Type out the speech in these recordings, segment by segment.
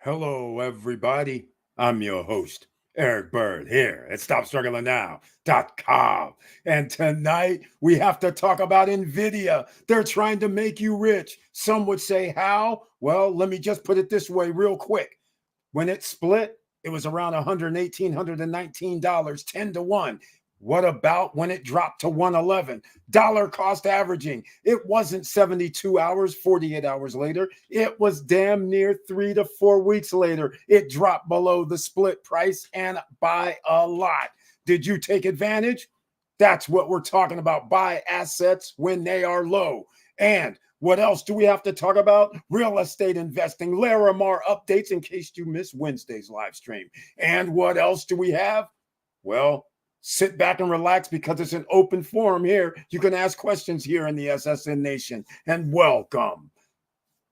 Hello, everybody. I'm your host, Eric Bird, here at StopStrugglingNow.com. And tonight we have to talk about Nvidia. They're trying to make you rich. Some would say, how? Well, let me just put it this way, real quick. When it split, it was around $118, $119, 10 to 1. What about when it dropped to 111? Dollar cost averaging. It wasn't 72 hours, 48 hours later. It was damn near 3 to 4 weeks later. It dropped below the split price and by a lot. Did you take advantage? That's what we're talking about. Buy assets when they are low. And what else do we have to talk about? Real estate investing, Larimar updates in case you missed Wednesday's live stream. And what else do we have? Well, sit back and relax because it's an open forum here. You can ask questions here in the SSN Nation. And welcome.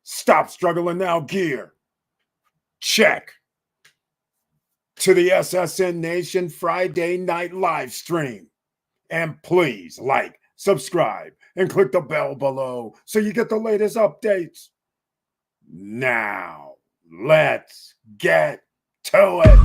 Stop Struggling Now gear. Check to the SSN Nation Friday night live stream. And please like, subscribe, and click the bell below so you get the latest updates. Now, let's get to it.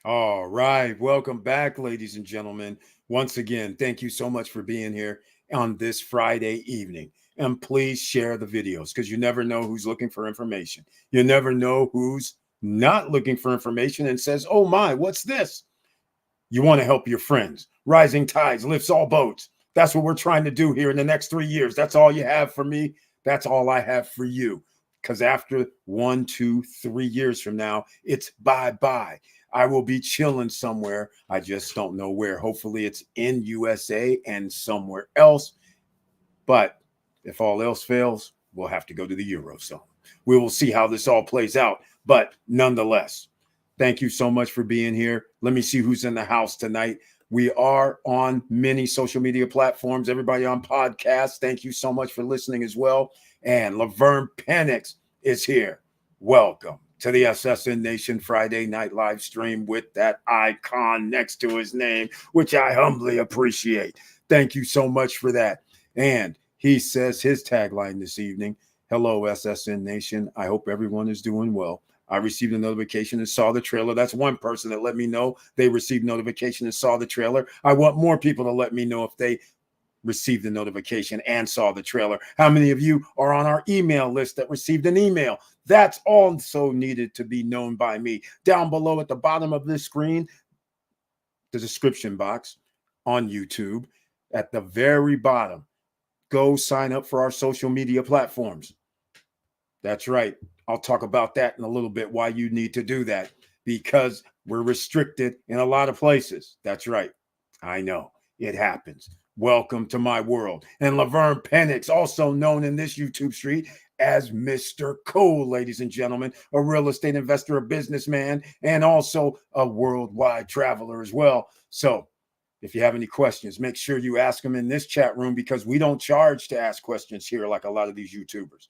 All right. Welcome back, ladies and gentlemen. Once again, thank you so much for being here on this Friday evening. And please share the videos because you never know who's looking for information. You never know who's not looking for information and says, oh my, what's this? You want to help your friends. Rising tides lifts all boats. That's what we're trying to do here in the next 3 years. That's all you have for me. That's all I have for you. Because after 1, 2, 3 years from now, it's bye-bye. I will be chilling somewhere. I just don't know where. Hopefully it's in USA and somewhere else. But if all else fails, we'll have to go to the Eurozone. We will see how this all plays out. But nonetheless, thank you so much for being here. Let me see who's in the house tonight. We are on many social media platforms. Everybody on podcasts, thank you so much for listening as well. And Laverne Penix is here. Welcome to the SSN Nation Friday night live stream with that icon next to his name, which I humbly appreciate. Thank you so much for that. And he says his tagline this evening, hello, SSN Nation. I hope everyone is doing well. I received a notification and saw the trailer. That's one person that let me know they received notification and saw the trailer. I want more people to let me know if they received the notification and saw the trailer. How many of you are on our email list that received an email? That's also needed to be known by me. Down below at the bottom of this screen, the description box on YouTube, at the very bottom, go sign up for our social media platforms. That's right. I'll talk about that in a little bit, why you need to do that, because we're restricted in a lot of places. That's right. I know it happens. Welcome to my world. And Laverne Penix, also known in this YouTube street as Mr. Cool, ladies and gentlemen, a real estate investor, a businessman, and also a worldwide traveler as well. So if you have any questions, make sure you ask them in this chat room because we don't charge to ask questions here like a lot of these YouTubers.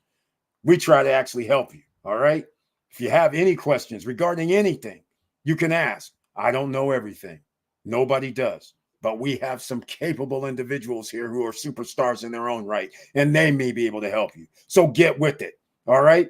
We try to actually help you, all right? If you have any questions regarding anything, you can ask. I don't know everything. Nobody does. But we have some capable individuals here who are superstars in their own right, and they may be able to help you. So get with it, all right?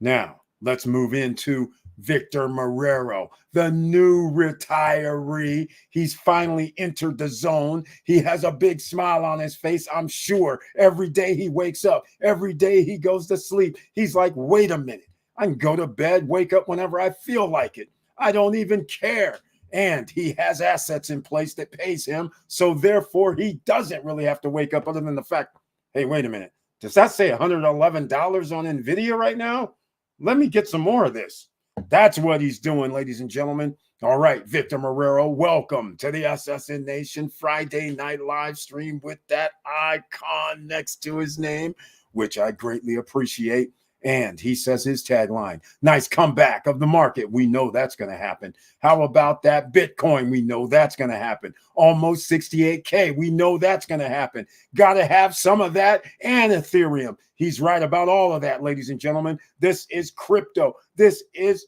Now, let's move into Victor Marrero, the new retiree. He's finally entered the zone. He has a big smile on his face, I'm sure. Every day he wakes up, every day he goes to sleep, he's like, wait a minute. I can go to bed, wake up whenever I feel like it. I don't even care. And he has assets in place that pays him. So therefore, he doesn't really have to wake up other than the fact, hey, wait a minute. Does that say $111 on Nvidia right now? Let me get some more of this. That's what he's doing, ladies and gentlemen. All right, Victor Marrero, welcome to the SSN Nation Friday night live stream with that icon next to his name, which I greatly appreciate. And he says his tagline, nice comeback of the market. We know that's going to happen. How about that Bitcoin? We know that's going to happen. Almost 68K. We know that's going to happen. Got to have some of that and Ethereum. He's right about all of that, ladies and gentlemen. This is crypto. This is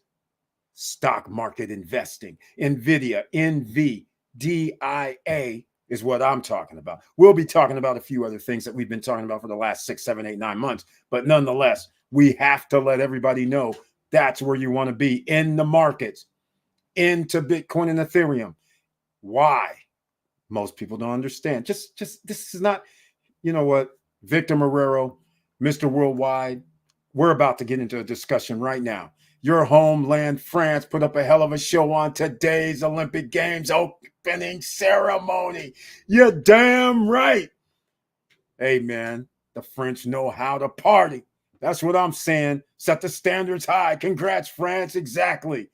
stock market investing. Nvidia, NVDIA is what I'm talking about. We'll be talking about a few other things that we've been talking about for the last 6, 7, 8, 9 months. But nonetheless, we have to let everybody know that's where you want to be in the markets, into Bitcoin and Ethereum. Why? Most people don't understand. Just this is not, you know what, Victor Marrero, Mr. Worldwide, we're about to get into a discussion right now. Your homeland, France, put up a hell of a show on today's Olympic Games opening ceremony. You're damn right. Hey, man, the French know how to party. That's what I'm saying. Set the standards high. Congrats, France. Exactly.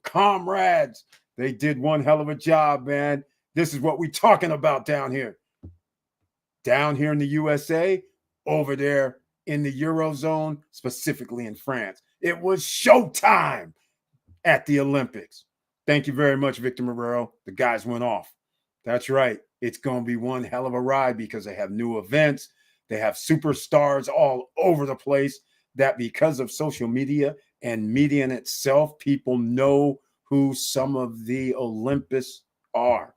Comrades, they did one hell of a job, man. This is what we're talking about down here. Down here in the USA, over there in the Eurozone, specifically in France. It was showtime at the Olympics. Thank you very much, Victor Marrero. The guys went off. That's right. It's going to be one hell of a ride because they have new events. They have superstars all over the place that because of social media and media in itself, people know who some of the Olympics are.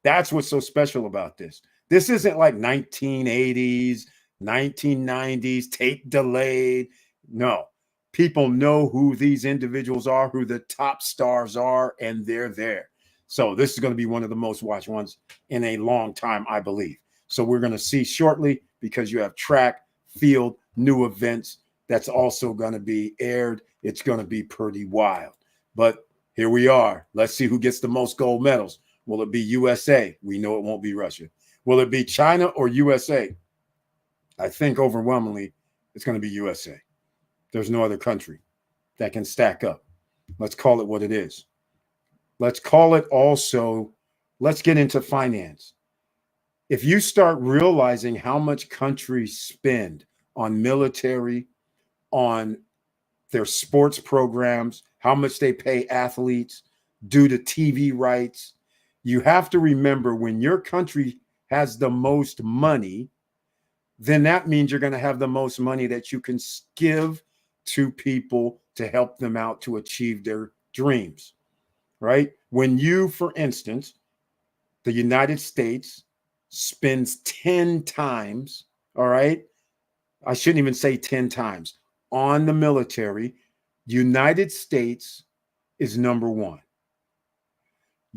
That's what's so special about this. This isn't like 1980s, 1990s, tape delayed. No, people know who these individuals are, who the top stars are, and they're there. So this is going to be one of the most watched ones in a long time, I believe. So we're going to see shortly because you have track, field, new events that's also going to be aired. It's going to be pretty wild. But here we are. Let's see who gets the most gold medals. Will it be USA? We know it won't be Russia. Will it be China or USA? I think overwhelmingly it's going to be USA. There's no other country that can stack up. Let's call it what it is. Let's call it also, let's get into finance. If you start realizing how much countries spend on military, on their sports programs, how much they pay athletes due to TV rights, you have to remember when your country has the most money, then that means you're going to have the most money that you can give to people to help them out to achieve their dreams, right? When you, for instance, the United States spends 10 times, all right? I shouldn't even say 10 times on the military. United States is number one.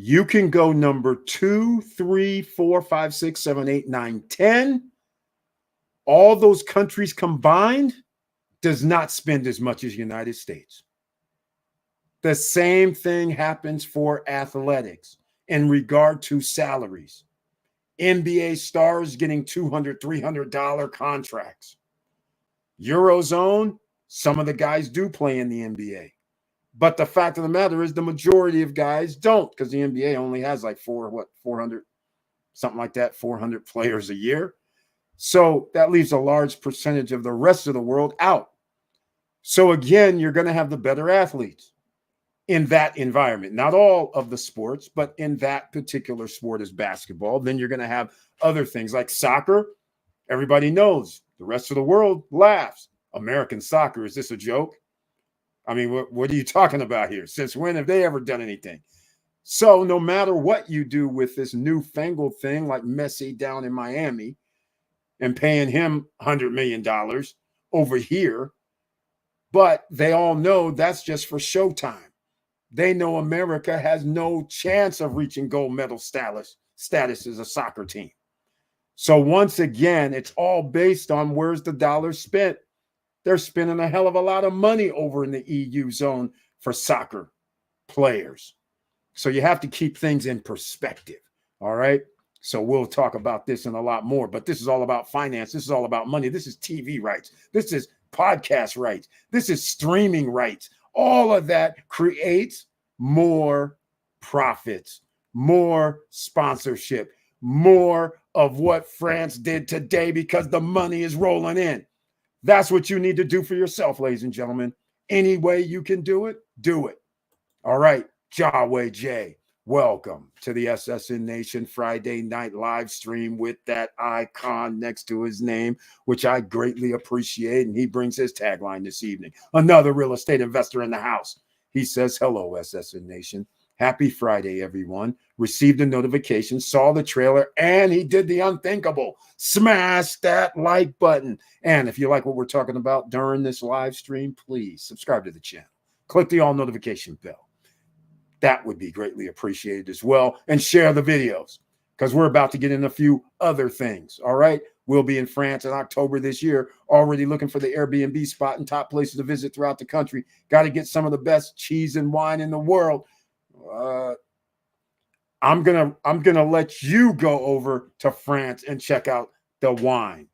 You can go number 2, 3, 4, 5, 6, 7, 8, 9, 10. All those countries combined does not spend as much as United States. The same thing happens for athletics in regard to salaries. NBA stars getting $200, $300 contracts. Eurozone, some of the guys do play in the NBA. But the fact of the matter is the majority of guys don't because the NBA only has like 400, something like that, 400 players a year. So that leaves a large percentage of the rest of the world out. So again, you're going to have the better athletes in that environment. Not all of the sports, but in that particular sport is basketball. Then you're going to have other things like soccer. Everybody knows. The rest of the world laughs. American soccer, is this a joke? I mean, what are you talking about here? Since when have they ever done anything? So no matter what you do with this newfangled thing like Messi down in Miami and paying him $100 million over here, but they all know that's just for showtime. They know America has no chance of reaching gold medal status as a soccer team. So once again, it's all based on where's the dollar spent. They're spending a hell of a lot of money over in the EU zone for soccer players. So you have to keep things in perspective. All right. So we'll talk about this and a lot more, but this is all about finance. This is all about money. This is TV rights. This is podcast rights. This is streaming rights. All of that creates more profits, more sponsorship, more of what France did today because the money is rolling in. That's what you need to do for yourself, ladies and gentlemen. Any way you can do it, do it. All right, Yahweh J. Welcome to the SSN Nation Friday night live stream with that icon next to his name, which I greatly appreciate. And he brings his tagline this evening. Another real estate investor in the house. He says, hello, SSN Nation. Happy Friday, everyone. Received a notification, saw the trailer, and he did the unthinkable. Smash that like button. And if you like what we're talking about during this live stream, please subscribe to the channel. Click the all notification bell. That would be greatly appreciated as well. And share the videos because we're about to get in a few other things. All right. We'll be in France in October this year, already looking for the Airbnb spot and top places to visit throughout the country. Got to get some of the best cheese and wine in the world. I'm gonna let you go over to France and check out the wine.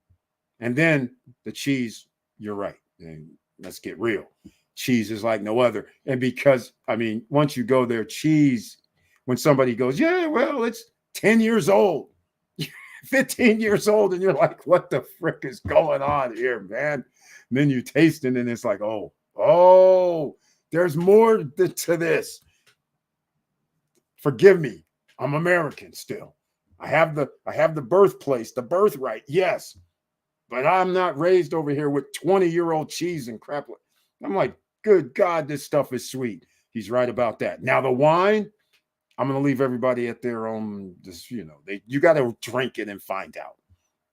And then the cheese, you're right. And let's get real. Cheese is like no other. And because, I mean, once you go there, cheese, when somebody goes, yeah, well, it's 10 years old, 15 years old, and you're like, what the frick is going on here, man? And then you taste it, and it's like, oh, there's more to this. Forgive me. I'm American still. I have the birthplace, the birthright, yes. But I'm not raised over here with 20-year-old cheese and crap. I'm like, good God, this stuff is sweet. He's right about that. Now the wine, I'm going to leave everybody at their own, just, you got to drink it and find out.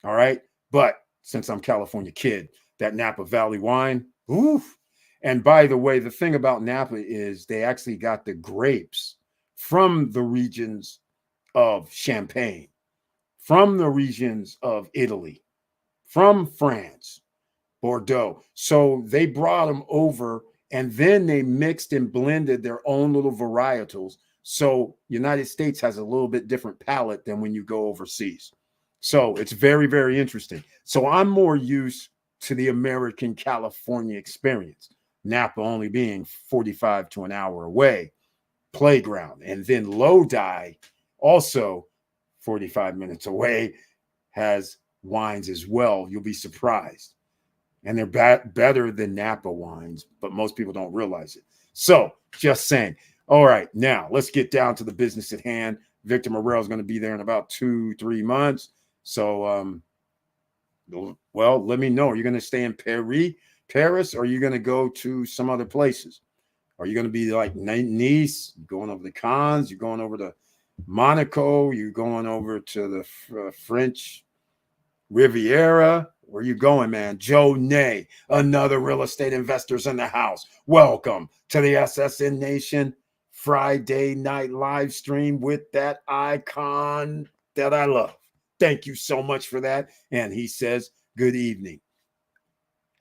All right. But since I'm California kid, that Napa Valley wine, oof. And by the way, the thing about Napa is they actually got the grapes from the regions of Champagne, from the regions of Italy, from France, Bordeaux. So they brought them over and then they mixed and blended their own little varietals. So United States has a little bit different palate than when you go overseas. So it's very, very interesting. So I'm more used to the American California experience. Napa only being 45 to an hour away, playground. And then Lodi, also 45 minutes away, has wines as well. You'll be surprised. And they're better than Napa wines, but most people don't realize it. So just saying. All right, now let's get down to the business at hand. Victor Morel is going to be there in about 2-3 months. So, well, let me know. Are you going to stay in Paris, or are you going to go to some other places? Are you going to be like Nice, going over the Cannes? You're going over to Monaco? You're going over to the French Riviera? Where you going, man? Joe Nay, another real estate investors in the house. Welcome to the SSN Nation Friday night live stream with that icon that I love. Thank you so much for that. And he says, good evening,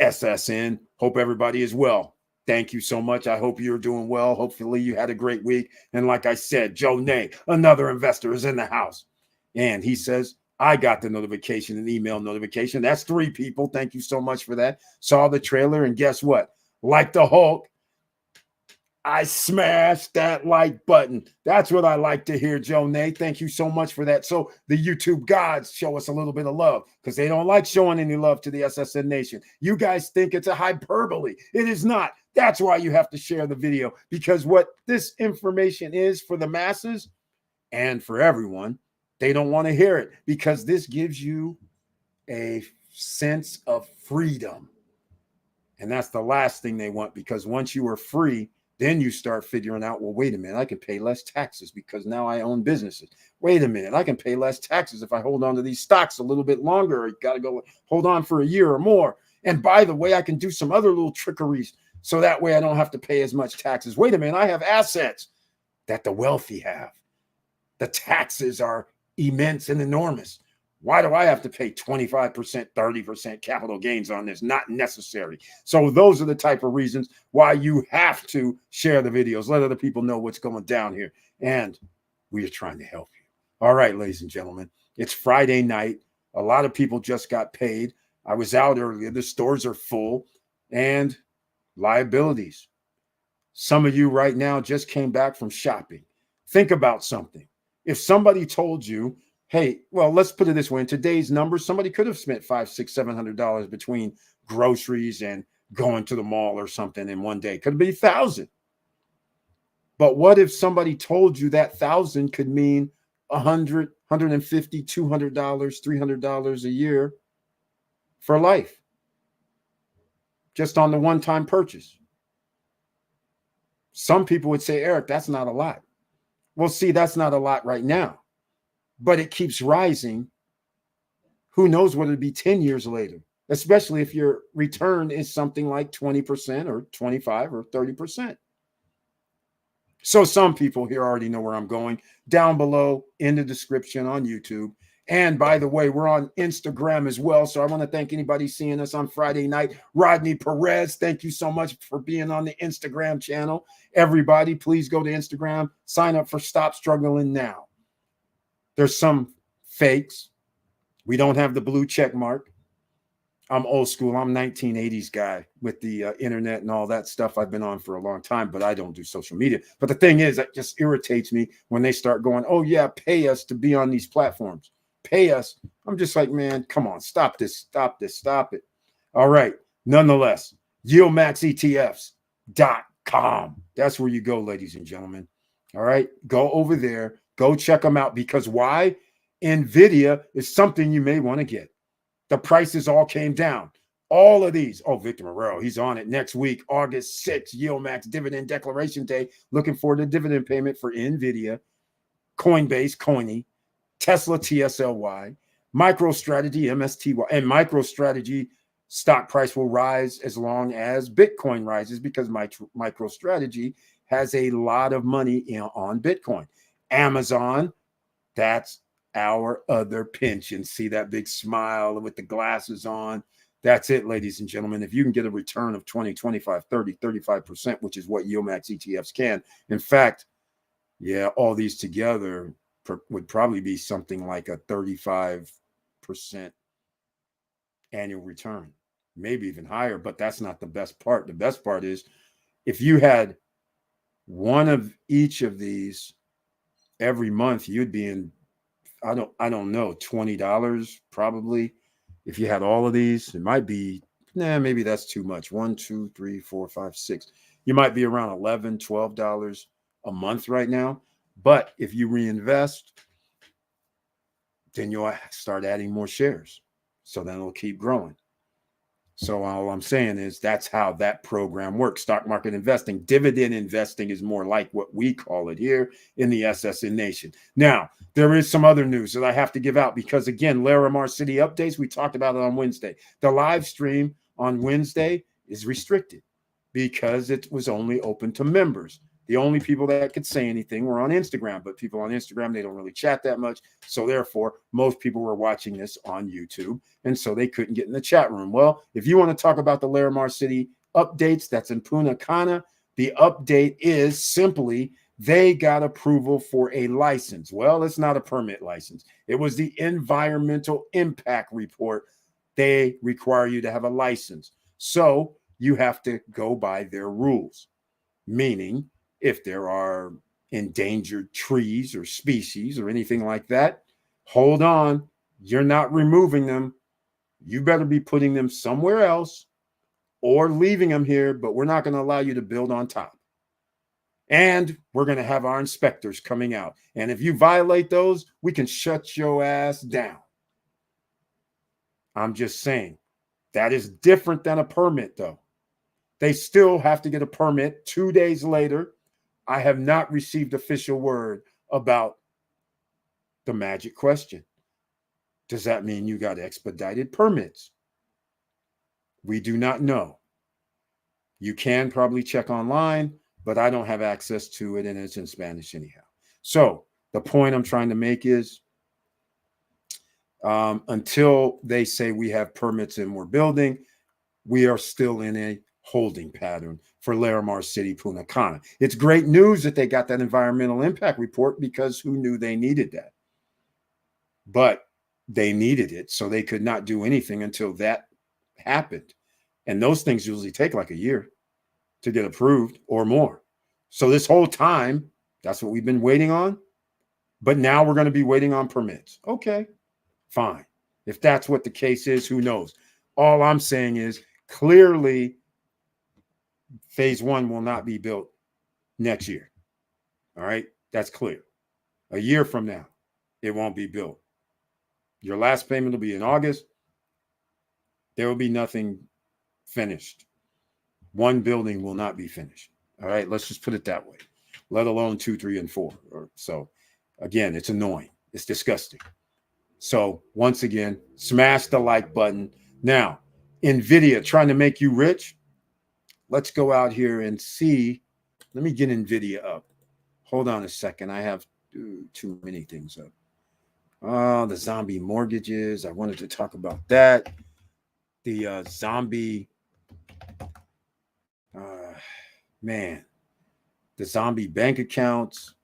SSN. Hope everybody is well. Thank you so much. I hope you're doing well. Hopefully you had a great week. And like I said, Joe Nay, another investor is in the house. And he says, I got the notification, an email notification. That's 3 people. Thank you so much for that. Saw the trailer, and guess what? Like the Hulk, I smashed that like button. That's what I like to hear, Joe Nay. Thank you so much for that. So the YouTube gods show us a little bit of love because they don't like showing any love to the SSN Nation. You guys think it's a hyperbole. It is not. That's why you have to share the video, because what this information is for the masses and for everyone, they don't want to hear it, because this gives you a sense of freedom. And that's the last thing they want, because once you are free, then you start figuring out, well, wait a minute, I can pay less taxes because now I own businesses. Wait a minute, I can pay less taxes if I hold on to these stocks a little bit longer. You got to go hold on for a year or more. And by the way, I can do some other little trickeries so that way I don't have to pay as much taxes. Wait a minute, I have assets that the wealthy have. The taxes are immense and enormous. Why do I have to pay 25%, 30% capital gains on this? Not necessary. So those are the type of reasons why you have to share the videos. Let other people know what's going down here. And we are trying to help you. All right, ladies and gentlemen, it's Friday night. A lot of people just got paid. I was out earlier. The stores are full. And liabilities. Some of you right now just came back from shopping. Think about something. If somebody told you, hey, well, let's put it this way. In today's numbers, somebody could have spent $500, $600, $700 between groceries and going to the mall or something in one day. Could be 1,000. But what if somebody told you that 1,000 could mean 100, 150, $200, $300 a year for life, just on the one-time purchase? Some people would say, Eric, that's not a lot. Well, see, that's not a lot right now, but it keeps rising. Who knows what it'll be 10 years later, especially if your return is something like 20% or 25 or 30%. So some people here already know where I'm going. Down below in the description on YouTube. And by the way, we're on Instagram as well. So I want to thank anybody seeing us on Friday night. Rodney Perez, thank you so much for being on the Instagram channel. Everybody, please go to Instagram. Sign up for Stop Struggling Now. There's some fakes. We don't have the blue check mark. I'm old school. I'm 1980s guy with the internet and all that stuff. I've been on for a long time, but I don't do social media. But the thing is, it just irritates me when they start going, oh, yeah, pay us to be on these platforms. Pay us. I'm just like, man, come on, stop this, stop this, stop it. All right. Nonetheless, yieldmaxetfs.com. That's where you go, ladies and gentlemen. All right. Go over there. Go check them out. Because why? Nvidia is something you may want to get. The prices all came down. All of these. Oh, Victor Morero, he's on it next week, August 6th, Yield Max Dividend Declaration Day. Looking for the dividend payment for Nvidia, Coinbase, Coiny, Tesla, TSLY, MicroStrategy, MSTY, and MicroStrategy stock price will rise as long as Bitcoin rises because MicroStrategy has a lot of money on Bitcoin. Amazon, that's our other pension. See that big smile with the glasses on? That's it, ladies and gentlemen. If you can get a return of 20, 25, 30, 35%, which is what YieldMax ETFs can. In fact, yeah, all these together would probably be something like a 35% annual return, maybe even higher, but that's not the best part. The best part is if you had one of each of these every month, you'd be in, I don't know, $20 probably. If you had all of these, it might be, maybe that's too much. 1, 2, 3, 4, 5, 6. You might be around $11, $12 a month right now. But if you reinvest, then you'll start adding more shares. So then it'll keep growing. So all I'm saying is that's how that program works. Stock market investing, dividend investing is more like what we call it here in the SSN Nation. Now, there is some other news that I have to give out because, again, Larimar City updates, we talked about it on Wednesday. The live stream on Wednesday is restricted because it was only open to members. The only people that could say anything were on Instagram, but people on Instagram, they don't really chat that much. So therefore, most people were watching this on YouTube, and so they couldn't get in the chat room. Well, if you want to talk about the Larimar City updates, that's in Punta Cana. The update is simply they got approval for a license. Well, it's not a permit license. It was the environmental impact report. They require you to have a license. So you have to go by their rules, meaning if there are endangered trees or species or anything like that, hold on, you're not removing them. You better be putting them somewhere else or leaving them here, but we're not going to allow you to build on top. And we're going to have our inspectors coming out. And if you violate those, we can shut your ass down. I'm just saying that is different than a permit, though. They still have to get a permit 2 days later. I have not received official word about the magic question. Does that mean you got expedited permits? We do not know. You can probably check online, but I don't have access to it, and it's in Spanish anyhow. So the point I'm trying to make is until they say we have permits and we're building, we are still in a holding pattern for Larimar City, Punta Cana. It's great news that they got that environmental impact report because who knew they needed that? But they needed it, so they could not do anything until that happened. And those things usually take like a year to get approved or more. So this whole time, that's what we've been waiting on. But now we're going to be waiting on permits. Okay, fine. If that's what the case is, who knows? All I'm saying is Clearly, phase one will not be built next year. All right. That's clear. A year from now, it won't be built. Your last payment will be in August. There will be nothing finished. One building will not be finished. All right. Let's just put it that way, let alone 2, 3, and 4. So, again, it's annoying. It's disgusting. So, once again, smash the like button. Now, Nvidia trying to make you rich. Let's go out here and see. Let me get Nvidia up. Hold on a second. I have too many things up. Oh, the zombie mortgages. I wanted to talk about that. The zombie, man, the zombie bank accounts.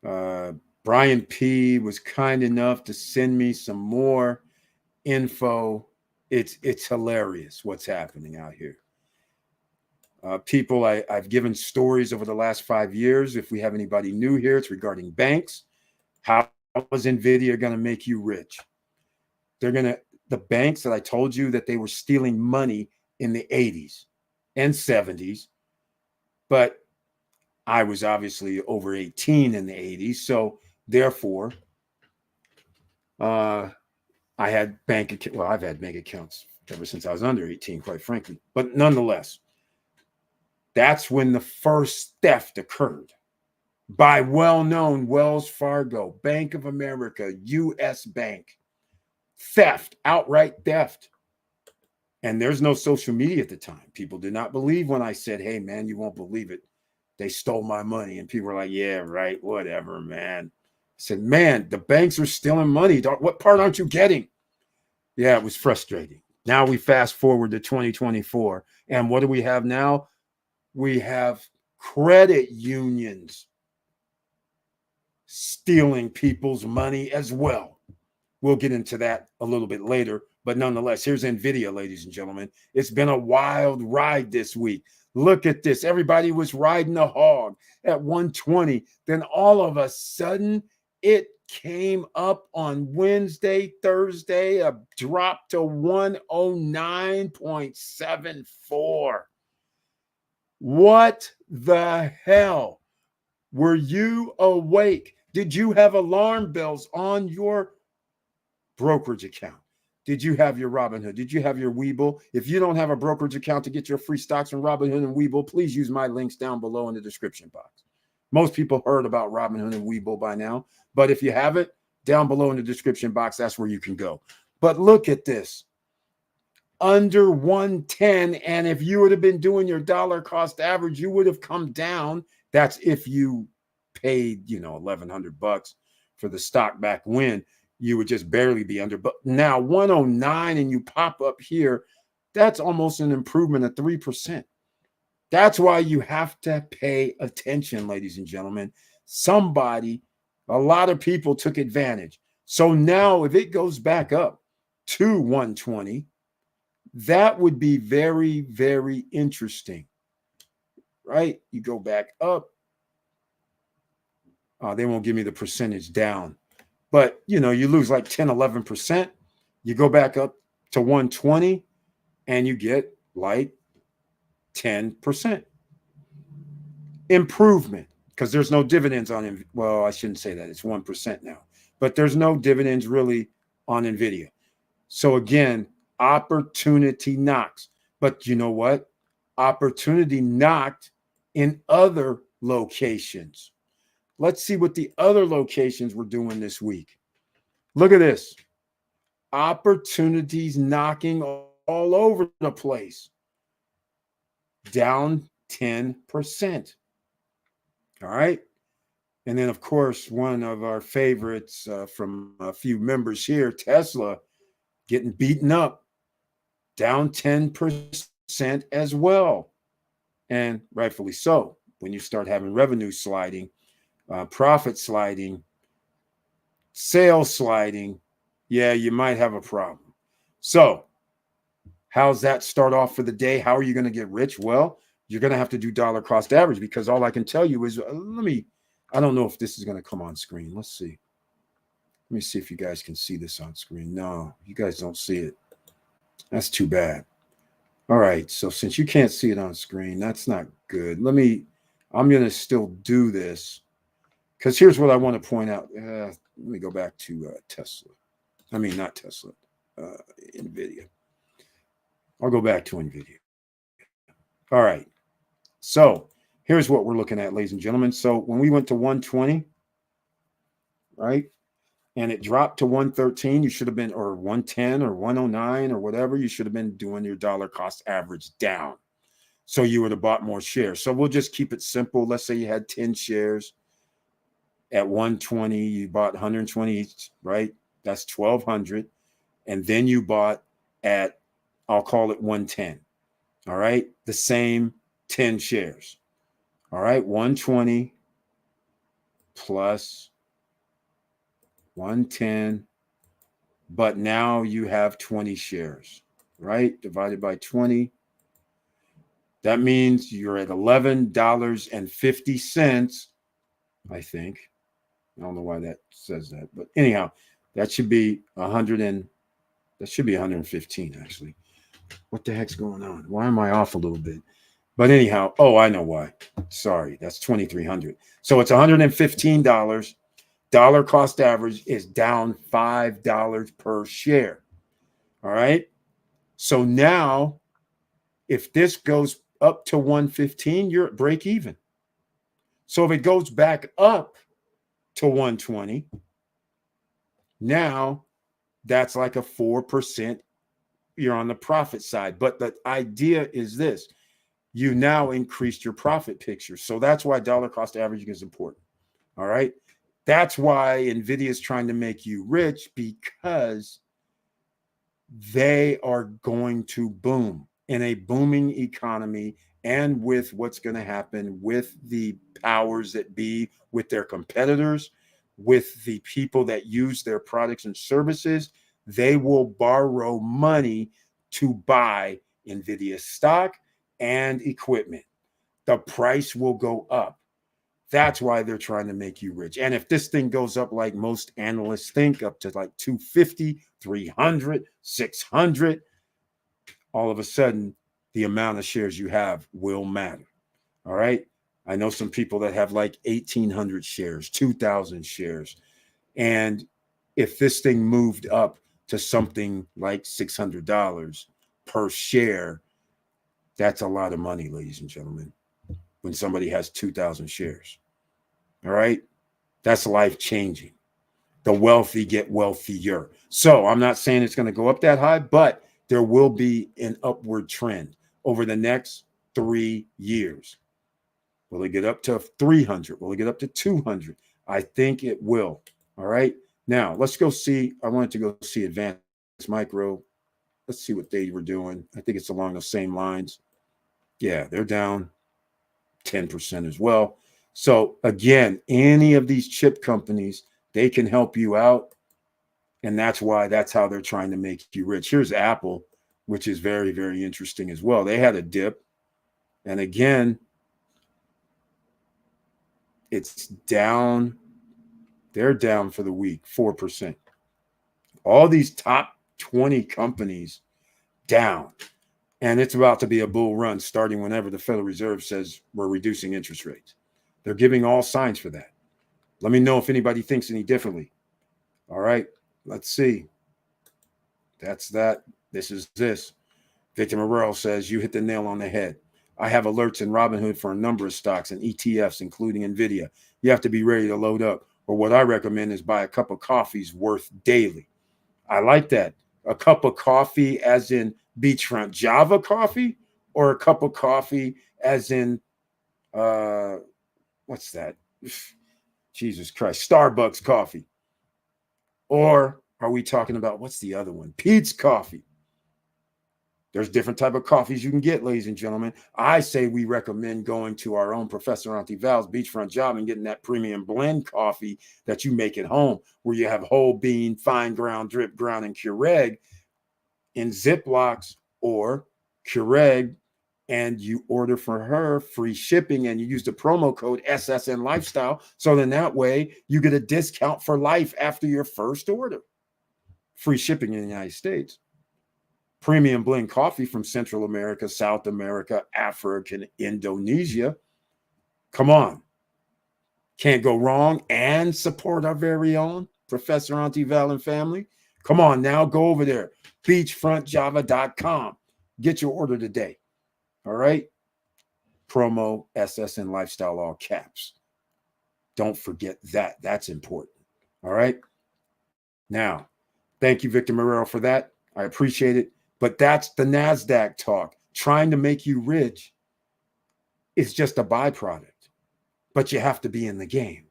Brian P. was kind enough to send me some more info. It's hilarious what's happening out here. People, I've given stories over the last 5 years. If we have anybody new here, it's regarding banks. How is Nvidia going to make you rich? The banks that I told you that they were stealing money in the 80s and 70s, but I was obviously over 18 in the 80s. So therefore, I had I've had bank accounts ever since I was under 18, quite frankly. But nonetheless, that's when the first theft occurred by well-known Wells Fargo, Bank of America, U.S. Bank. Theft, outright theft. And there's no social media at the time. People did not believe when I said, hey, man, you won't believe it. They stole my money. And people were like, yeah, right, whatever, man. I said, man, the banks are stealing money. What part aren't you getting? Yeah, it was frustrating. Now we fast forward to 2024. And what do we have now? We have credit unions stealing people's money as well. We'll get into that a little bit later. But nonetheless, here's Nvidia, ladies and gentlemen. It's been a wild ride this week. Look at this. Everybody was riding a hog at 120. Then all of a sudden, it came up on Wednesday, Thursday, a drop to 109.74. What the hell? Were you awake? Did you have alarm bells on your brokerage account? Did you have your Robinhood? Did you have your Webull? If you don't have a brokerage account to get your free stocks from Robinhood and Webull, please use my links down below in the description box. Most people heard about Robinhood and Webull by now, but if you have it, down below in the description box, that's where you can go. But look at this. Under 110, and if you would have been doing your dollar cost average, you would have come down. That's if you paid, $1,100 for the stock back when. You would just barely be under. But now 109 and you pop up here, that's almost an improvement of 3%. That's why you have to pay attention, ladies and gentlemen. A lot of people took advantage. So now if it goes back up to 120, that would be very, very interesting, right? You go back up. They won't give me the percentage down. But, you lose like 10, 11%. You go back up to 120 and you get like 10% improvement because there's no dividends on it. Well, I shouldn't say that. It's 1% now. But there's no dividends really on Nvidia. So again, opportunity knocks. But you know what? Opportunity knocked in other locations. Let's see what the other locations were doing this week. Look at this. Opportunities knocking all over the place. Down 10%. All right. And then, of course, one of our favorites from a few members here, Tesla, getting beaten up. Down 10% as well. And rightfully so. When you start having revenue sliding, profit sliding, sales sliding, yeah, you might have a problem. So how's that start off for the day? How are you going to get rich? Well, you're going to have to do dollar cost average because all I can tell you is, I don't know if this is going to come on screen. Let's see. Let me see if you guys can see this on screen. No, you guys don't see it. That's too bad. All right. So since you can't see it on screen, that's not good. I'm going to still do this because here's what I want to point out. Let me go back to Tesla. I mean, not Tesla, uh, Nvidia. I'll go back to Nvidia. All right. So here's what we're looking at, ladies and gentlemen. So when we went to 120, right, and it dropped to 113, you should have been, or 110 or 109 or whatever, you should have been doing your dollar cost average down. So you would have bought more shares. So we'll just keep it simple. Let's say you had 10 shares at 120, you bought 120 each, right? That's 1200. And then you bought at, I'll call it 110. All right. The same 10 shares. All right. 120 plus 110. But now you have 20 shares, right? Divided by 20. That means you're at $11.50, I think. I don't know why that says that, but anyhow, that should be 115 actually. What the heck's going on? Why am I off a little bit? But anyhow, oh, I know why. Sorry, that's 2,300. So it's $115. Dollar cost average is down $5 per share. All right. So now, if this goes up to 115, you're at break even. So if it goes back up to 120, now that's like a 4%. You're on the profit side. But the idea is this: you now increased your profit picture. So that's why dollar cost averaging is important. All right. That's why Nvidia is trying to make you rich, because they are going to boom in a booming economy, and with what's going to happen with the powers that be, with their competitors, with the people that use their products and services, they will borrow money to buy Nvidia stock and equipment. The price will go up. That's why they're trying to make you rich. And if this thing goes up, like most analysts think, up to like 250, 300, 600, all of a sudden, the amount of shares you have will matter. All right. I know some people that have like 1,800 shares, 2,000 shares. And if this thing moved up to something like $600 per share, that's a lot of money, ladies and gentlemen, when somebody has 2,000 shares. All right. That's life changing. The wealthy get wealthier. So I'm not saying it's going to go up that high, but there will be an upward trend over the next 3 years. Will it get up to 300? Will it get up to 200? I think it will. All right. Now let's go see. I wanted to go see Advanced Micro. Let's see what they were doing. I think it's along the same lines. Yeah, they're down 10% as well. So again, any of these chip companies, they can help you out. And that's how they're trying to make you rich. Here's Apple, which is very, very interesting as well. They had a dip. And again, it's down. They're down for the week, 4%. All these top 20 companies down. And it's about to be a bull run starting whenever the Federal Reserve says we're reducing interest rates. They're giving all signs for that. Let me know if anybody thinks any differently. All right, let's see. That's that. This is this. Victor Morrell says, you hit the nail on the head. I have alerts in Robinhood for a number of stocks and ETFs, including Nvidia. You have to be ready to load up. Or what I recommend is buy a cup of coffee's worth daily. I like that. A cup of coffee as in beachfront Java coffee, or a cup of coffee as in, what's that? Jesus Christ, Starbucks coffee. Or are we talking about, what's the other one? Pete's coffee. There's different type of coffees you can get, ladies and gentlemen. I say we recommend going to our own Professor Auntie Val's beachfront job and getting that premium blend coffee that you make at home, where you have whole bean, fine ground, drip ground, and Keurig in Ziplocs, or Keurig, and you order for her free shipping, and you use the promo code SSN Lifestyle. So then that way you get a discount for life after your first order. Free shipping in the United States. premium blend coffee from Central America, South America, Africa, and Indonesia. Come on. Can't go wrong, and support our very own Professor Auntie Val and family. Come on now, go over there, beachfrontjava.com. Get your order today. All right. Promo SSN Lifestyle, all caps. Don't forget that. That's important. All right. Now, thank you, Victor Marrero, for that. I appreciate it. But that's the NASDAQ talk. Trying to make you rich is just a byproduct. But you have to be in the game.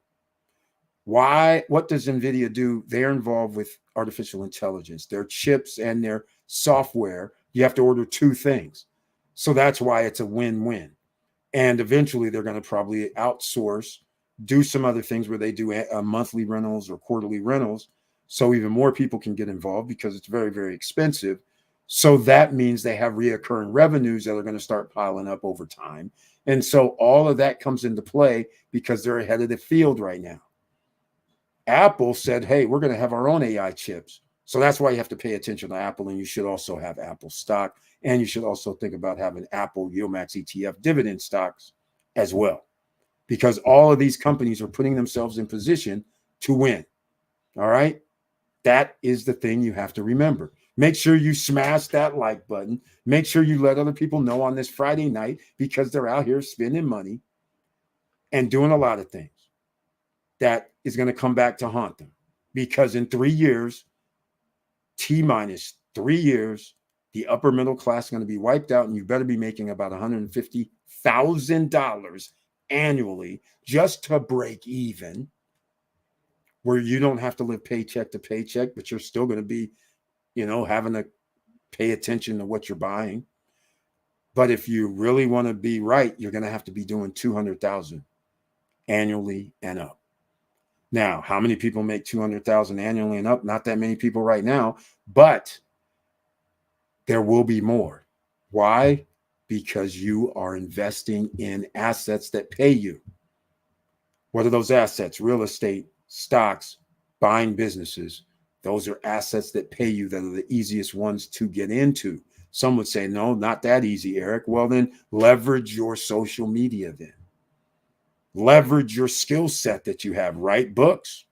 Why? What does Nvidia do? They're involved with artificial intelligence. Their chips and their software, you have to order two things. So that's why it's a win-win. And eventually they're going to probably outsource, do some other things where they do monthly rentals or quarterly rentals. So even more people can get involved because it's very, very expensive. So that means they have reoccurring revenues that are going to start piling up over time. And so all of that comes into play because they're ahead of the field right now. Apple said, hey, we're going to have our own AI chips. So that's why you have to pay attention to Apple, and you should also have Apple stock. And you should also think about having Apple YieldMax ETF dividend stocks as well, because all of these companies are putting themselves in position to win. All right. That is the thing you have to remember. Make sure you smash that like button. Make sure you let other people know on this Friday night, because they're out here spending money and doing a lot of things that is going to come back to haunt them. Because in 3 years, T-minus 3 years, the upper middle class is going to be wiped out, and you better be making about $150,000 annually just to break even, where you don't have to live paycheck to paycheck, but you're still going to be, having to pay attention to what you're buying. But if you really want to be right, you're going to have to be doing $200,000 annually and up. Now, how many people make $200,000 annually and up? Not that many people right now, but there will be more. Why? Because you are investing in assets that pay you. What are those assets? Real estate, stocks, buying businesses. Those are assets that pay you, that are the easiest ones to get into. Some would say, no, not that easy, Eric. Well, then leverage your social media then. Leverage your skill set that you have. Write books,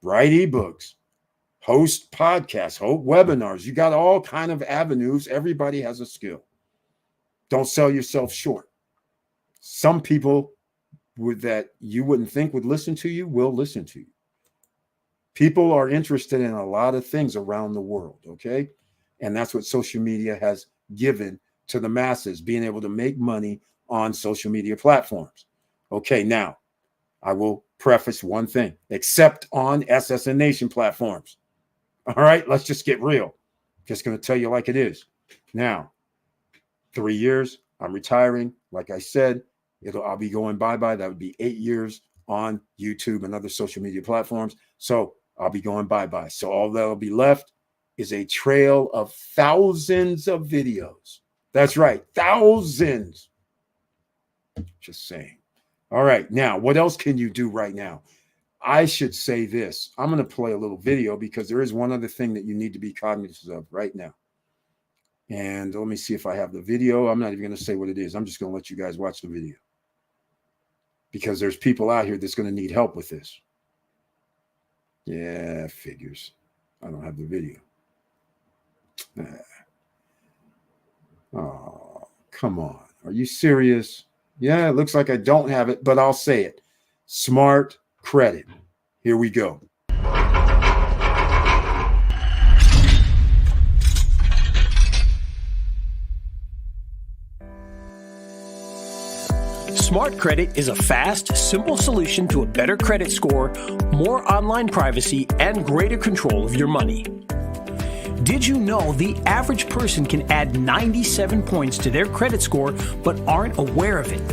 write ebooks, host podcasts, host webinars. You got all kind of avenues. Everybody has a skill. Don't sell yourself short. Some people that you wouldn't think would listen to you will listen to you. People are interested in a lot of things around the world, okay? And that's what social media has given to the masses, being able to make money on social media platforms. Okay, now, I will preface one thing, except on SSN Nation platforms. All right, let's just get real. Just going to tell you like it is. Now, 3 years, I'm retiring. Like I said, I'll be going bye-bye. That would be 8 years on YouTube and other social media platforms. So I'll be going bye-bye. So all that'll be left is a trail of thousands of videos. That's right, thousands. Just saying. All right, now, what else can you do right now? I should say this. I'm going to play a little video because there is one other thing that you need to be cognizant of right now. And let me see if I have the video. I'm not even going to say what it is. I'm just going to let you guys watch the video, because there's people out here that's going to need help with this. Yeah, figures. I don't have the video. Oh, come on. Are you serious? Yeah, it looks like I don't have it, but I'll say it. Smart credit. Here we go. Smart Credit is a fast, simple solution to a better credit score, more online privacy, and greater control of your money. Did you know the average person can add 97 points to their credit score but aren't aware of it?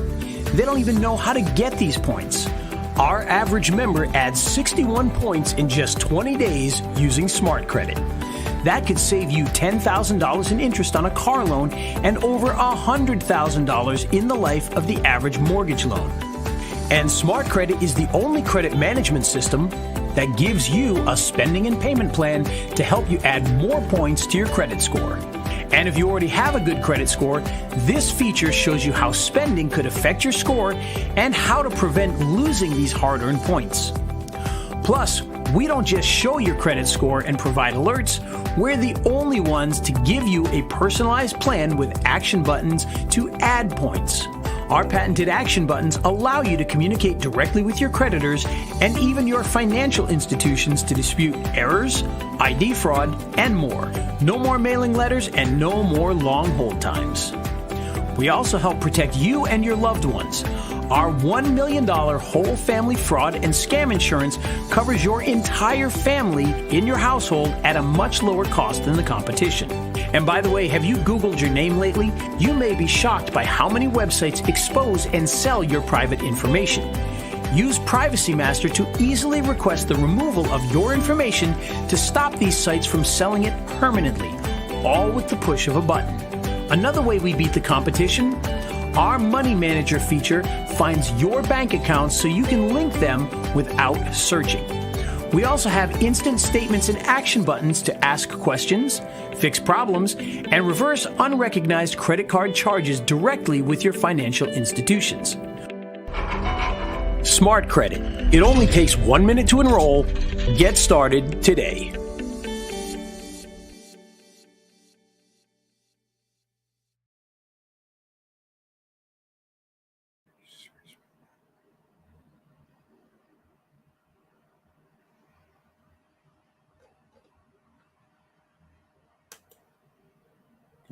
They don't even know how to get these points. Our average member adds 61 points in just 20 days using Smart Credit. That could save you $10,000 in interest on a car loan and over $100,000 in the life of the average mortgage loan. And Smart Credit is the only credit management system that gives you a spending and payment plan to help you add more points to your credit score. And if you already have a good credit score, this feature shows you how spending could affect your score and how to prevent losing these hard-earned points. Plus, we don't just show your credit score and provide alerts, we're the only ones to give you a personalized plan with action buttons to add points. Our patented action buttons allow you to communicate directly with your creditors and even your financial institutions to dispute errors, ID fraud, and more. No more mailing letters and no more long hold times. We also help protect you and your loved ones. Our $1 million whole family fraud and scam insurance covers your entire family in your household at a much lower cost than the competition. And by the way, have you Googled your name lately? You may be shocked by how many websites expose and sell your private information. Use Privacy Master to easily request the removal of your information to stop these sites from selling it permanently, all with the push of a button. Another way we beat the competition, our Money Manager feature finds your bank accounts so you can link them without searching. We also have instant statements and action buttons to ask questions, fix problems, and reverse unrecognized credit card charges directly with your financial institutions. Smart Credit. It only takes 1 minute to enroll. Get started today.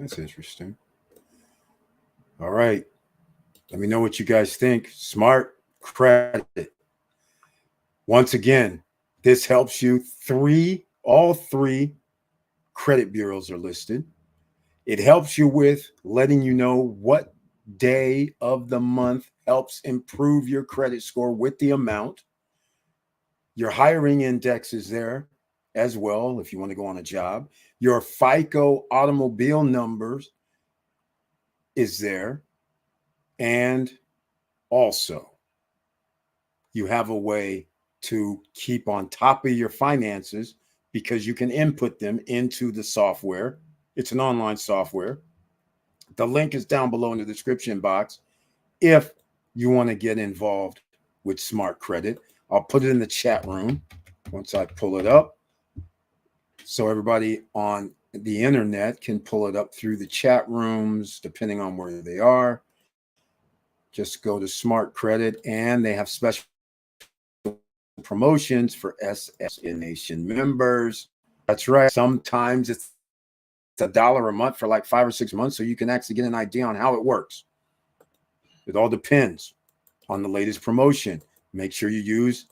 That's interesting. All right. Let me know what you guys think. Smart Credit. Once again, this helps you. All three credit bureaus are listed. It helps you with letting you know what day of the month helps improve your credit score with the amount. Your hiring index is there as well if you want to go on a job. Your FICO automobile numbers is there. And also, you have a way to keep on top of your finances because you can input them into the software. It's an online software. The link is down below in the description box if you want to get involved with Smart Credit. I'll put it in the chat room once I pull it up, so everybody on the internet can pull it up through the chat rooms, depending on where they are. Just go to Smart Credit, and they have special promotions for SSN Nation members. That's right. Sometimes it's $1 a month for like 5 or 6 months, so you can actually get an idea on how it works. It all depends on the latest promotion. Make sure you use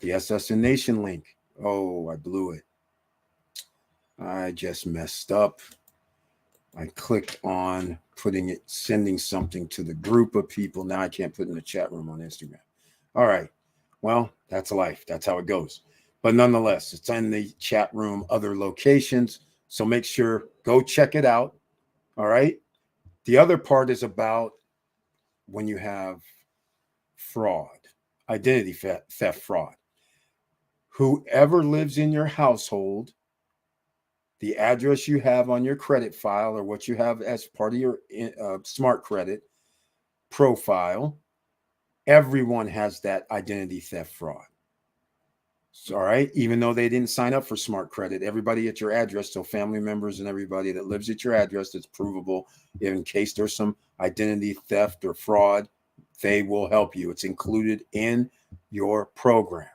the SSN Nation link. Oh, I blew it. I just messed up. I clicked on sending something to the group of people. Now I can't put in the chat room on Instagram. All right. Well, that's life. That's how it goes. But nonetheless, it's in the chat room, other locations. So make sure, go check it out. All right. The other part is about when you have fraud, identity theft fraud. Whoever lives in your household, the address you have on your credit file or what you have as part of your Smart Credit profile, everyone has that identity theft fraud. All right. Even though they didn't sign up for Smart Credit, everybody at your address, so family members and everybody that lives at your address that's provable, in case there's some identity theft or fraud, they will help you. It's included in your program.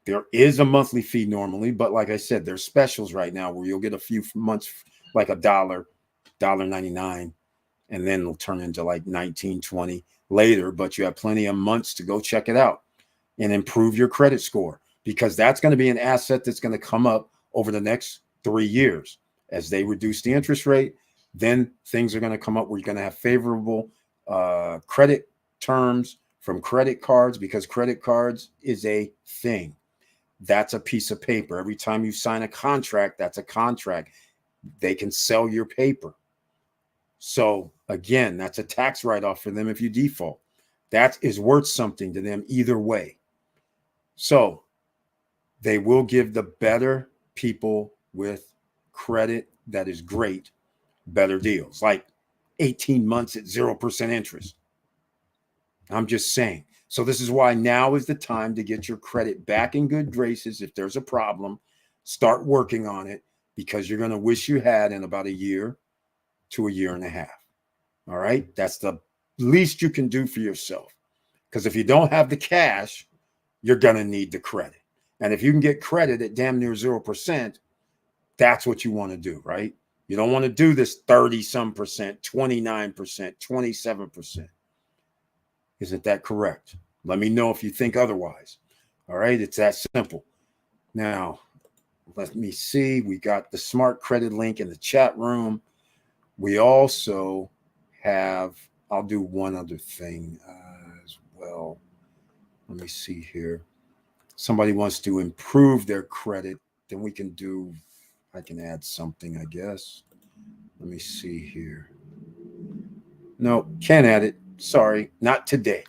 There is a monthly fee normally, but like I said, there's specials right now where you'll get a few months, like $1.99, and then it'll turn into like $19, $20 later, but you have plenty of months to go check it out and improve your credit score, because that's going to be an asset that's going to come up over the next 3 years. As they reduce the interest rate, then things are going to come up where you're going to have favorable credit terms from credit cards, because credit cards is a thing. That's a piece of paper. Every time you sign a contract, that's a contract. They can sell your paper. So again, that's a tax write-off for them if you default. That is worth something to them either way. So they will give the better people with credit that is great better deals, like 18 months at 0% interest. I'm just saying. So this is why now is the time to get your credit back in good graces. If there's a problem, start working on it, because you're going to wish you had in about a year to a year and a half. All right. That's the least you can do for yourself. Because if you don't have the cash, you're going to need the credit. And if you can get credit at damn near 0%, that's what you want to do, right? You don't want to do this 30 some percent, 29%, 27%. Isn't that correct? Let me know if you think otherwise. All right. It's that simple. Now, let me see. We got the smart credit link in the chat room. We also have, I'll do one other thing as well. Let me see here. Somebody wants to improve their credit, then we can do, I can add something, I guess. Let me see here. No, can't add it. Sorry, not today.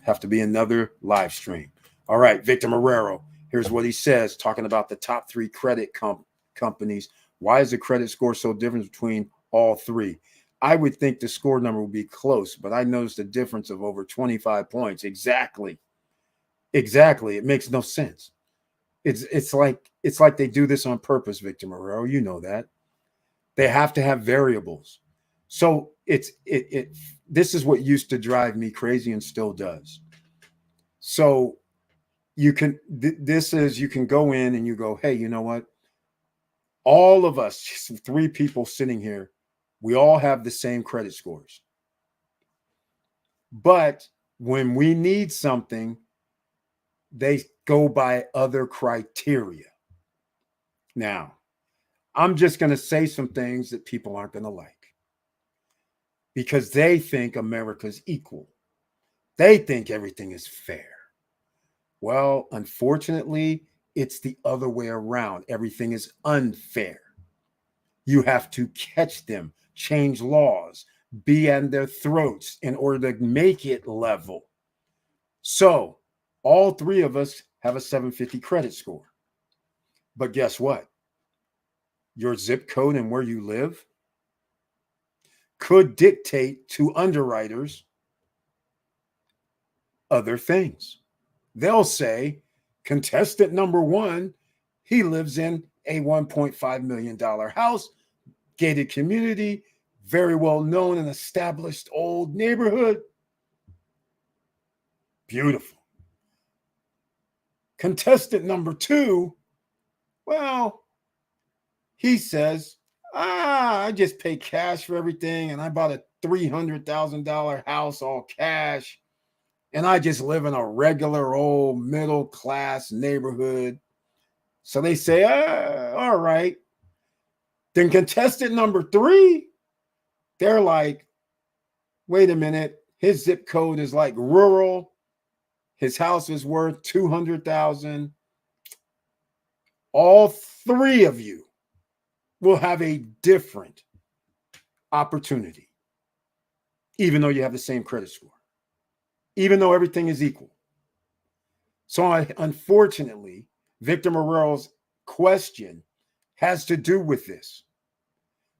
Have to be another live stream. All right, Victor Marrero. Here's what he says, talking about the top 3 credit companies. Why is the credit score so different between all 3? I would think the score number would be close, but I noticed a difference of over 25 points. Exactly. It makes no sense. It's like they do this on purpose, Victor Marrero. You know that. They have to have variables. So this is what used to drive me crazy and still does. So you can you can go in and you go, hey, you know what? All of us, 3 people sitting here, we all have the same credit scores. But when we need something, they go by other criteria. Now, I'm just going to say some things that people aren't going to like, because they think America's equal. They think everything is fair. Well, unfortunately, it's the other way around. Everything is unfair. You have to catch them, change laws, be on their throats in order to make it level. So all 3 of us have a 750 credit score. But guess what? Your zip code and where you live could dictate to underwriters other things. They'll say, contestant number 1, he lives in a $1.5 million house, gated community, very well known and established old neighborhood. Beautiful. Contestant number 2, well, he says, I just pay cash for everything, and I bought a $300,000 house all cash, and I just live in a regular old middle class neighborhood. So they say, all right. Then contestant number 3, they're like, wait a minute, his zip code is like rural. His house is worth $200,000. All 3 of you will have a different opportunity, even though you have the same credit score, even though everything is equal. So unfortunately, Victor Marrero's question has to do with this.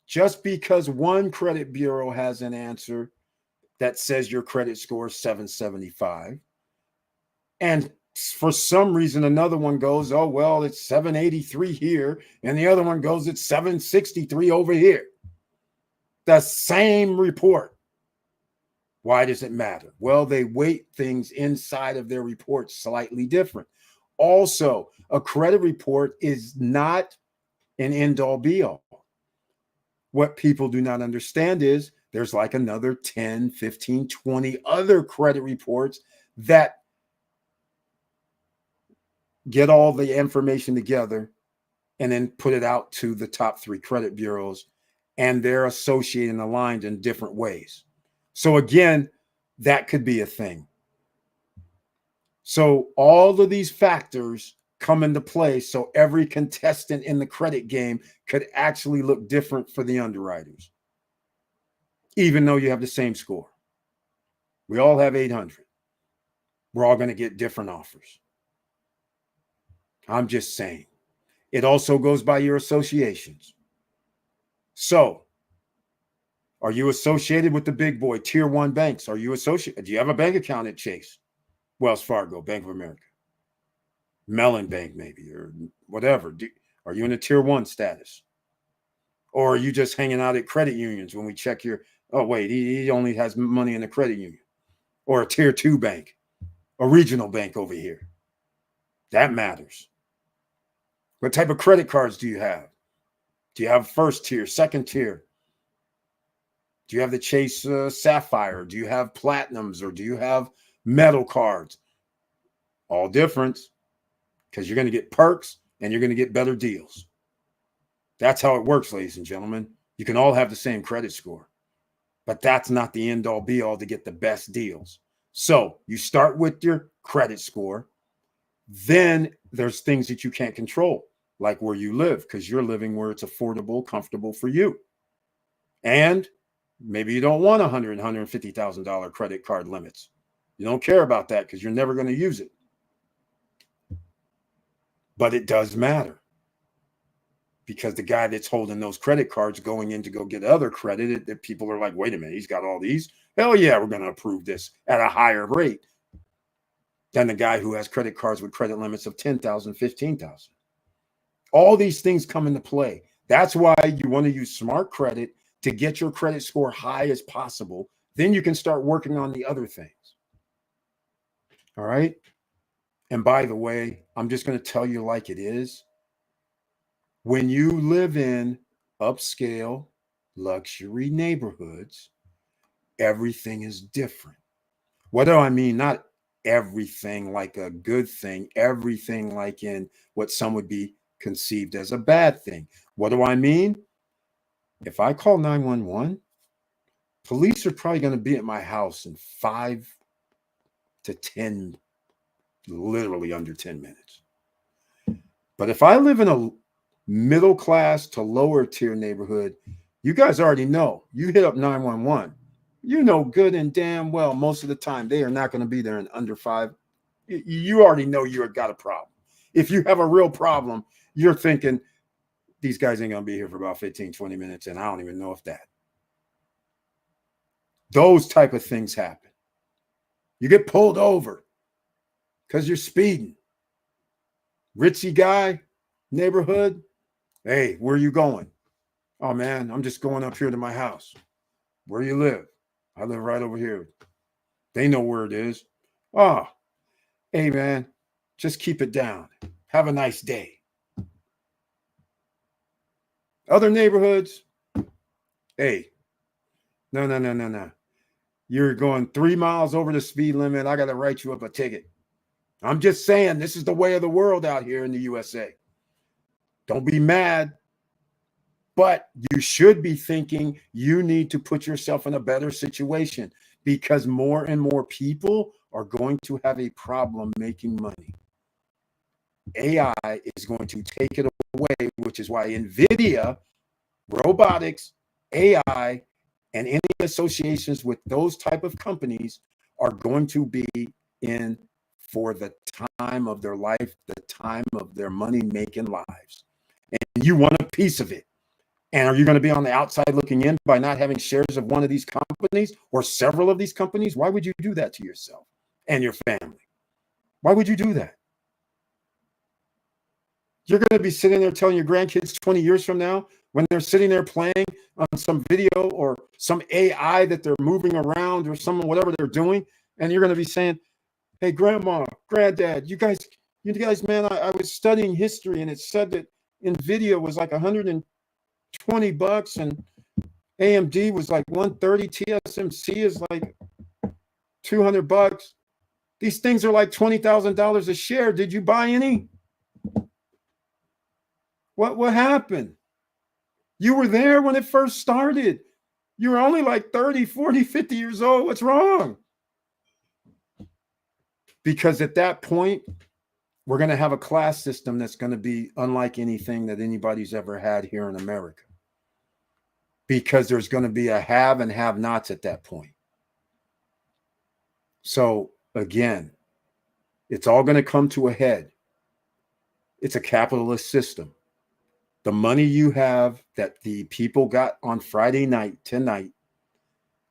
Just because one credit bureau has an answer that says your credit score is 775, and for some reason another one goes, oh, well, it's 783 here, and the other one goes, it's 763 over here. The same report. Why does it matter? Well, they weight things inside of their reports slightly different. Also, a credit report is not an end-all be-all. What people do not understand is there's like another 10, 15, 20 other credit reports that get all the information together and then put it out to the top 3 credit bureaus, and they're associated and aligned in different ways. So again, that could be a thing. So all of these factors come into play. So every contestant in the credit game could actually look different for the underwriters, even though you have the same score. We all have 800. We're all going to get different offers. I'm just saying. It also goes by your associations. So Are you associated with the big boy tier 1 banks? Are you associated? Do you have a bank account at Chase, Wells Fargo, Bank of America, Mellon Bank, maybe, or whatever? Are you in a tier 1 status? Or are you just hanging out at credit unions when we check your, oh, wait, he only has money in a credit union, or a tier 2 bank, a regional bank over here? That matters. What type of credit cards do you have? Do you have first tier, second tier? Do you have the Chase Sapphire? Do you have Platinums, or do you have metal cards? All different, because you're going to get perks and you're going to get better deals. That's how it works, ladies and gentlemen. You can all have the same credit score, but that's not the end all be all to get the best deals. So you start with your credit score. Then there's things that you can't control, like where you live, because you're living where it's affordable, comfortable for you. And maybe you don't want $100,000, $150,000 credit card limits. You don't care about that because you're never going to use it. But it does matter, because the guy that's holding those credit cards going in to go get other credit, that people are like, wait a minute, he's got all these. Hell yeah, we're going to approve this at a higher rate than the guy who has credit cards with credit limits of $10,000, $15,000. All these things come into play. That's why you want to use smart credit to get your credit score high as possible. Then you can start working on the other things. All right. And by the way, I'm just going to tell you like it is. When you live in upscale luxury neighborhoods, everything is different. What do I mean? Not everything like a good thing, everything like in what some would be conceived as a bad thing. What do I mean? If I call 911, police are probably going to be at my house in 5 to 10, literally under 10 minutes. But if I live in a middle class to lower tier neighborhood, you guys already know. You hit up 911. You know good and damn well most of the time they are not going to be there in under 5. You already know you've got a problem. If you have a real problem, you're thinking, these guys ain't going to be here for about 15, 20 minutes, and I don't even know if that. Those type of things happen. You get pulled over because you're speeding. Ritzy guy, neighborhood, hey, where are you going? Oh, man, I'm just going up here to my house. Where you live? I live right over here. They know where it is. Oh, hey, man, just keep it down. Have a nice day. Other neighborhoods, hey, no. You're going 3 miles over the speed limit. I got to write you up a ticket. I'm just saying, this is the way of the world out here in the USA. Don't be mad. But you should be thinking you need to put yourself in a better situation, because more and more people are going to have a problem making money. AI is going to take it away, which is why Nvidia, robotics, AI, and any associations with those type of companies are going to be in for the time of their life, the time of their money-making lives. And you want a piece of it. And are you going to be on the outside looking in by not having shares of one of these companies or several of these companies? Why would you do that to yourself and your family? Why would you do that? You're going to be sitting there telling your grandkids 20 years from now, when they're sitting there playing on some video or some AI that they're moving around or some whatever they're doing, and you're going to be saying, hey, grandma, granddad, you guys, man, I was studying history and it said that Nvidia was like $120 and AMD was like 130. TSMC is like $200. These things are like $20,000 a share. Did you buy any? What happened? You were there when it first started. You were only like 30, 40, 50 years old. What's wrong? Because at that point, we're going to have a class system that's going to be unlike anything that anybody's ever had here in America. Because there's going to be a have and have nots at that point. So again, it's all going to come to a head. It's a capitalist system. The money you have that the people got on Friday night tonight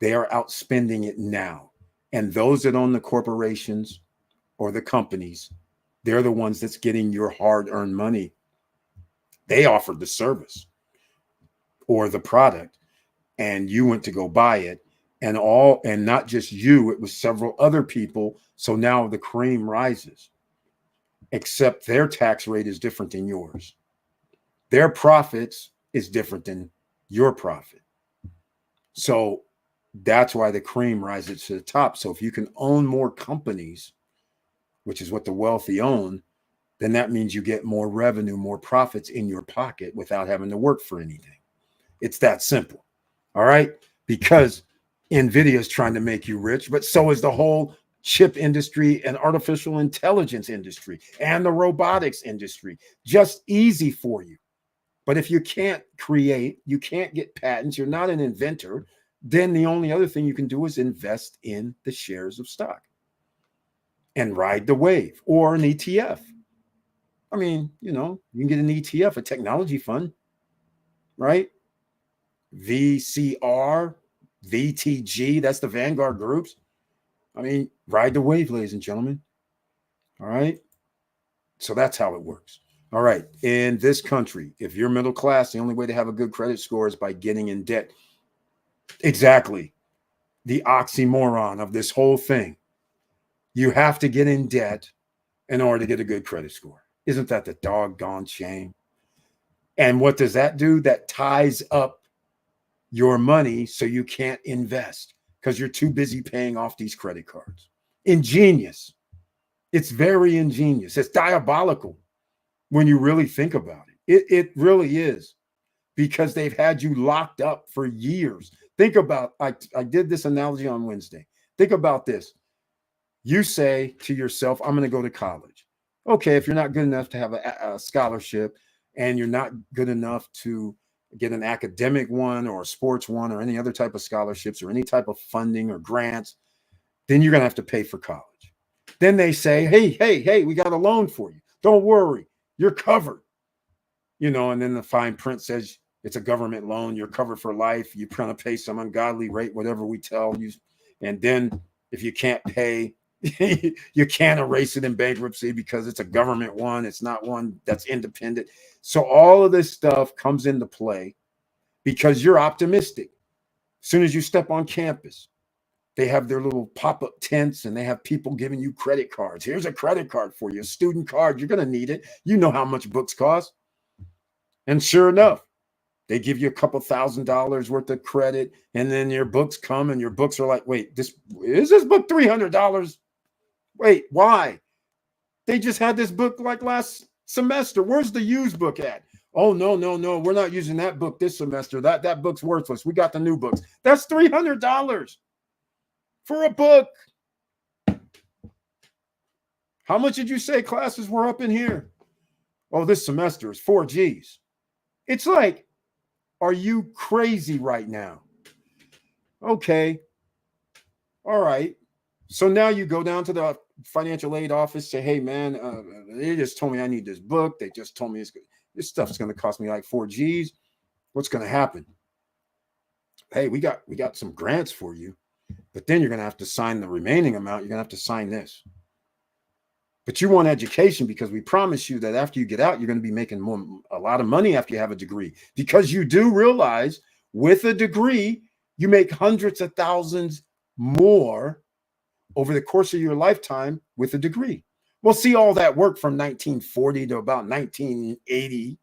They are outspending it now. And those that own the corporations or the companies, they're the ones that's getting your hard-earned money. They offered the service or the product, and you went to go buy it, and not just you, it was several other people. So now the cream rises, except their tax rate is different than yours. Their profits is different than your profit. So that's why the cream rises to the top. So if you can own more companies, which is what the wealthy own, then that means you get more revenue, more profits in your pocket without having to work for anything. It's that simple. All right. Because Nvidia is trying to make you rich, but so is the whole chip industry and artificial intelligence industry and the robotics industry. Just easy for you. But if you can't create, you can't get patents, you're not an inventor, then the only other thing you can do is invest in the shares of stock and ride the wave, or an ETF. I mean, you can get an ETF, a technology fund, right? VCR, VTG, that's the Vanguard groups. I mean, ride the wave, ladies and gentlemen. All right. So that's how it works. All right. In this country, if you're middle class, the only way to have a good credit score is by getting in debt. Exactly. The oxymoron of this whole thing. You have to get in debt in order to get a good credit score. Isn't that the doggone shame? And what does that do? That ties up your money so you can't invest because you're too busy paying off these credit cards. Ingenious. It's very ingenious. It's diabolical when you really think about it. It really is, because they've had you locked up for years. Think about, I did this analogy on Wednesday. Think about this. You say to yourself, I'm going to go to college. Okay, if you're not good enough to have a scholarship, and you're not good enough to get an academic one or a sports one or any other type of scholarships or any type of funding or grants, then you're going to have to pay for college. Then they say, hey, we got a loan for you. Don't worry, you're covered. And then the fine print says it's a government loan. You're covered for life. You're going to pay some ungodly rate, whatever we tell you. And then if you can't pay, you can't erase it in bankruptcy because it's a government one. It's not one that's independent. So all of this stuff comes into play because you're optimistic. As soon as you step on campus, they have their little pop-up tents and they have people giving you credit cards. Here's a credit card for you, a student card. You're going to need it. You know how much books cost. And sure enough, they give you a couple $1,000s worth of credit, and then your books come and your books are like, wait, this book $300? Wait, why? They just had this book like last semester. Where's the used book at? Oh, no. We're not using that book this semester. That book's worthless. We got the new books. That's $300 for a book. How much did you say classes were up in here? Oh, this semester is 4 Gs. It's like, are you crazy right now? Okay. All right. So now you go down to the financial aid office, say, hey, man, they just told me I need this book. They just told me this stuff's going to cost me like 4 Gs. What's going to happen? Hey, we got some grants for you, but then you're going to have to sign the remaining amount. You're going to have to sign this. But you want education because we promise you that after you get out, you're going to be making a lot of money after you have a degree, because you do realize with a degree, you make hundreds of thousands more over the course of your lifetime with a degree. We'll see all that work from 1940 to about 1980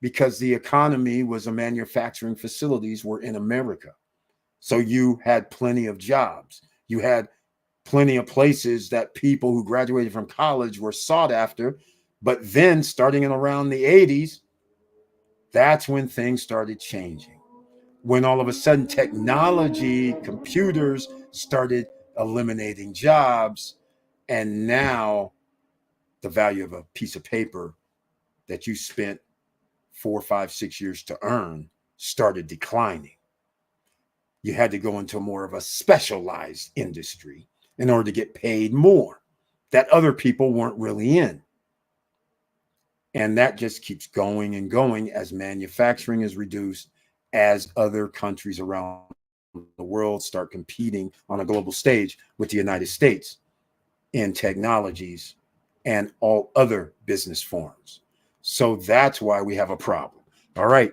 because the economy was a manufacturing facilities were in America. So you had plenty of jobs. You had plenty of places that people who graduated from college were sought after. But then starting in around the 80s, that's when things started changing. When all of a sudden technology, computers started eliminating jobs. And now the value of a piece of paper that you spent 4, 5, 6 years to earn started declining. You had to go into more of a specialized industry in order to get paid more that other people weren't really in. And that just keeps going and going as manufacturing is reduced, as other countries around the world start competing on a global stage with the United States in technologies and all other business forms. So that's why we have a problem. All right.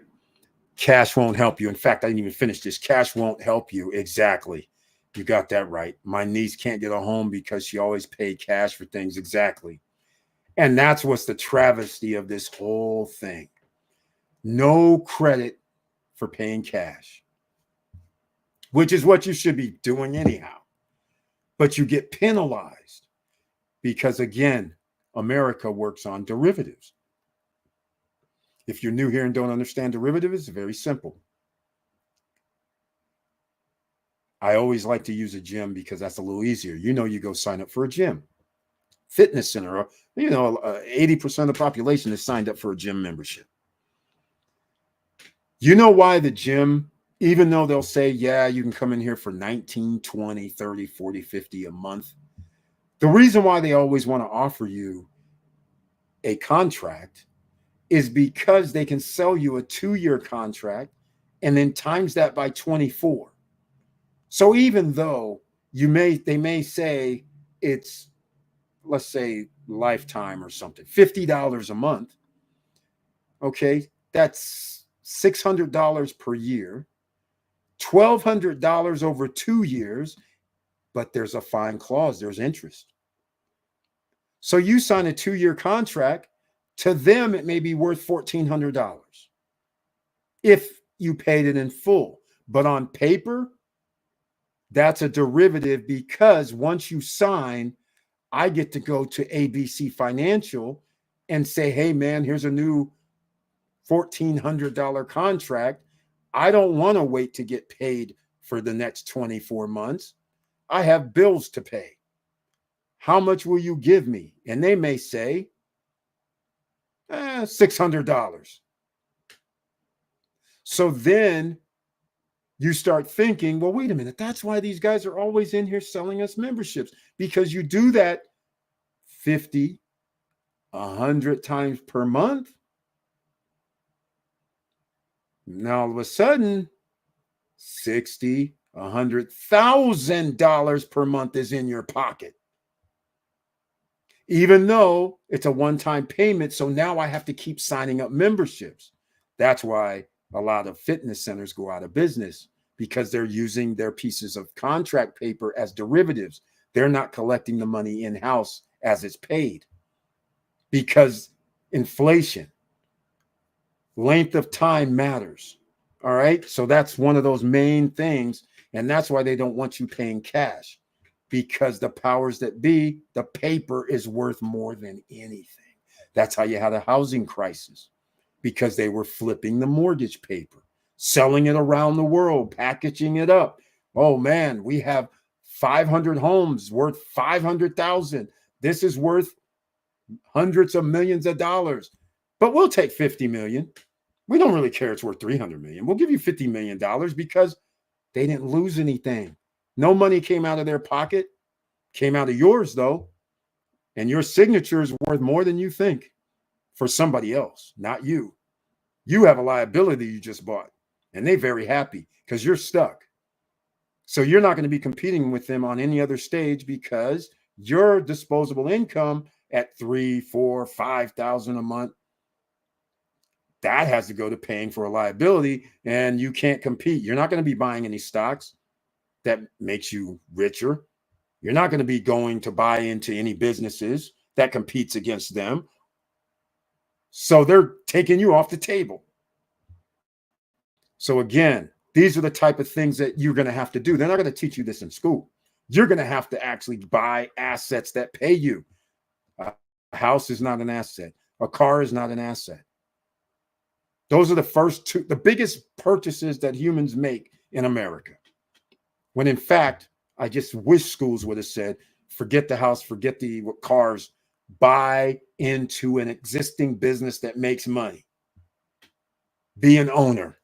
Cash won't help you. In fact, I didn't even finish this. Cash won't help you. Exactly. You got that right. My niece can't get a home because she always paid cash for things. Exactly. And that's what's the travesty of this whole thing. No credit for paying cash, which is what you should be doing anyhow. But you get penalized because, again, America works on derivatives. If you're new here and don't understand derivatives, it's very simple. I always like to use a gym because that's a little easier. You go sign up for a gym, fitness center. 80% of the population is signed up for a gym membership. You know why the gym, even though they'll say, yeah, you can come in here for 19, 20, 30, 40, 50 a month. The reason why they always want to offer you a contract is because they can sell you a 2-year contract and then times that by 24. So even though they may say it's, let's say, lifetime or something, $50 a month. Okay, that's $600 per year, $1,200 over 2 years, but there's a fine clause, there's interest. So you sign a 2-year contract, to them it may be worth $1,400 if you paid it in full. But on paper, that's a derivative because once you sign, I get to go to ABC Financial and say, hey, man, here's a new $1,400 contract. I don't want to wait to get paid for the next 24 months. I have bills to pay. How much will you give me? And they may say, $600. So then you start thinking, well, wait a minute. That's why these guys are always in here selling us memberships, because you do that 50, 100 times per month. Now, all of a sudden, $60,000, $100,000 per month is in your pocket. Even though it's a one-time payment, so now I have to keep signing up memberships. That's why a lot of fitness centers go out of business, because they're using their pieces of contract paper as derivatives. They're not collecting the money in-house as it's paid, because inflation, length of time matters. All right. So that's one of those main things. And that's why they don't want you paying cash, because the powers that be, the paper is worth more than anything. That's how you had a housing crisis, because they were flipping the mortgage paper, selling it around the world, packaging it up. Oh man, we have 500 homes worth 500,000. This is worth hundreds of millions of dollars, but we'll take 50 million. We don't really care it's worth 300 million. We'll give you $50 million because they didn't lose anything. No money came out of their pocket, came out of yours though. And your signature is worth more than you think for somebody else, not you. You have a liability you just bought, and they're very happy because you're stuck. So you're not going to be competing with them on any other stage, because your disposable income at 3, 4, 5,000 a month, that has to go to paying for a liability, and you can't compete. You're not going to be buying any stocks that makes you richer. You're not going to be going to buy into any businesses that competes against them. So they're taking you off the table. So again, these are the type of things that you're going to have to do. They're not going to teach you this in school. You're going to have to actually buy assets that pay you. A house is not an asset. A car is not an asset. Those are the first two, the biggest purchases that humans make in America. When in fact, I just wish schools would have said, forget the house, forget the cars, buy into an existing business that makes money. Be an owner.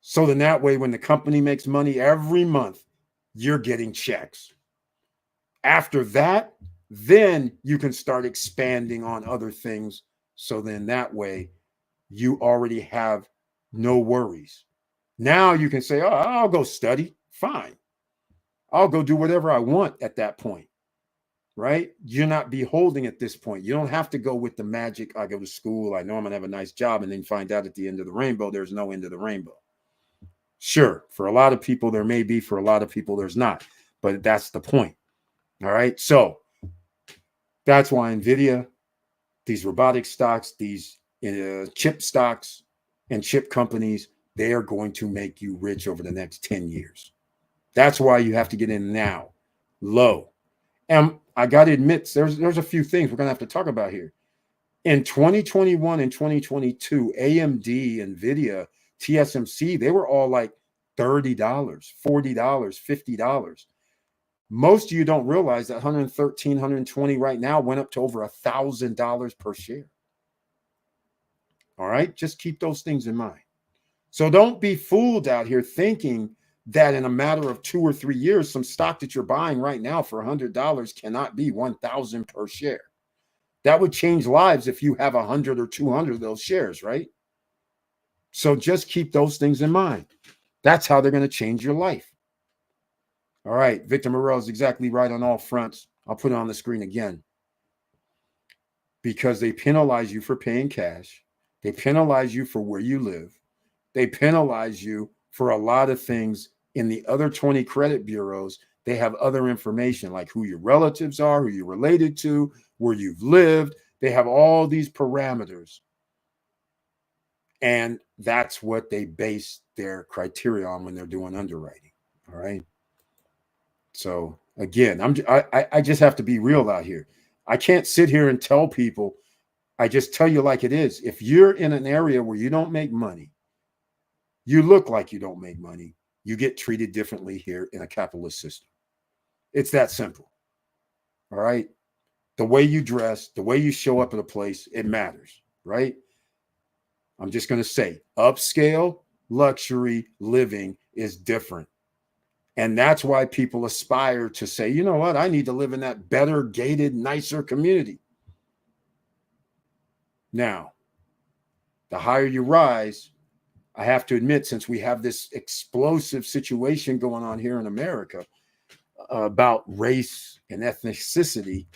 So then that way, when the company makes money every month, you're getting checks. After that, then you can start expanding on other things. So then that way, you already have no worries. Now you can say, oh, I'll go study. Fine. I'll go do whatever I want at that point, right? You're not beholding at this point. You don't have to go with the magic. I go to school. I know I'm going to have a nice job, and then find out at the end of the rainbow, there's no end of the rainbow. Sure, for a lot of people, there may be. For a lot of people, there's not. But that's the point. All right. So that's why Nvidia, these robotic stocks, these chip stocks and chip companies, they are going to make you rich over the next 10 years. That's why you have to get in now, low. And I got to admit, there's a few things we're going to have to talk about here. In 2021 and 2022, AMD, Nvidia, TSMC, they were all like $30, $40, $50. Most of you don't realize that 113, 120 right now went up to over $1,000 per share. All right, just keep those things in mind. So don't be fooled out here thinking that in a matter of 2 or 3 years, some stock that you're buying right now for $100 cannot be 1,000 per share. That would change lives if you have 100 or 200 of those shares, right? So just keep those things in mind. That's how they're going to change your life. All right, Victor Morel is exactly right on all fronts. I'll put it on the screen again. Because they penalize you for paying cash. They penalize you for where you live. They penalize you for a lot of things. In the other 20 credit bureaus, they have other information like who your relatives are, who you're related to, where you've lived. They have all these parameters. And that's what they base their criteria on when they're doing underwriting. All right. So again, I just have to be real out here. I can't sit here and tell people. I just tell you like it is. If you're in an area where you don't make money, you look like you don't make money, you get treated differently here in a capitalist system. It's that simple. All right. The way you dress, the way you show up at a place, it matters, right? I'm just going to say upscale luxury living is different. And that's why people aspire to say, you know what, I need to live in that better, gated, nicer community. Now, the higher you rise, I have to admit, since we have this explosive situation going on here in America about race and ethnicity,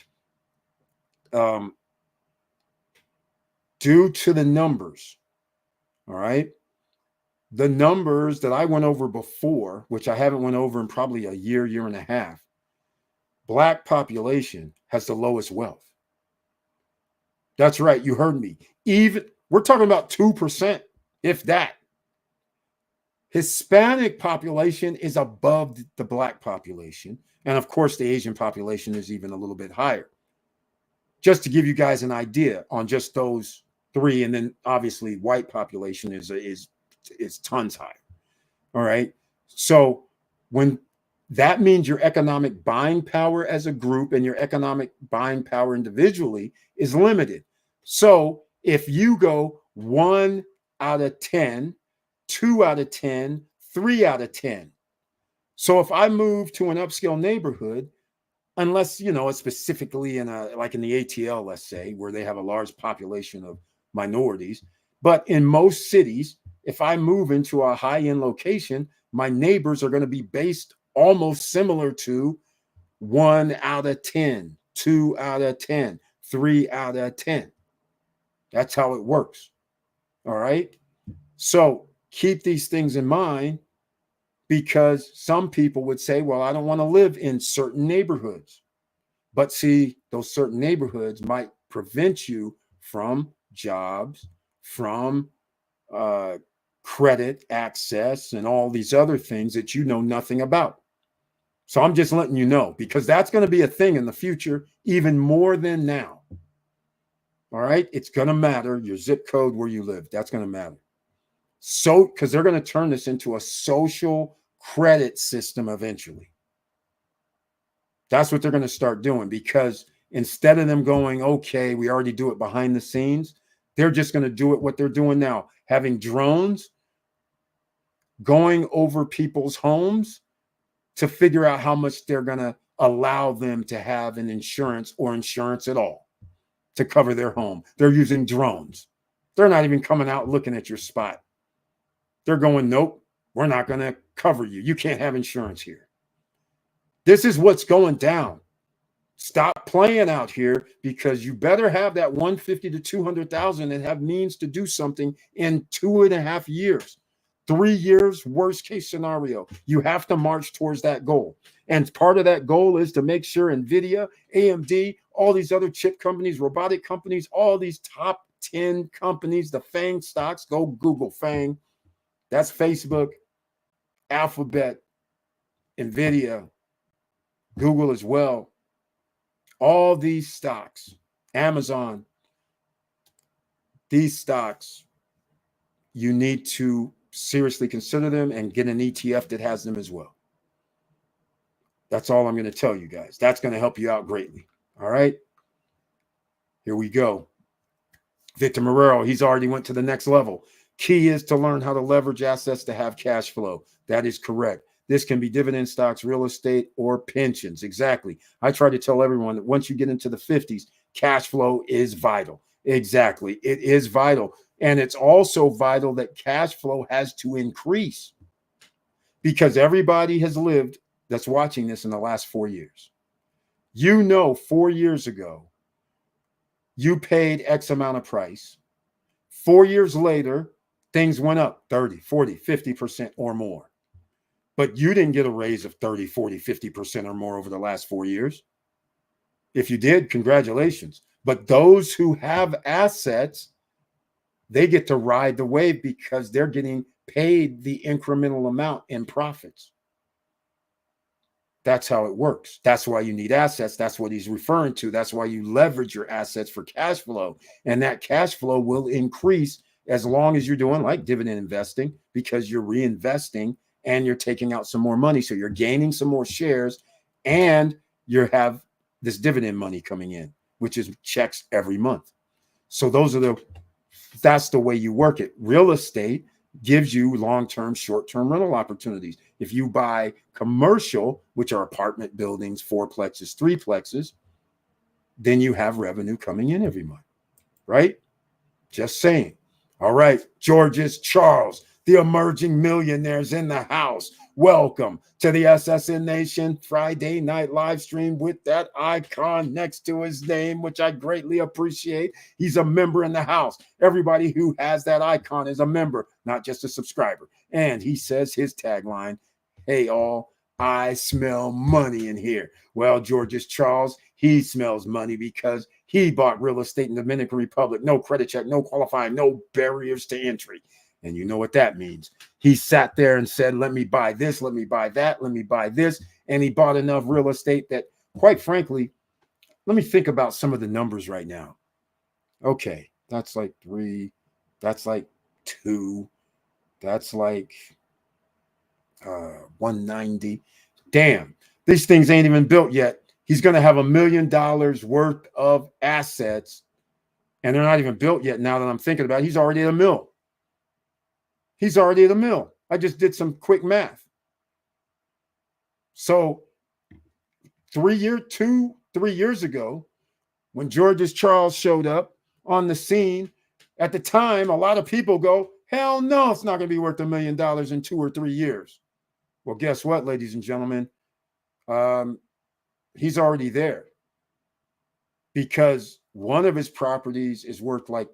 due to the numbers, all right, the numbers that I went over before, which I haven't went over in probably a year, year and a half, Black population has the lowest wealth. That's right. You heard me. Even we're talking about 2%, if that. Hispanic population is above the Black population. And of course, the Asian population is even a little bit higher. Just to give you guys an idea on just those three. And then obviously white population is tons higher. All right. So when that means your economic buying power as a group and your economic buying power individually is limited. So if you go 1 out of 10, 2 out of 10, 3 out of 10. So if I move to an upscale neighborhood, unless, you know, it's specifically in like in the ATL, let's say, where they have a large population of minorities, but in most cities, if I move into a high-end location, my neighbors are going to be based almost similar to 1 out of 10, 2 out of 10, 3 out of 10. That's how it works. All right. So keep these things in mind, because some people would say, well, I don't want to live in certain neighborhoods. But see, those certain neighborhoods might prevent you from jobs, from credit access, and all these other things that you know nothing about. So I'm just letting you know, because that's going to be a thing in the future, even more than now. All right. It's going to matter. Your zip code, where you live, that's going to matter. So, because they're going to turn this into a social credit system eventually. That's what they're going to start doing, because instead of them going, okay, we already do it behind the scenes, they're just going to do it what they're doing now, having drones going over people's homes to figure out how much they're going to allow them to have an insurance or insurance at all to cover their home. They're using drones. They're not even coming out looking at your spot. They're going, nope, We're not going to cover you. You can't have insurance here. This is what's going down. Stop playing out here, because you better have that 150 to 200,000 and have means to do something in 2.5 years. 3 years, worst case scenario. You have to march towards that goal. And part of that goal is to make sure Nvidia, AMD, all these other chip companies, robotic companies, all these top 10 companies, the FANG stocks, go Google FANG. That's Facebook, Alphabet, Nvidia, Google as well. All these stocks, Amazon, these stocks, you need to seriously consider them and get an ETF that has them as well. That's all I'm going to tell you guys. That's going to help you out greatly. All right. Here we go. Victor Marrero, he's already went to the next level. Key is to learn how to leverage assets to have cash flow. That is correct. This can be dividend stocks, real estate, or pensions. Exactly. I try to tell everyone that once you get into the 50s, cash flow is vital. Exactly. It is vital. And it's also vital that cash flow has to increase, because everybody has lived that's watching this in the last 4 years. 4 years ago, you paid X amount of price. 4 years later, things went up 30, 40, 50% or more. But you didn't get a raise of 30, 40, 50% or more over the last 4 years. If you did, congratulations. But those who have assets, they get to ride the wave because they're getting paid the incremental amount in profits. That's how it works. That's why you need assets. That's what he's referring to. That's why you leverage your assets for cash flow. And that cash flow will increase as long as you're doing like dividend investing, because you're reinvesting and you're taking out some more money. So you're gaining some more shares, and you have this dividend money coming in, which is checks every month. So that's the way you work it. Real estate gives you long-term, short-term rental opportunities. If you buy commercial, which are apartment buildings, fourplexes, threeplexes, then you have revenue coming in every month, right? Just saying. All right, Georges Charles, the emerging millionaires in the house. Welcome to the SSN Nation Friday night live stream with that icon next to his name, which I greatly appreciate. He's a member in the house. Everybody who has that icon is a member, not just a subscriber. And he says his tagline, "Hey all, I smell money in here." Well, Georges Charles, he smells money because he bought real estate in the Dominican Republic. No credit check, no qualifying, no barriers to entry. And you know what that means. He sat there and said, let me buy this, let me buy that, let me buy this. And he bought enough real estate that, quite frankly, let me think about some of the numbers right now. Okay, that's like 3, that's like 2, that's like 190. Damn, these things ain't even built yet. He's going to have $1 million worth of assets, and they're not even built yet. Now that I'm thinking about it, he's already at $1 million. He's already at $1 million. I just did some quick math. So 3 years ago, when Georges Charles showed up on the scene, at the time, a lot of people go, hell no, it's not going to be worth $1 million in 2 or 3 years. Well, guess what, ladies and gentlemen? He's already there, because one of his properties is worth, like,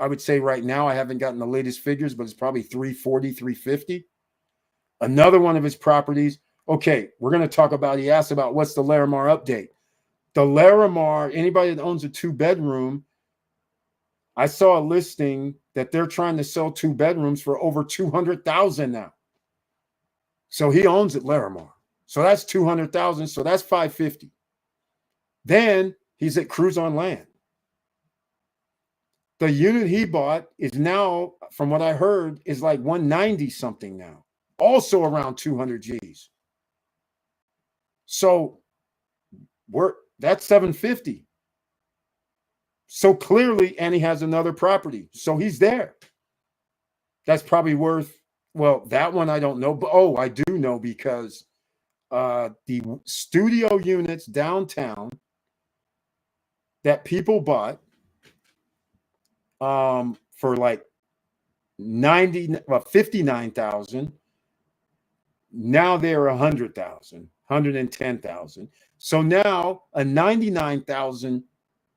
I would say right now, I haven't gotten the latest figures, but it's probably 340, 350. Another one of his properties. Okay, we're going to talk about, he asked about what's the Larimar update. The Larimar, anybody that owns a 2-bedroom, I saw a listing that they're trying to sell 2 bedrooms for over $200,000 now. So he owns it, Larimar. So that's $200,000. So that's $550. Then he's at Cruise on Land. The unit he bought is now, from what I heard, is like 190 something now. Also around 200 G's. So that's 750. So clearly, and he has another property. So he's there. That's probably worth, well, that one I don't know. But I do know, because the studio units downtown that people bought for like 59,000, Now they're 100,000, 110,000. So now a 99,000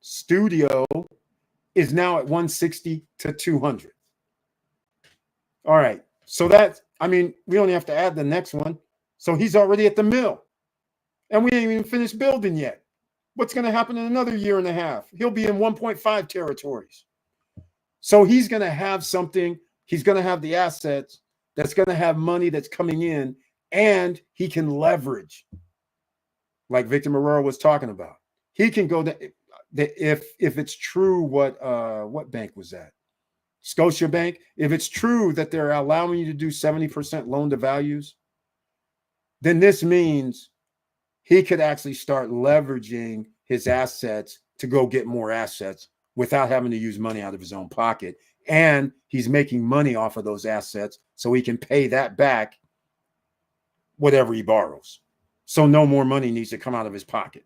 studio is now at 160 to 200. All right. So that's, I mean, we only have to add the next one. So he's already at the mill. And we ain't even finished building yet. What's going to happen in another year and a half? He'll be in 1.5 territories. So he's going to have something. He's going to have the assets that's going to have money that's coming in, and he can leverage, like Victor Marrero was talking about. He can go to, if it's true, what bank was that? Scotiabank. If it's true that they're allowing you to do 70% loan to values, then this means he could actually start leveraging his assets to go get more assets without having to use money out of his own pocket. And he's making money off of those assets so he can pay that back, whatever he borrows. So no more money needs to come out of his pocket.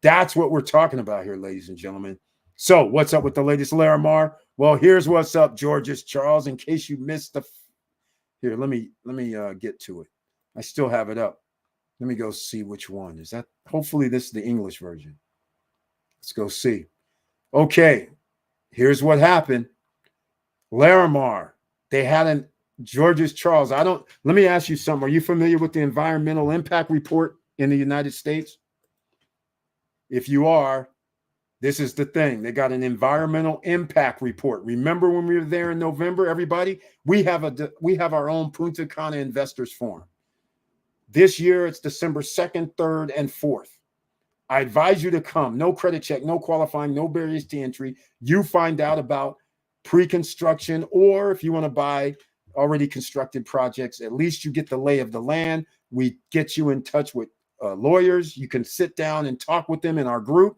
That's what we're talking about here, ladies and gentlemen. So what's up with the latest Larimar? Well, here's what's up, Georges Charles, in case you missed the... Here, let me get to it. I still have it up. Let me go see which one. Is that... Hopefully this is the English version. Let's go see. Okay, here's what happened. Larimar, they had an... Georges Charles, let me ask you something. Are you familiar with the environmental impact report in the United States? If you are, this is the thing. They got an environmental impact report. Remember when we were there in November, everybody? We have our own Punta Cana Investors Forum. This year, it's December 2nd, 3rd, and 4th. I advise you to come. No credit check, no qualifying, no barriers to entry. You find out about pre-construction, or if you want to buy already constructed projects, at least you get the lay of the land. We get you in touch with lawyers. You can sit down and talk with them in our group,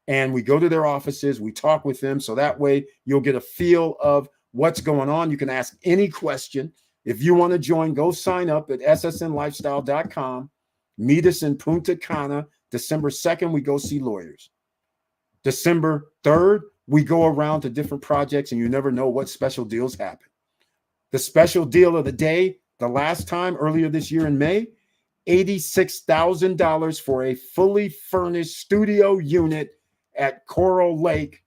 and we go to their offices. We talk with them, so that way you'll get a feel of what's going on. You can ask any question. If you want to join, go sign up at ssnlifestyle.com. Meet us in Punta Cana. December 2nd, we go see lawyers. December 3rd, we go around to different projects, and you never know what special deals happen. The special deal of the day, the last time, earlier this year in May, $86,000 for a fully furnished studio unit at Coral Lake.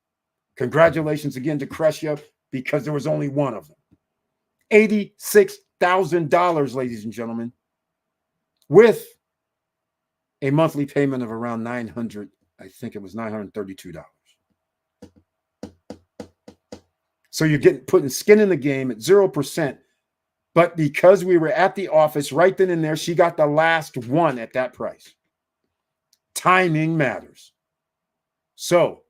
Congratulations again to Crescia, because there was only one of them. $86,000, ladies and gentlemen, with a monthly payment of around $900. I think it was $932. So you're putting skin in the game at 0%. But because we were at the office right then and there, she got the last one at that price. Timing matters. So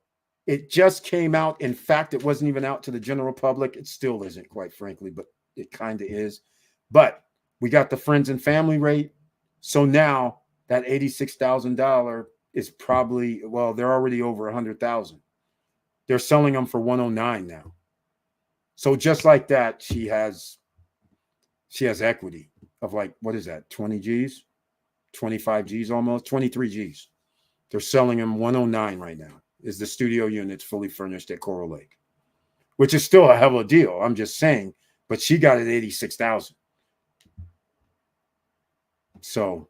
it just came out. In fact, it wasn't even out to the general public. It still isn't, quite frankly, but it kind of is. But we got the friends and family rate. So now that $86,000 is probably, well, they're already over 100,000. They're selling them for 109 now. So just like that, she has equity of, like, what is that? 20 G's, 25 G's, almost 23 G's. They're selling them 109 right now. Is the studio units fully furnished at Coral Lake, which is still a hell of a deal. I'm just saying, but she got it 86,000. So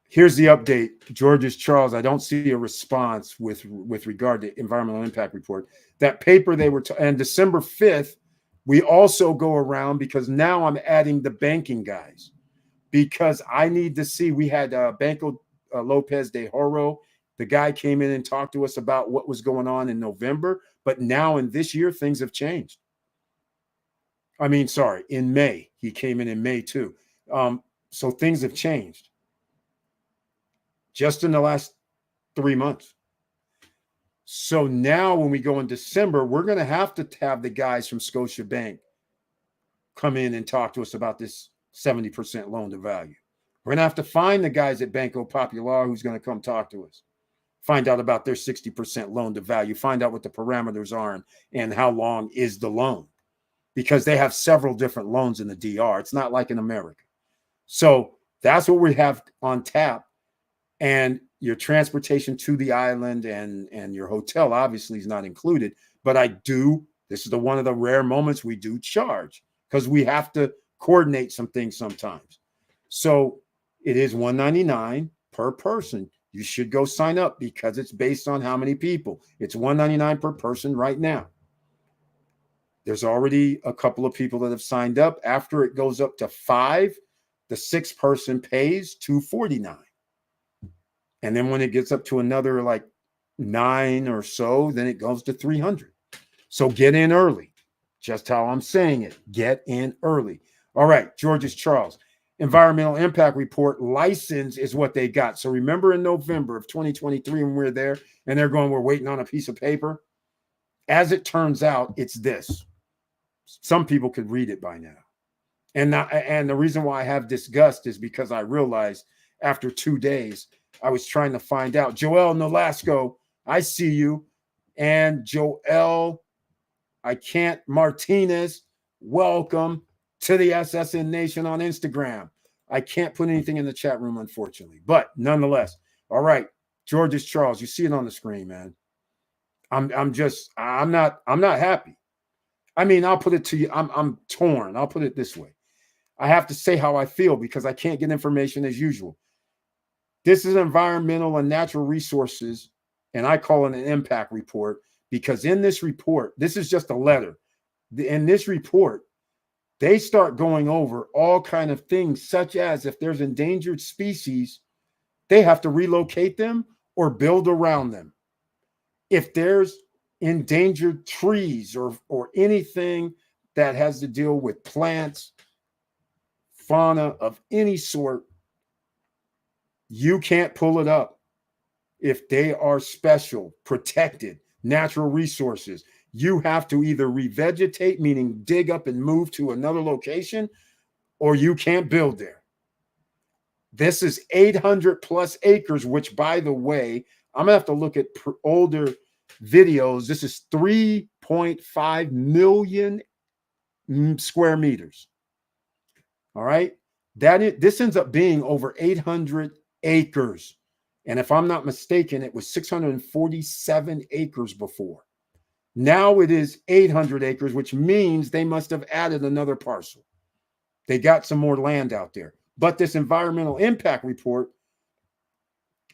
here's the update. Georges Charles, I don't see a response with regard to environmental impact report. That paper they were, and December 5th, we also go around, because now I'm adding the banking guys, because I need to see. We had Banco Lopez de Horo. The guy came in and talked to us about what was going on in November, but now in this year, things have changed. I mean, sorry, in May. He came in May too. So things have changed just in the last 3 months. So now when we go in December, we're going to have the guys from Scotiabank come in and talk to us about this 70% loan to value. We're going to have to find the guys at Banco Popular who's going to come talk to us, find out about their 60% loan to value, find out what the parameters are and how long is the loan, because they have several different loans in the DR. It's not like in America. So that's what we have on tap. And your transportation to the island and your hotel obviously is not included. But this is one of the rare moments we do charge, because we have to coordinate some things sometimes. So it is $199 per person. You should go sign up because it's based on how many people. It's $199 per person right now. There's already a couple of people that have signed up. After it goes up to 5, the 6th person pays $249. And then when it gets up to another like 9 or so, then it goes to $300. So get in early. Just how I'm saying it. Get in early. All right, George's Charles. Environmental impact report license is what they got. So remember in November of 2023 when we were there and they're going, we're waiting on a piece of paper. As it turns out, it's this. Some people could read it by now. And the reason why I have disgust is because I realized after 2 days, I was trying to find out. Joel Nolasco, I see you. And Joel, Martinez, welcome to the SSN Nation on Instagram. I can't put anything in the chat room, unfortunately, but nonetheless. All right, George's Charles, you see it on the screen, man. I'm not happy. I mean, I'll put it to you. I'm torn. I'll put it this way. I have to say how I feel because I can't get information as usual. This is environmental and natural resources, and I call it an impact report because in this report, this is just a letter. In this report, they start going over all kind of things, such as if there's endangered species, they have to relocate them or build around them. If there's endangered trees or anything that has to deal with plants, fauna of any sort, you can't pull it up. If they are special, protected, natural resources, you have to either revegetate, meaning dig up and move to another location, or you can't build there. This is 800 plus acres, which, by the way, I'm going to have to look at older videos. This is 3.5 million square meters. All right. This ends up being over 800 acres. And if I'm not mistaken, it was 647 acres before. Now it is 800 acres, which means they must have added another parcel. They got some more land out there. But this environmental impact report,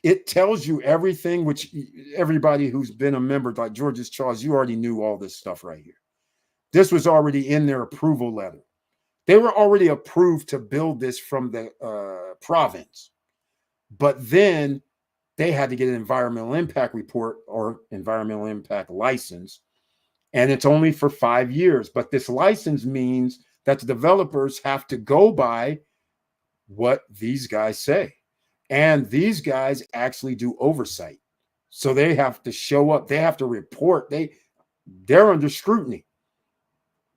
it tells you everything, which everybody who's been a member, like George's Charles, you already knew all this stuff right here. This was already in their approval letter. They were already approved to build this from the province. But then they had to get an environmental impact report or environmental impact license. And it's only for 5 years. But this license means that the developers have to go by what these guys say. And these guys actually do oversight. So they have to show up. They have to report. They're under scrutiny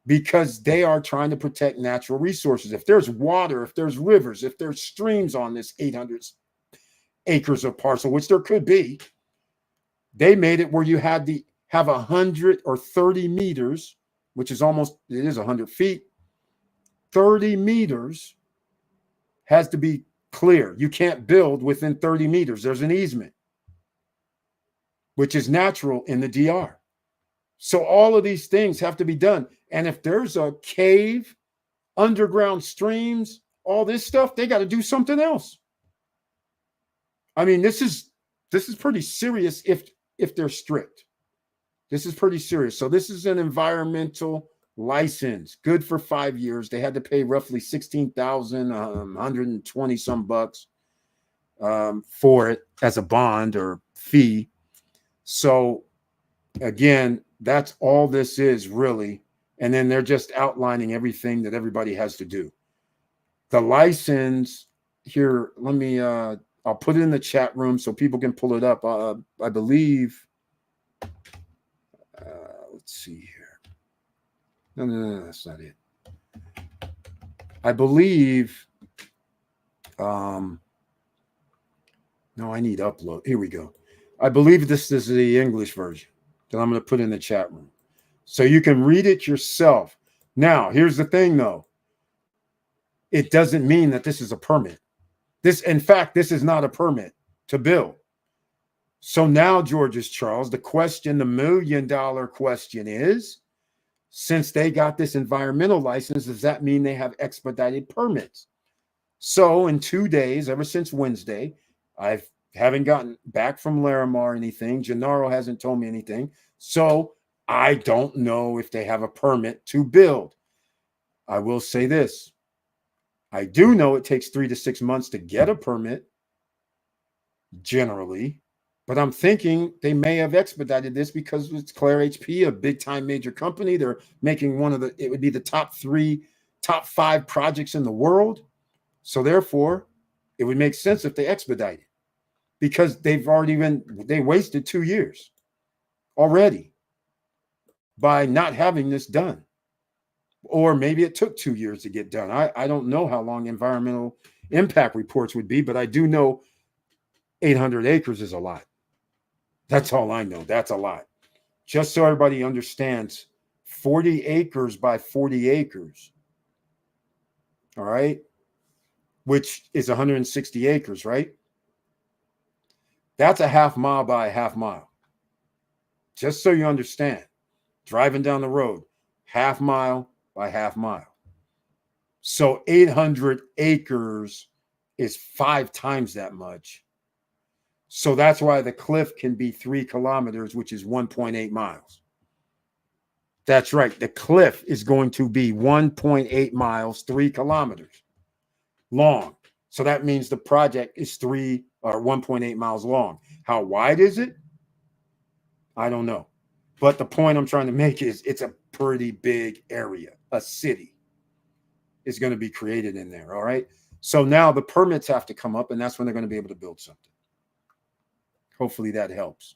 because they are trying to protect natural resources. If there's water, if there's rivers, if there's streams on this 800 acres of parcel, which there could be, they made it where you had to have 100 or 30 meters, which is almost, it is 100 feet. 30 meters has to be clear. You can't build within 30 meters. There's an easement, which is natural in the DR. So all of these things have to be done. And if there's a cave, underground streams, all this stuff, they got to do something else. I mean, this is pretty serious if they're strict. This is pretty serious. So this is an environmental license, good for 5 years. They had to pay roughly $16,120 some bucks for it as a bond or fee. So again, that's all this is really. And then they're just outlining everything that everybody has to do. The license here, let me, I'll put it in the chat room so people can pull it up. I believe, let's see here. No, that's not it. I believe, no, I need upload. Here we go. I believe this is the English version that I'm going to put in the chat room so you can read it yourself. Now, here's the thing though. It doesn't mean that this is a permit. In fact, this is not a permit to build. So now, George's Charles, the question, the $1 million question is, since they got this environmental license, does that mean they have expedited permits? So in 2 days, ever since Wednesday, I haven't gotten back from Larimar anything. Gennaro hasn't told me anything. So I don't know if they have a permit to build. I will say this. I do know it takes 3 to 6 months to get a permit, generally. But I'm thinking they may have expedited this because it's Claire HP, a big time major company. They're making it would be the top 5 projects in the world. So therefore, it would make sense if they expedite it because they wasted 2 years already by not having this done. Or maybe it took 2 years to get done. I don't know how long environmental impact reports would be, but I do know 800 acres is a lot. That's all I know. That's a lot. Just so everybody understands, 40 acres by 40 acres, all right, which is 160 acres, right? That's a half mile by a half mile. Just so you understand, driving down the road, half mile by half mile. So 800 acres is 5 times that much. So that's why the cliff can be 3 kilometers, which is 1.8 miles. That's right. The cliff is going to be 1.8 miles, 3 kilometers long. So that means the project is 1.8 miles long. How wide is it? I don't know. But the point I'm trying to make is it's a pretty big area. A city is going to be created in there. All right. So now the permits have to come up, and that's when they're going to be able to build something. Hopefully that helps.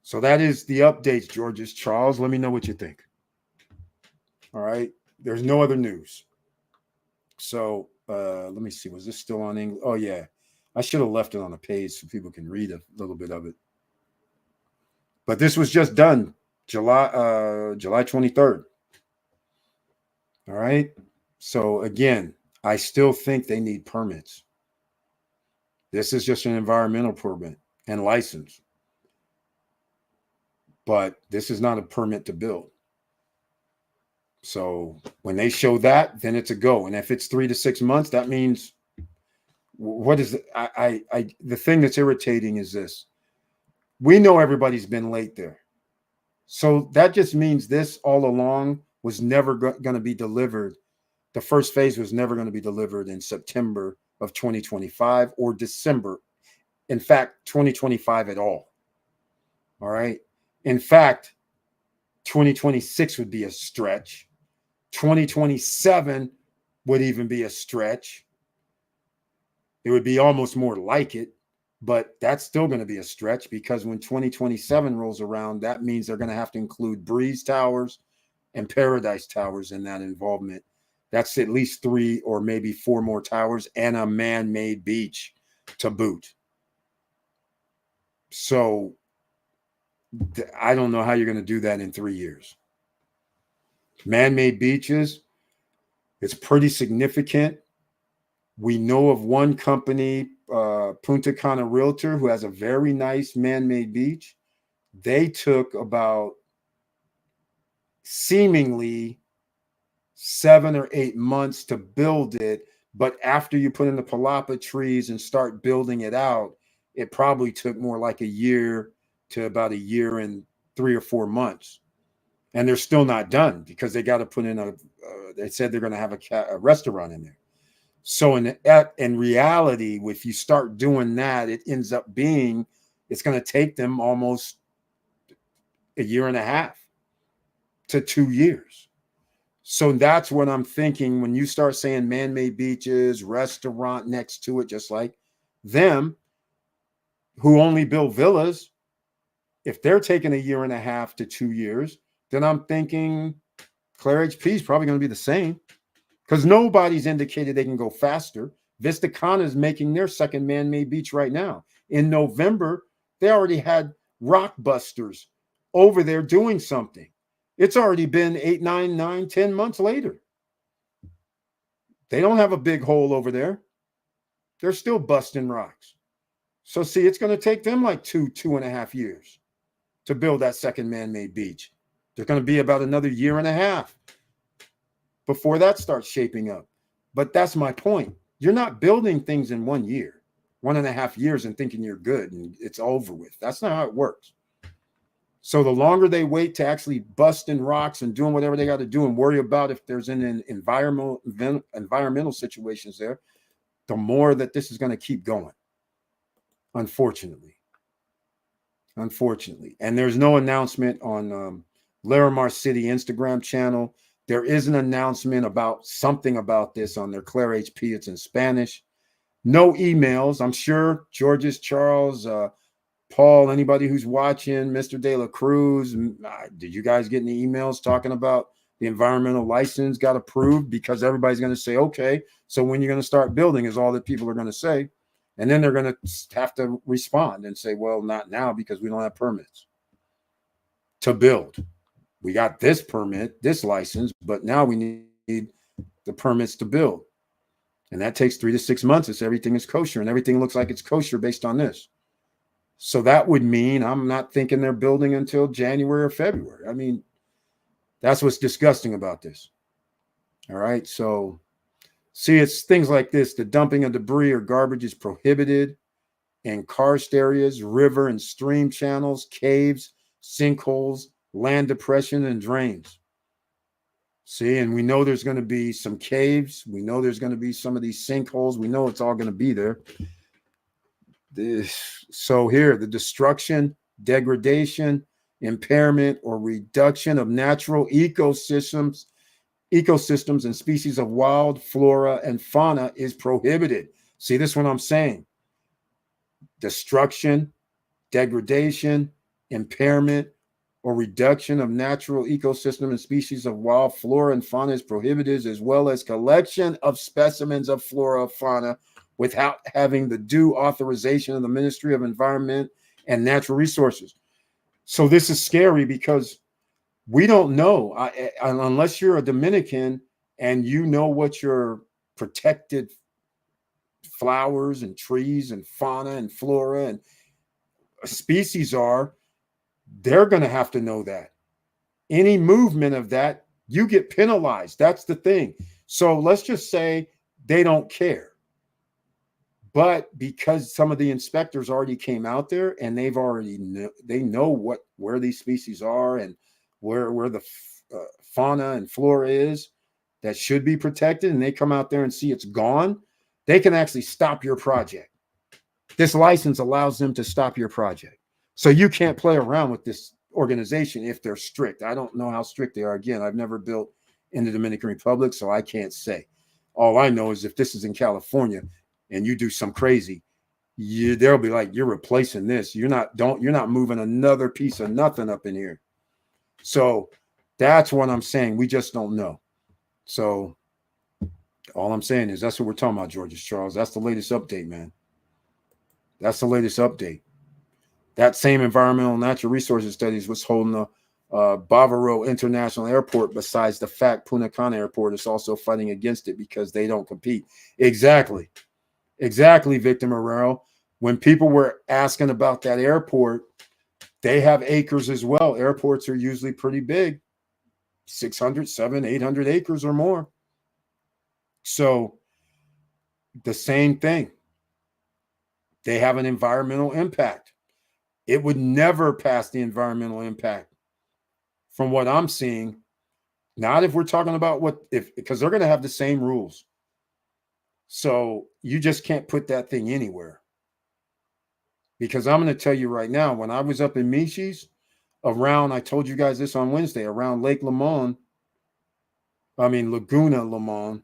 So that is the updates, Georges. Charles, let me know what you think. All right. There's no other news. So let me see. Was this still on English? Oh, yeah. I should have left it on a page so people can read a little bit of it. But this was just done July 23rd. All right. So again, I still think they need permits. This is just an environmental permit and license. But this is not a permit to build. So when they show that, then it's a go. And if it's 3 to 6 months, that means what is it? The thing that's irritating is this. We know everybody's been late there. So that just means this all along was never going to be delivered. The first phase was never going to be delivered in September of 2025 or December. In fact, 2025 at all. All right. In fact, 2026 would be a stretch. 2027 would even be a stretch. It would be almost more like it, but that's still going to be a stretch because when 2027 rolls around, that means they're going to have to include Breeze Towers and Paradise Towers in that involvement. That's at least 3 or maybe 4 more towers and a man-made beach to boot. So I don't know how you're going to do that in 3 years. Man-made beaches, it's pretty significant. We know of one company, Punta Cana Realtor, who has a very nice man-made beach. They took about seemingly 7 or 8 months to build it. But after you put in the palapa trees and start building it out, it probably took more like a year to about a year and 3 or 4 months. And they're still not done because they got to put in they said they're going to have a restaurant in there. So in reality, if you start doing that, it ends up being, it's going to take them almost a year and a half to 2 years. So that's what I'm thinking when you start saying man-made beaches, restaurant next to it, just like them who only build villas. If they're taking a year and a half to 2 years, then I'm thinking Claire HP is probably going to be the same because nobody's indicated they can go faster. Vista Cana is making their second man-made beach right now. In November, they already had Rockbusters over there doing something. It's already been 8, 9, 10 months later. They don't have a big hole over there. They're still busting rocks. So see, it's going to take them like 2.5 years to build that second man-made beach. They're going to be about another year and a half before that starts shaping up. But that's my point. You're not building things in 1 year, 1.5 years, and thinking you're good and it's over with. That's not how it works. So the longer they wait to actually busting rocks and doing whatever they got to do and worry about if there's an environmental situations there, the more that this is going to keep going. Unfortunately. And there's no announcement on Larimar City Instagram channel. There is an announcement about something about this on their Claire HP. It's in Spanish. No emails. I'm sure Georges, Charles, Paul, anybody who's watching, Mr. De La Cruz, did you guys get any emails talking about the environmental license got approved? Because everybody's going to say, okay, so when you're going to start building is all that people are going to say. And then they're going to have to respond and say, well, not now because we don't have permits to build. We got this permit, this license, but now we need the permits to build. And that takes 3 to 6 months if everything is kosher, and everything looks like it's kosher based on this. So that would mean I'm not thinking they're building until January or February. I mean, that's what's disgusting about this. All right. So see, it's things like this. The dumping of debris or garbage is prohibited in karst areas, river and stream channels, caves, sinkholes, land depression, and drains. See, and we know there's going to be some caves. We know there's going to be some of these sinkholes. We know it's all going to be there. So here, the destruction, degradation, impairment, or reduction of natural ecosystems and species of wild flora and fauna is prohibited. See, this is what I'm saying. Destruction, degradation, impairment, or reduction of natural ecosystem and species of wild flora and fauna is prohibited, as well as collection of specimens of flora and fauna without having the due authorization of the Ministry of Environment and Natural Resources. So this is scary because we don't know, unless you're a Dominican and you know what your protected flowers and trees and fauna and flora and species are, they're going to have to know that. Any movement of that, you get penalized. That's the thing. So let's just say they don't care. But because some of the inspectors already came out there and they know where these species are and where the fauna and flora is that should be protected, and they come out there and see it's gone, they can actually stop your project. This license allows them to stop your project. So you can't play around with this organization if they're strict. I don't know how strict they are. Again, I've never built in the Dominican Republic, so I can't say. All I know is if this is in California and you do some crazy, they'll be like, you're replacing this. You're not moving another piece of nothing up in here. So that's what I'm saying. We just don't know. So all I'm saying is that's what we're talking about, Georges, Charles. That's the latest update, man. That's the latest update. That same environmental and natural resources studies was holding the Bavaro International Airport. Besides the fact Punta Cana Airport is also fighting against it because they don't compete. Exactly, Victor Morero. When people were asking about that airport, they have acres as well. Airports are usually pretty big, 600, 700, 800 acres or more. So the same thing. They have an environmental impact. It would never pass the environmental impact from what I'm seeing. Not if we're talking about because they're going to have the same rules. So you just can't put that thing anywhere. Because I'm going to tell you right now, when I was up in Michis, I told you guys this on Wednesday, around Laguna Limon,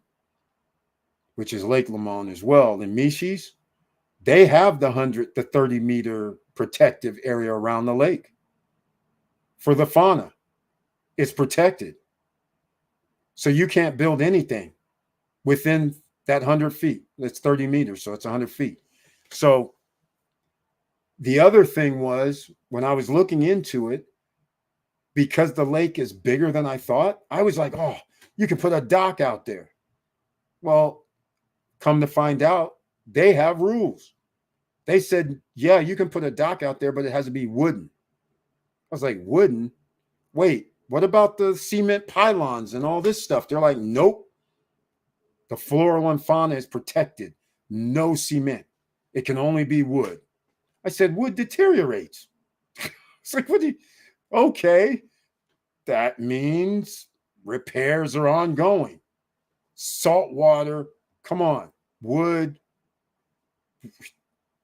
which is Lake Limon as well, in Michis, they have the 100 to 30 meter protective area around the lake for the fauna. It's protected. So you can't build anything within that 100 feet. That's 30 meters, so it's 100 feet. So the other thing was, when I was looking into it, because the lake is bigger than I thought, I was like, oh, you can put a dock out there. Well, come to find out, they have rules. They said, yeah, you can put a dock out there, but it has to be wooden. I was like, wooden? Wait, what about the cement pylons and all this stuff? They're like, nope. The flora and fauna is protected. No cement. It can only be wood. I said, wood deteriorates. It's like, what do you, okay. That means repairs are ongoing. Salt water, come on, wood.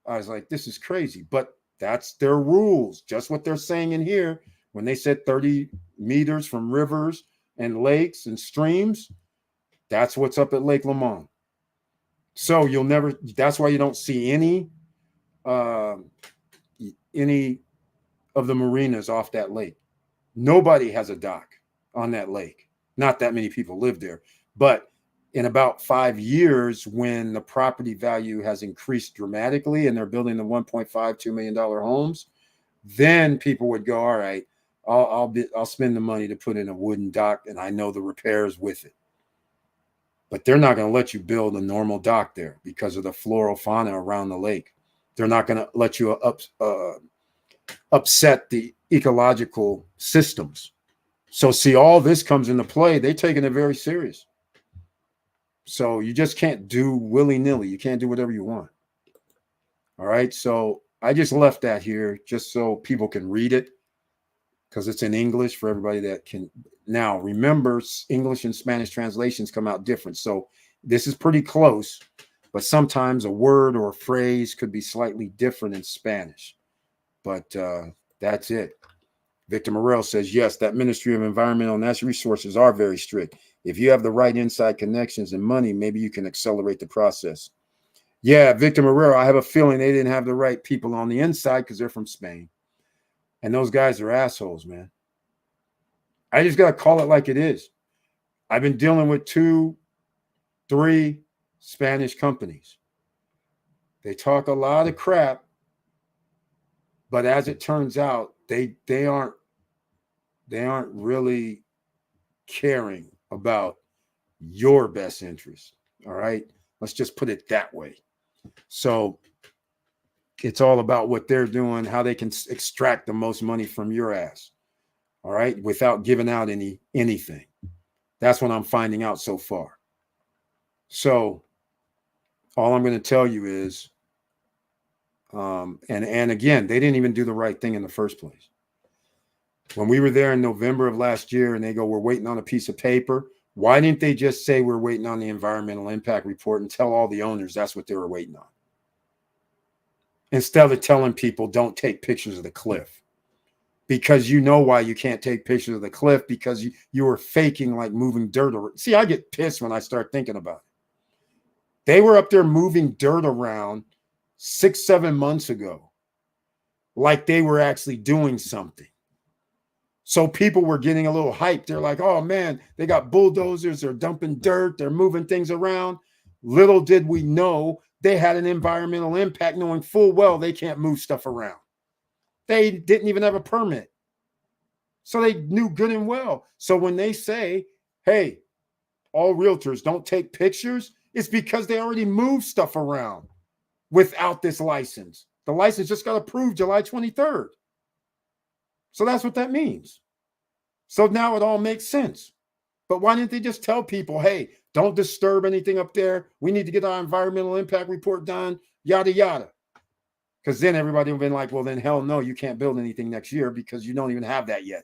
I was like, this is crazy, but that's their rules. Just what they're saying in here when they said 30 meters from rivers and lakes and streams. That's what's up at Lake Lamont. So you'll never, that's why you don't see any of the marinas off that lake. Nobody has a dock on that lake. Not that many people live there. But in about 5 years, when the property value has increased dramatically and they're building the $1.52 million homes, then people would go, all right, I'll spend the money to put in a wooden dock, and I know the repairs with it. But they're not going to let you build a normal dock there because of the floral fauna around the lake. They're not going to let you upset the ecological systems. So see, all this comes into play. They're taking it very serious. So you just can't do willy-nilly. You can't do whatever you want. All right. So I just left that here just so people can read it because it's in English for everybody that can. Now, remember, English and Spanish translations come out different. So this is pretty close, but sometimes a word or a phrase could be slightly different in Spanish. But that's it. Victor Morel says, yes, that Ministry of Environmental and Natural Resources are very strict. If you have the right inside connections and money, maybe you can accelerate the process. Yeah, Victor Morel, I have a feeling they didn't have the right people on the inside because they're from Spain. And those guys are assholes, man. I just got to call it like it is. I've been dealing with 2, 3 Spanish companies. They talk a lot of crap, but as it turns out, they aren't really caring about your best interest. All right. Let's just put it that way. So it's all about what they're doing, how they can extract the most money from your ass. All right. Without giving out anything. That's what I'm finding out so far. So all I'm going to tell you is, and again, they didn't even do the right thing in the first place. When we were there in November of last year and they go, we're waiting on a piece of paper. Why didn't they just say we're waiting on the environmental impact report and tell all the owners that's what they were waiting on? Instead of telling people don't take pictures of the cliff. Because you know why you can't take pictures of the cliff, because you were faking like moving dirt around. See, I get pissed when I start thinking about it. They were up there moving dirt around 6-7 months ago, like they were actually doing something. So people were getting a little hyped. They're like, oh man, they got bulldozers, they're dumping dirt, they're moving things around. Little did we know they had an environmental impact, knowing full well they can't move stuff around. They didn't even have a permit. So they knew good and well. So when they say, hey, all realtors don't take pictures, it's because they already moved stuff around without this license. The license just got approved July 23rd. So that's what that means. So now it all makes sense. But why didn't they just tell people, hey, don't disturb anything up there. We need to get our environmental impact report done, yada, yada. Because then everybody would have been like, well, then hell no, you can't build anything next year because you don't even have that yet.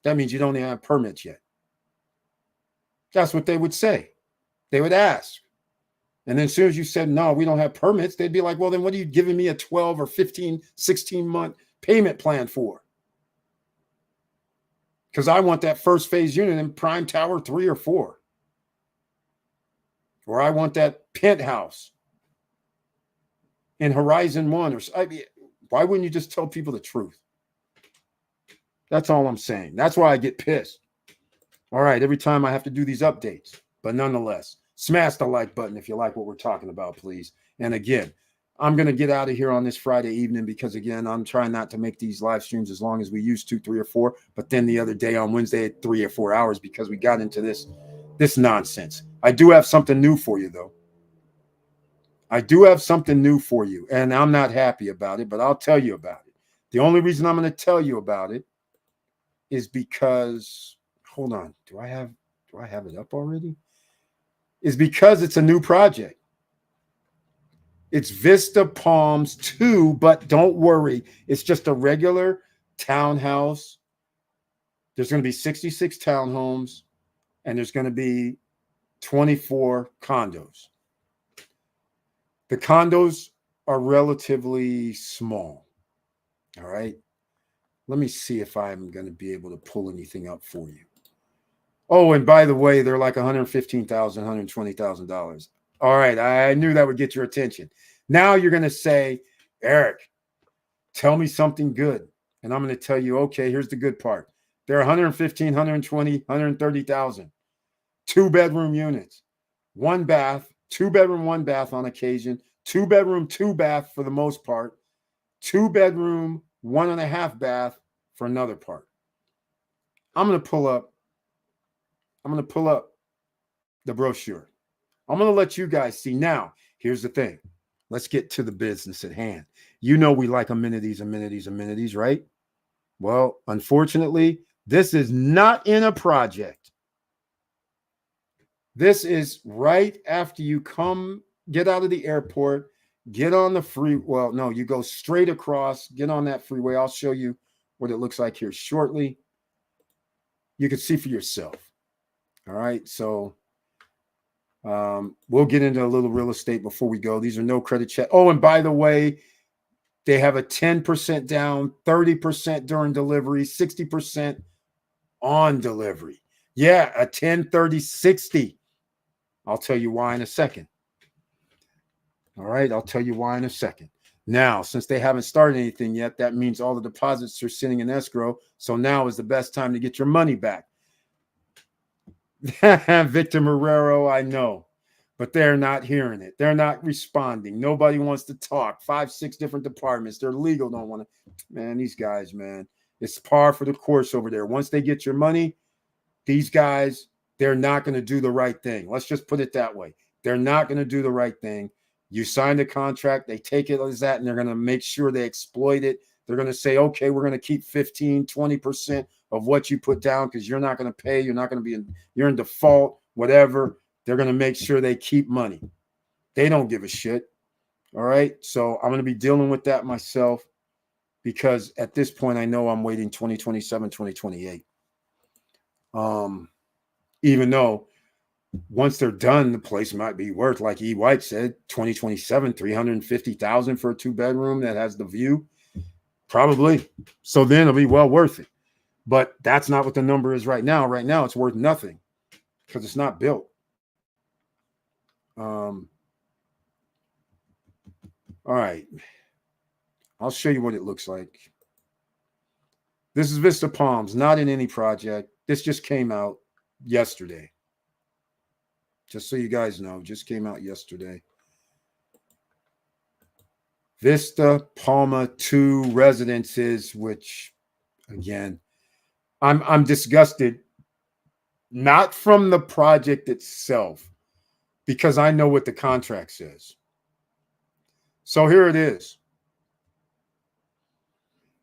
That means you don't even have permits yet. That's what they would say. They would ask. And then as soon as you said, no, we don't have permits, they'd be like, well, then what are you giving me a 12 or 15, 16-month payment plan for? Because I want that first phase unit in Prime Tower 3 or 4. Or I want that penthouse in Horizon 1. Or why wouldn't you just tell people the truth? That's all I'm saying. That's why I get pissed. All right, every time I have to do these updates. But nonetheless, smash the like button if you like what we're talking about, please. And again, I'm going to get out of here on this Friday evening because, again, I'm trying not to make these live streams as long as we used to, 3 or 4. But then the other day on Wednesday at 3 or 4 hours because we got into this nonsense. I do have something new for you, though. I do have something new for you, and I'm not happy about it, but I'll tell you about it. The only reason I'm going to tell you about it is because, hold on, do I have it up already? is because it's a new project. It's Vista Palms 2, but don't worry. It's just a regular townhouse. There's going to be 66 townhomes, and there's going to be 24 condos. The condos are relatively small. All right. Let me see if I'm going to be able to pull anything up for you. Oh, and by the way, they're like $115,000, $120,000. All right. I knew that would get your attention. Now you're going to say, Eric, tell me something good. And I'm going to tell you, okay, here's the good part. They're 115, 120, 130,000. 2-bedroom units, 1 bath, 2-bedroom, 1 bath on occasion, 2-bedroom, 2 bath for the most part, 2-bedroom, 1.5 bath for another part. I'm going to pull up the brochure. I'm going to let you guys see. Now, here's the thing. Let's get to the business at hand. You know we like amenities, right? Well, unfortunately, this is not in a project. This is right after you get out of the airport, get on the you go straight across, get on that freeway. I'll show you what it looks like here shortly. You can see for yourself. All right. So we'll get into a little real estate before we go. These are no credit check. Oh, and by the way, they have a 10% down, 30% during delivery, 60% on delivery. Yeah, a 10, 30, 60. I'll tell you why in a second. All right, I'll tell you why in a second. Now, since they haven't started anything yet, that means all the deposits are sitting in escrow. So now is the best time to get your money back. Victor Marrero, I know, but they're not hearing it. They're not responding. Nobody wants to talk. 5, 6 different departments. Their legal don't want to. Man, these guys, man, it's par for the course over there. Once they get your money, these guys, they're not going to do the right thing. Let's just put it that way. They're not going to do the right thing. You sign the contract, they take it as that, and they're going to make sure they exploit it. They're going to say, okay, we're going to keep 15, 20% of what you put down because you're not going to pay. You're not going to you're in default, whatever. They're going to make sure they keep money. They don't give a shit. All right. So I'm going to be dealing with that myself because at this point, I know I'm waiting 2027, 2028. Even though once they're done, the place might be worth, like E. White said, 2027, 350,000 for a 2-bedroom that has the view. Probably. So then it'll be well worth it. But that's not what the number is right now. Right now, it's worth nothing because it's not built. All right. I'll show you what it looks like. This is Vista Palms, not in any project. This just came out yesterday. Just so you guys know, just came out yesterday. Vista Palma 2 residences, which again, I'm disgusted, not from the project itself, because I know what the contract says. So here it is.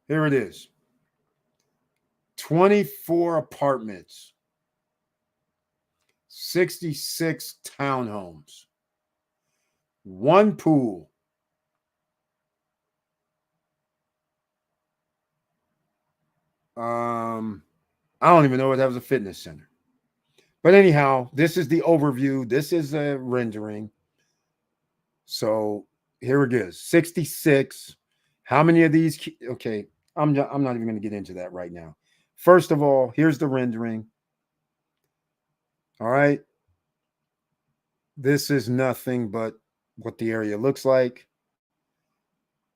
Here it is. 24 apartments, 66 townhomes, 1 pool, I don't even know it has a fitness center. But anyhow, this is the overview. This is a rendering. So here it is. 66. How many of these? Okay, I'm not even going to get into that right now. First of all, here's the rendering. All right. This is nothing but what the area looks like.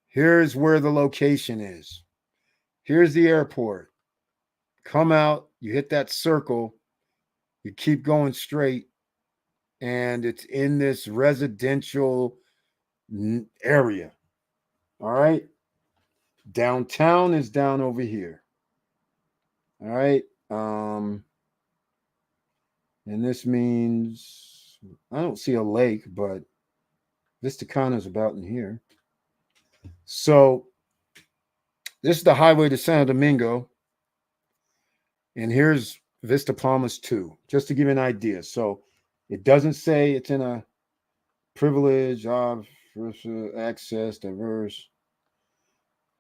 Here's where the location is. Here's the airport. Come out, you hit that circle, you keep going straight, and it's in this residential area. All right. Downtown is down over here. All right. And this means I don't see a lake, but Vistacana is about in here. So this is the highway to Santo Domingo. And here's Vista Palmas 2, just to give you an idea. So It doesn't say it's in a privilege of access diverse.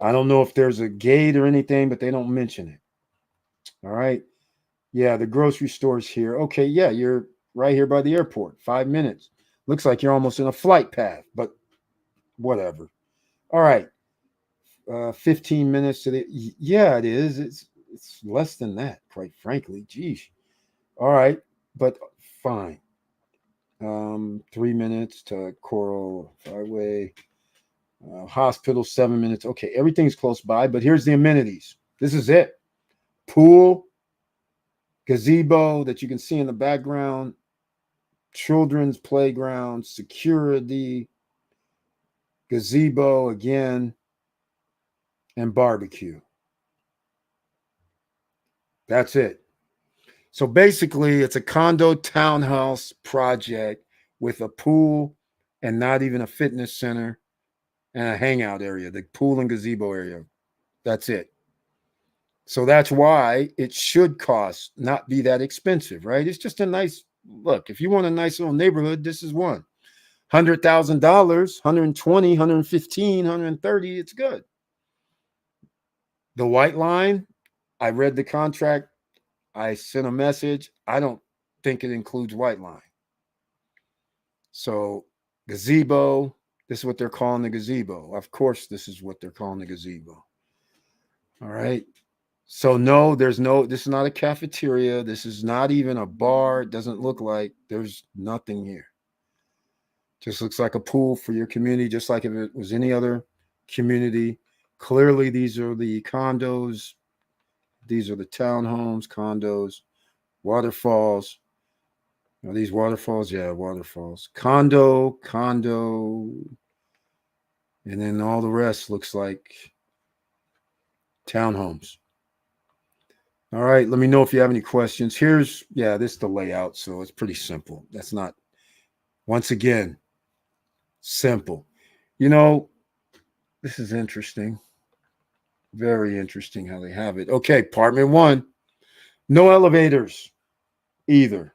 I don't know if there's a gate or anything, but they don't mention it. All right. Yeah, the grocery store's here. Okay, yeah, you're right here by the airport. 5 minutes. Looks like you're almost in a flight path, but whatever. All right. 15 minutes to the. Yeah, it is. It's less than that, quite frankly. Geez. All right, but fine. 3 minutes to Coral Highway. Hospital, 7 minutes. Okay, everything's close by, but here's the amenities. This is it. Pool, gazebo that you can see in the background, children's playground, security, gazebo again, and barbecue. That's it. So basically, it's a condo townhouse project with a pool and not even a fitness center and a hangout area, the pool and gazebo area. That's it. So that's why it should cost not be that expensive, right? It's just a nice look. If you want a nice little neighborhood, this is one. $100,000, 120, 115, 130, it's good. The white line, I read the contract. I sent a message. I don't think it includes white line. So gazebo, this is what they're calling the gazebo. Of course, this is what they're calling the gazebo. All right. So no, this is not a cafeteria. This is not even a bar. It doesn't look like there's nothing here. Just looks like a pool for your community, just like if it was any other community. Clearly, these are the condos. These are the townhomes, condos, waterfalls. Are these waterfalls? Yeah, waterfalls. Condo, and then all the rest looks like townhomes. All right, let me know if you have any questions. This is the layout, so it's pretty simple. That's not, once again, simple. This is interesting. Very interesting how they have it. Okay, apartment one, no elevators either.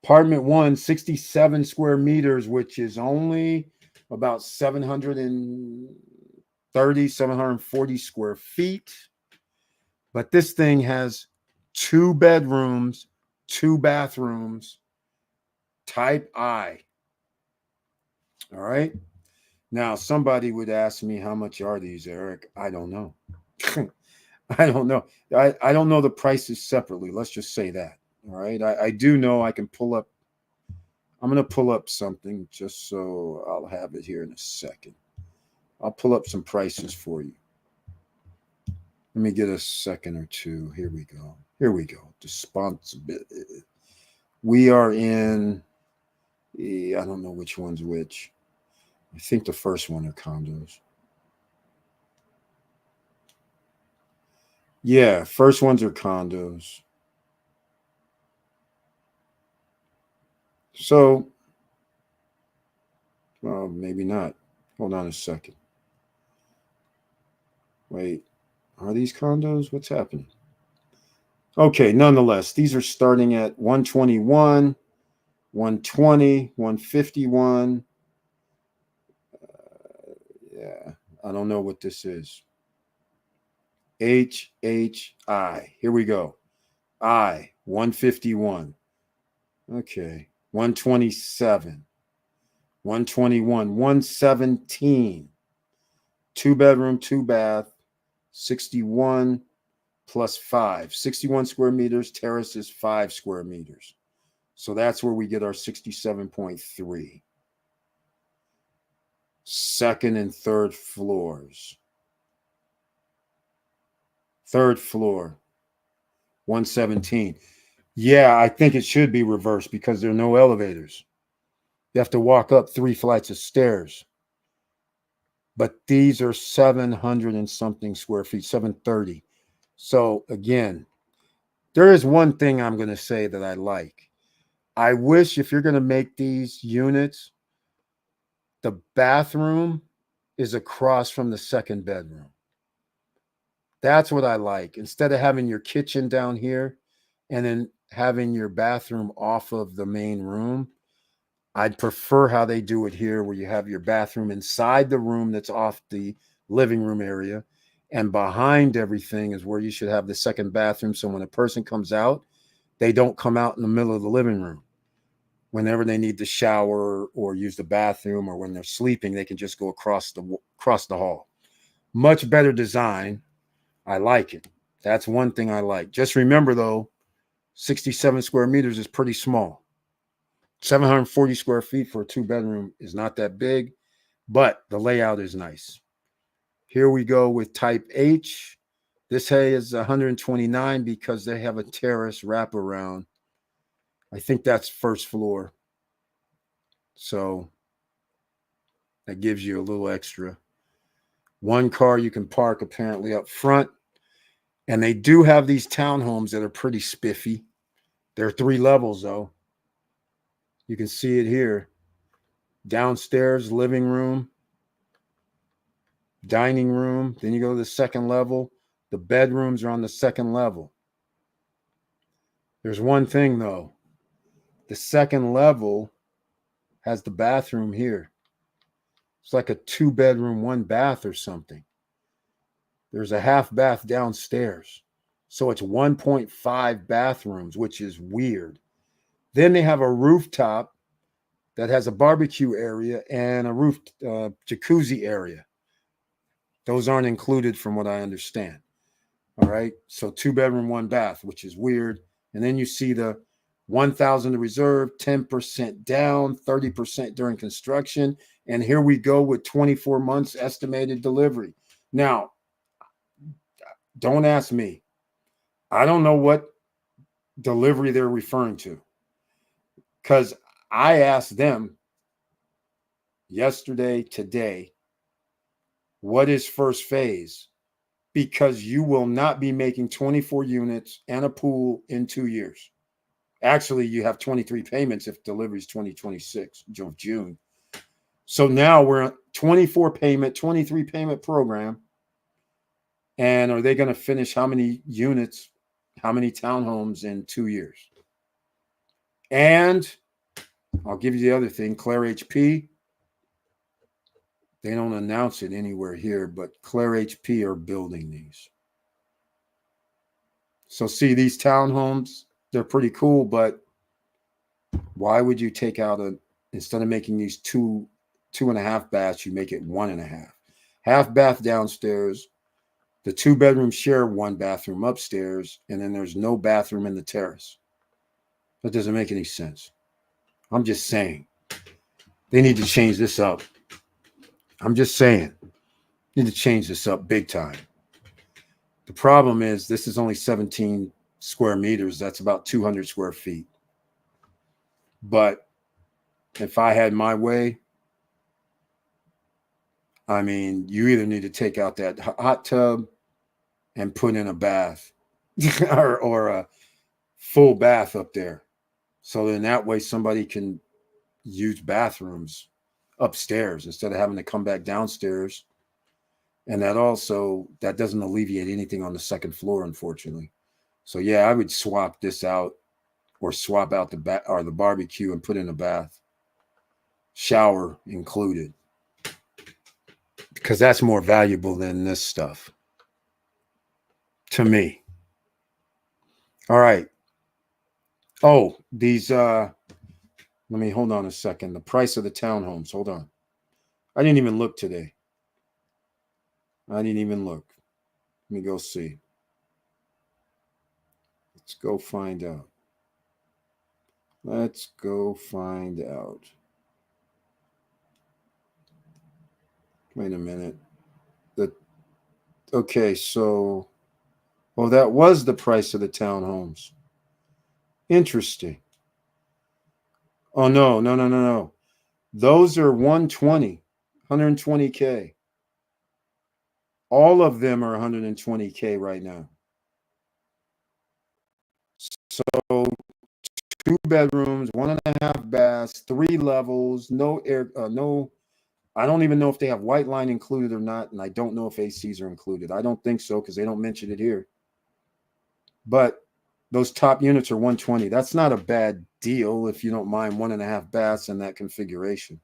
Apartment one, 67 square meters, which is only about 730, 740 square feet. But this thing has 2 bedrooms, 2 bathrooms, type I. All right. Now, somebody would ask me, how much are these, Eric? I don't know. I don't know. I don't know the prices separately. Let's just say that. All right. I do know I can pull up. I'm going to pull up something just so I'll have it here in a second. I'll pull up some prices for you. Let me get a second or two. Here we go. Responsibility. We are in, I don't know which one's which. I think the first one are condos. Yeah, first ones are condos. So, well, maybe not. Hold on a second. Wait, are these condos? What's happening? Okay, nonetheless, these are starting at 121, 120, 151. Yeah, I don't know what this is. HHI. Here we go. 151. Okay. 127. 121. 117. 2 bedroom, 2 bath. 61 plus 5. 61 square meters. Terrace is 5 square meters. So that's where we get our 67.3. Second and third floors. Third floor, 117. Yeah, I think it should be reversed because there are no elevators. You have to walk up 3 flights of stairs. But these are 700 and something square feet, 730. So again, there is one thing I'm going to say that I like. I wish if you're going to make these units, the bathroom is across from the second bedroom. That's what I like. Instead of having your kitchen down here and then having your bathroom off of the main room. I'd prefer how they do it here, where you have your bathroom inside the room that's off the living room area. And behind everything is where you should have the second bathroom. So when a person comes out, they don't come out in the middle of the living room. Whenever they need to shower or use the bathroom, or when they're sleeping, they can just go across the hall. Much better design. I like it. That's one thing I like. Just remember, though, 67 square meters is pretty small. 740 square feet for a 2-bedroom is not that big, but the layout is nice. Here we go with type H. This hay is 129 because they have a terrace wraparound. I think that's first floor. So that gives you a little extra. One car you can park apparently up front. And they do have these townhomes that are pretty spiffy. They're 3 levels, though. You can see it here. Downstairs, living room, dining room. Then you go to the second level. The bedrooms are on the second level. There's one thing, though. The second level has the bathroom here. It's like a 2-bedroom, 1 bath or something. There's a half bath downstairs. So it's 1.5 bathrooms, which is weird. Then they have a rooftop that has a barbecue area and a roof jacuzzi area. Those aren't included from what I understand. All right. So 2-bedroom, 1 bath, which is weird. And then you see the 1,000 to reserve, 10% down, 30% during construction. And here we go with 24 months estimated delivery. Now, don't ask me. I don't know what delivery they're referring to, because I asked them yesterday, today, what is first phase? Because you will not be making 24 units and a pool in 2 years. Actually, you have 23 payments if delivery is 2026, June. So now we're at 24 payment, 23 payment program. And are they going to finish how many units, how many townhomes in 2 years? And I'll give you the other thing, Claire HP. They don't announce it anywhere here, but Claire HP are building these. So see, these townhomes, they're pretty cool, but why would you take out instead of making these 2.5 baths, you make it 1.5. Half bath downstairs. The 2 bedrooms share 1 bathroom upstairs, and then there's no bathroom in the terrace. That doesn't make any sense. I'm just saying. They need to change this up. I'm just saying. Need to change this up big time. The problem is this is only 17 square meters. That's about 200 square feet. But if I had my way, I mean, you either need to take out that hot tub and put in a bath or a full bath up there. So then that way somebody can use bathrooms upstairs instead of having to come back downstairs. And that doesn't alleviate anything on the second floor, unfortunately. So yeah, I would swap this out or swap out the barbecue and put in a bath, shower included, because that's more valuable than this stuff to me. All right. Oh, these let me hold on a second. The price of the townhomes. Hold on. I didn't even look today. I didn't even look. Let me go see. Let's go find out. Let's go find out. Wait a minute. Okay, so that was the price of the townhomes. Interesting. Oh no. Those are 120K. All of them are 120K right now. So 2 bedrooms, 1.5 baths, 3 levels, no air, no. I don't even know if they have white line included or not, and I don't know if ACs are included. I don't think so because they don't mention it here. But Those top units are 120. That's not a bad deal if you don't mind 1.5 baths in that configuration.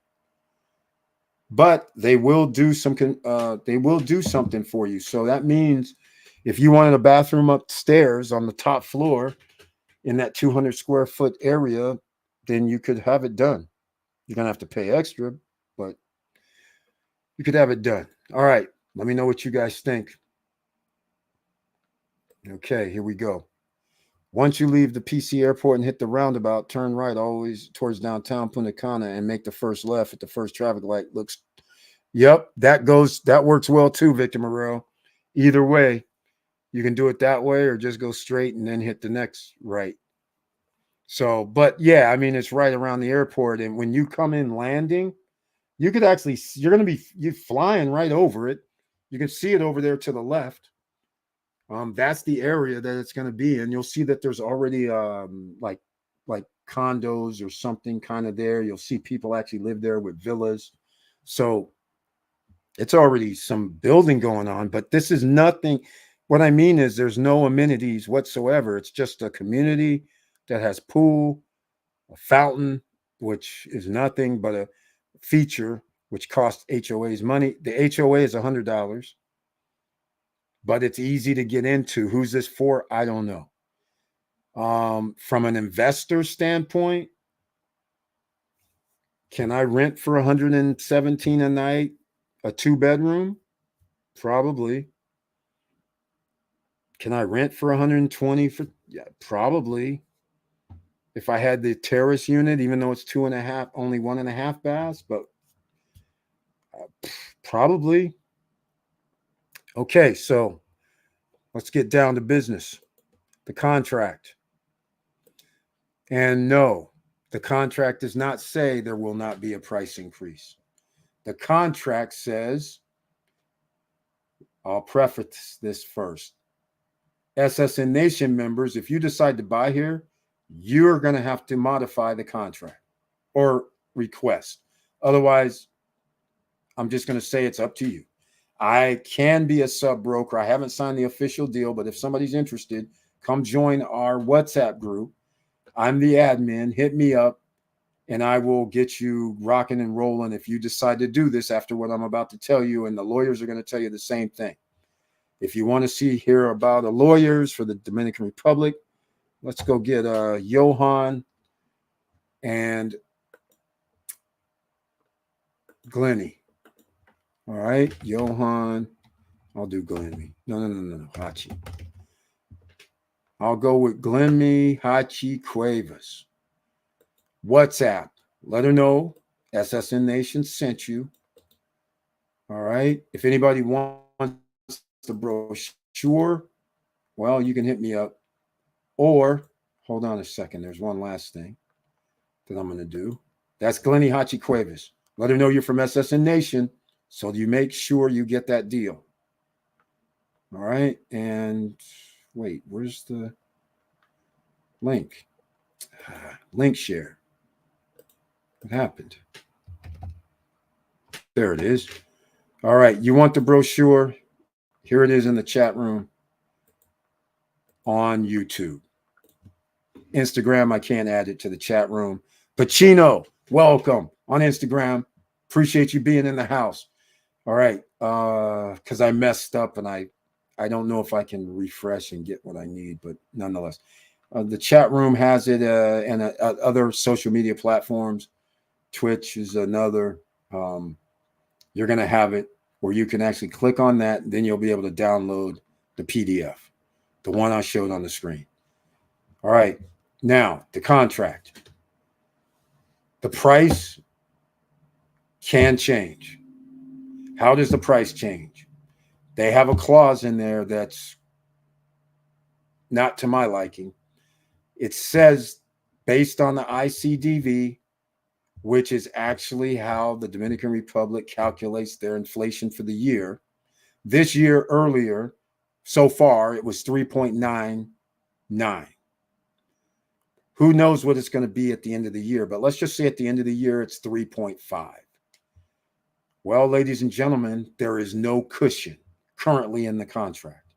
But they will do something for you. So that means if you wanted a bathroom upstairs on the top floor in that 200 square foot area, then you could have it done. You're gonna have to pay extra, but you could have it done. All right, let me know what you guys think. Okay, here we go. Once you leave the PC airport and hit the roundabout, turn right always towards downtown Punta Cana and make the first left at the first traffic light. Yep, that works well too, Victor Morel. Either way, you can do it that way or just go straight and then hit the next right. So, but yeah, I mean, it's right around the airport. And when you come in landing, you could actually, you're going to be you flying right over it. You can see it over there to the left. That's the area that it's going to be. And you'll see that there's already like condos or something kind of there. You'll see people actually live there with villas. So it's already some building going on, but this is nothing. What I mean is there's no amenities whatsoever. It's just a community that has pool, a fountain, which is nothing but a feature, which costs HOAs money. The HOA is $100, but it's easy to get into. Who's this for? I don't know. From an investor standpoint, can I rent for $117 a night, a 2-bedroom? Probably. Can I rent for 120 for? Yeah, probably. If I had the terrace unit, even though it's 2.5, only 1.5 baths, but probably. Okay, so let's get down to business. The contract. And no, the contract does not say there will not be a price increase. The contract says, I'll preface this first. SSN Nation members, if you decide to buy here, you're going to have to modify the contract or request. Otherwise, I'm just going to say it's up to you. I can be a sub broker. I haven't signed the official deal, but if somebody's interested, come join our WhatsApp group. I'm the admin. Hit me up and I will get you rocking and rolling if you decide to do this after what I'm about to tell you. And the lawyers are going to tell you the same thing. If you want to hear about the lawyers for the Dominican Republic, let's go get Johan and Glennie. All right, Johan. I'll do Glennie. No. Hachi. I'll go with Glennie Hachi Cuevas. WhatsApp. Let her know SSN Nation sent you. All right. If anybody wants the brochure, well, you can hit me up. Or, hold on a second. There's one last thing that I'm going to do. That's Glennie Hachi Cuevas. Let her know you're from SSN Nation so you make sure you get that deal. All right. And wait, where's the link? Link share. What happened? There it is. All right. You want the brochure? Here it is in the chat room on YouTube. Instagram, I can't add it to the chat room. Pacino, welcome on Instagram. Appreciate you being in the house. All right. Because I messed up and I don't know if I can refresh and get what I need, but nonetheless. The chat room has it and other social media platforms. Twitch is another. You're going to have it where you can actually click on that. And then you'll be able to download the PDF, the one I showed on the screen. All right. Now, the contract. The price can change. How does the price change? They have a clause in there that's not to my liking. It says based on the ICDV, which is actually how the Dominican Republic calculates their inflation for the year. This year earlier, so far, it was 3.99. Who knows what it's going to be at the end of the year, but let's just say at the end of the year, it's 3.5. Well, ladies and gentlemen, there is no cushion currently in the contract.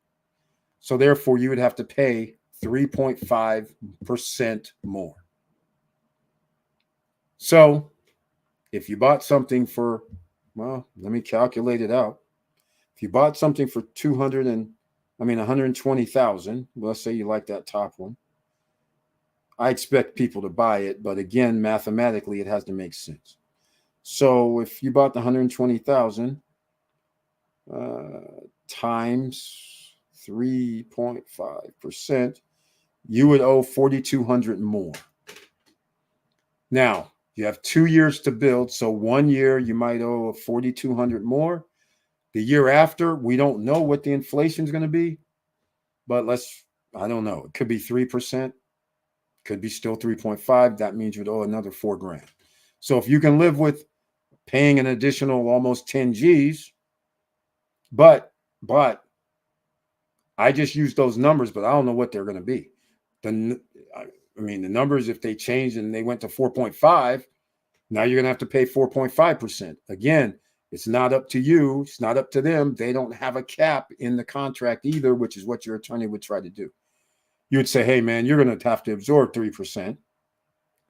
So therefore, you would have to pay 3.5% more. So if you bought something for, well, let me calculate it out. If you bought something for 120,000, let's say you like that top one. I expect people to buy it, but again, mathematically, it has to make sense. So if you bought the 120,000 times 3.5%, you would owe 4,200 more. Now, you have 2 years to build, so 1 year you might owe 4,200 more. The year after, we don't know what the inflation is going to be, but I don't know. It could be 3%, could be still 3.5. That means you'd owe another $4,000. So if you can live with paying an additional almost 10 G's, but I just used those numbers, but I don't know what they're going to be. The numbers, if they changed and they went to 4.5, now you're going to have to pay 4.5%. Again, it's not up to you. It's not up to them. They don't have a cap in the contract either, which is what your attorney would try to do. You would say, hey, man, you're going to have to absorb 3%.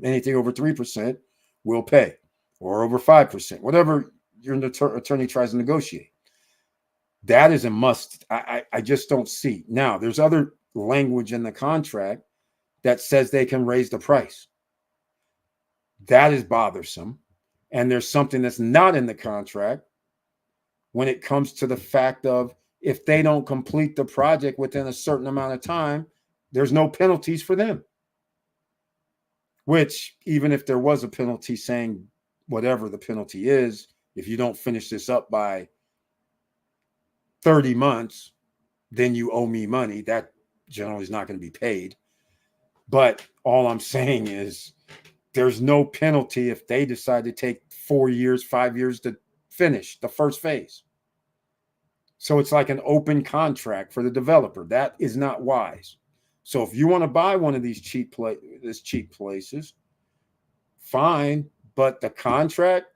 Anything over 3%, we'll pay, or over 5%, whatever your attorney tries to negotiate. That is a must. I just don't see. Now, there's other language in the contract that says they can raise the price. That is bothersome. And there's something that's not in the contract when it comes to the fact of if they don't complete the project within a certain amount of time, there's no penalties for them. Which, even if there was a penalty saying whatever the penalty is, if you don't finish this up by 30 months, then you owe me money. That generally is not going to be paid. But all I'm saying is there's no penalty if they decide to take 4 years, 5 years to finish the first phase. So it's like an open contract for the developer. That is not wise. So if you want to buy one of these cheap places, fine. But the contract,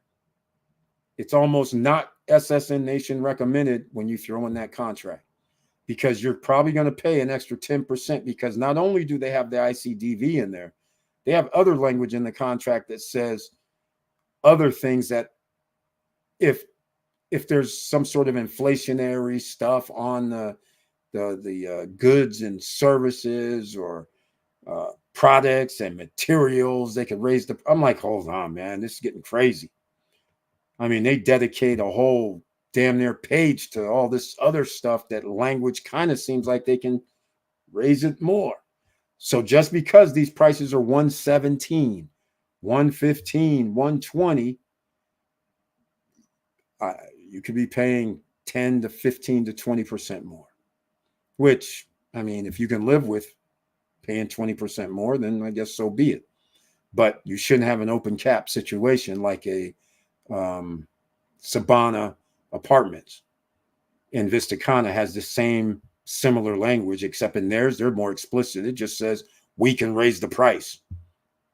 it's almost not SSN Nation recommended when you throw in that contract, because you're probably going to pay an extra 10%, because not only do they have the ICDV in there, they have other language in the contract that says other things that if there's some sort of inflationary stuff on the goods and services or products and materials, they could raise the. I'm like, hold on, man, this is getting crazy. I mean, they dedicate a whole damn near page to all this other stuff that language kind of seems like they can raise it more. So just because these prices are 117, 115, 120, you could be paying 10 to 15 to 20% more, which, I mean, if you can live with paying 20% more, then I guess so be it. But you shouldn't have an open cap situation like a Sabana Apartments. And Vistacana has the same similar language, except in theirs, they're more explicit. It just says, we can raise the price.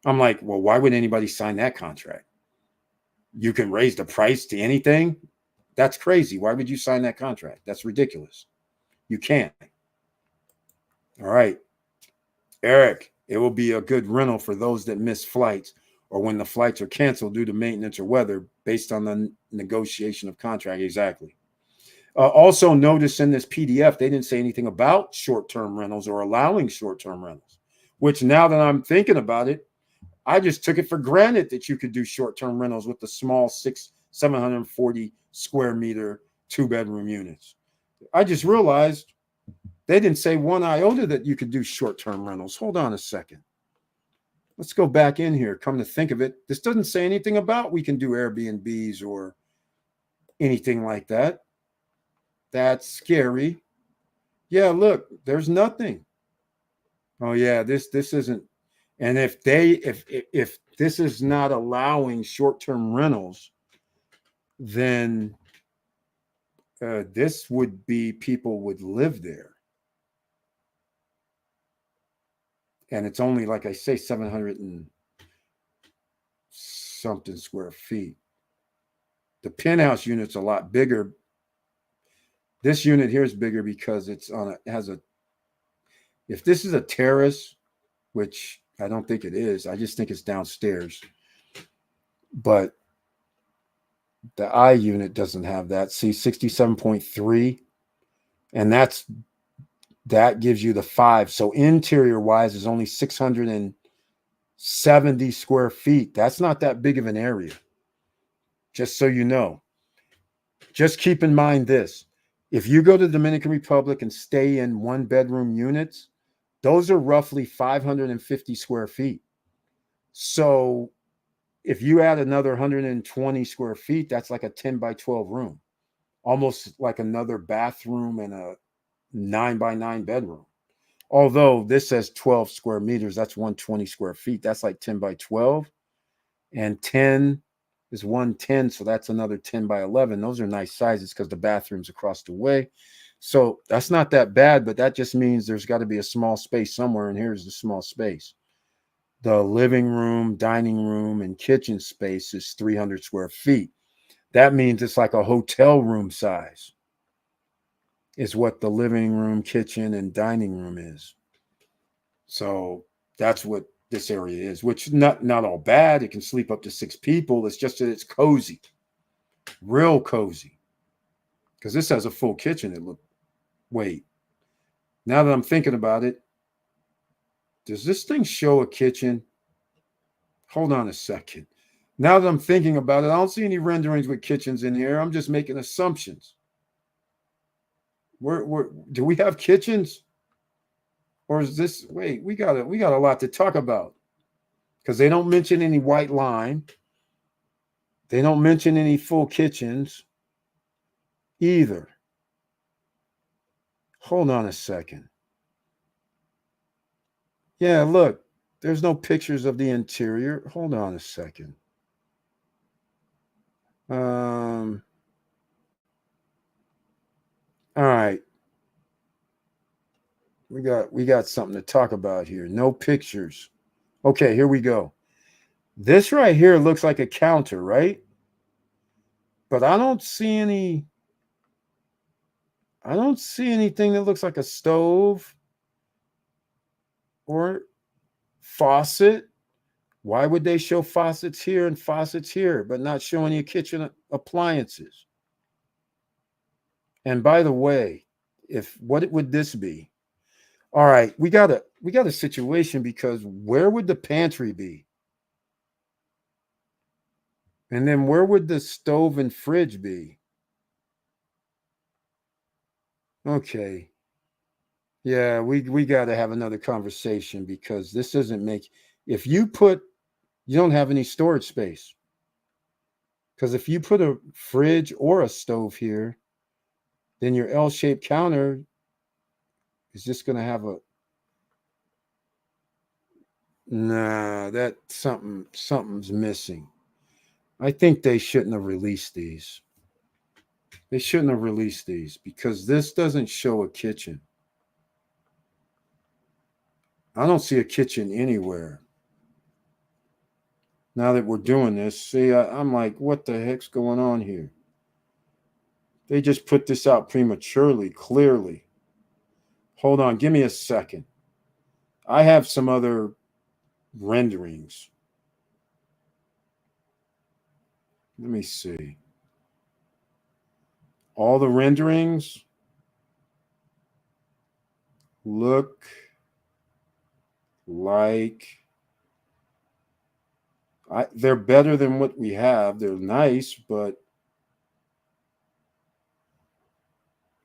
I'm like, well, why would anybody sign that contract? You can raise the price to anything? That's crazy. Why would you sign that contract? That's ridiculous. You can't. All right. Eric, it will be a good rental for those that miss flights or when the flights are canceled due to maintenance or weather based on the negotiation of contract. Exactly. Also, notice in this PDF, they didn't say anything about short-term rentals or allowing short-term rentals, which now that I'm thinking about it, I just took it for granted that you could do short-term rentals with the small 740 square meter 2-bedroom units. I just realized they didn't say one iota that you could do short-term rentals. Hold on a second. Let's go back in here. Come to think of it, this doesn't say anything about we can do Airbnbs or anything like that. That's scary. Yeah, look, there's nothing. Oh yeah, this isn't. And if this is not allowing short-term rentals, then this would be people would live there. And it's only, like I say, 700 and something square feet. The penthouse unit's a lot bigger. This unit here is bigger because it's If this is a terrace, which I don't think it is, I just think it's downstairs. But the I unit doesn't have that. See, 67.3, and that gives you the 5. So interior wise is only 670 square feet. That's not that big of an area. Just so you know. Just keep in mind this. If you go to the Dominican Republic and stay in 1-bedroom units, those are roughly 550 square feet. So if you add another 120 square feet, that's like a 10 by 12 room, almost like another bathroom and a 9 by 9 bedroom. Although this says 12 square meters, that's 120 square feet. That's like 10 by 12. And 10 is 110. So that's another 10 by 11. Those are nice sizes because the bathroom's across the way. So that's not that bad, but that just means there's got to be a small space somewhere. And here's the small space. The living room, dining room, and kitchen space is 300 square feet. That means it's like a hotel room size, is what the living room, kitchen, and dining room is. So that's what this area is, which not all bad. It can sleep up to 6 people. It's just that it's cozy, real cozy. Because this has a full kitchen. Wait, now that I'm thinking about it, does this thing show a kitchen? Hold on a second. Now that I'm thinking about it, I don't see any renderings with kitchens in here. I'm just making assumptions. Do we have kitchens? Or is this, wait, we got a lot to talk about. Because they don't mention any white line. They don't mention any full kitchens either. Hold on a second. Yeah, look, there's no pictures of the interior. Hold on a second. All right. We got something to talk about here. No pictures. Okay, here we go. This right here looks like a counter, right? But I don't see anything that looks like a stove or faucet. Why would they show faucets here and faucets here, but not show any kitchen appliances? And by the way, what would this be? All right, we got a situation, because where would the pantry be? And then where would the stove and fridge be? Okay. Yeah, we got to have another conversation, because this doesn't make, if you don't have any storage space. Because if you put a fridge or a stove here, then your L-shaped counter is just going to have that something's missing. I think they shouldn't have released these. They shouldn't have released these, because this doesn't show a kitchen. I don't see a kitchen anywhere. Now that we're doing this, see, I'm like, what the heck's going on here? They just put this out prematurely, clearly. Hold on, give me a second. I have some other renderings. Let me see. All the renderings look like they're better than what we have. They're nice, but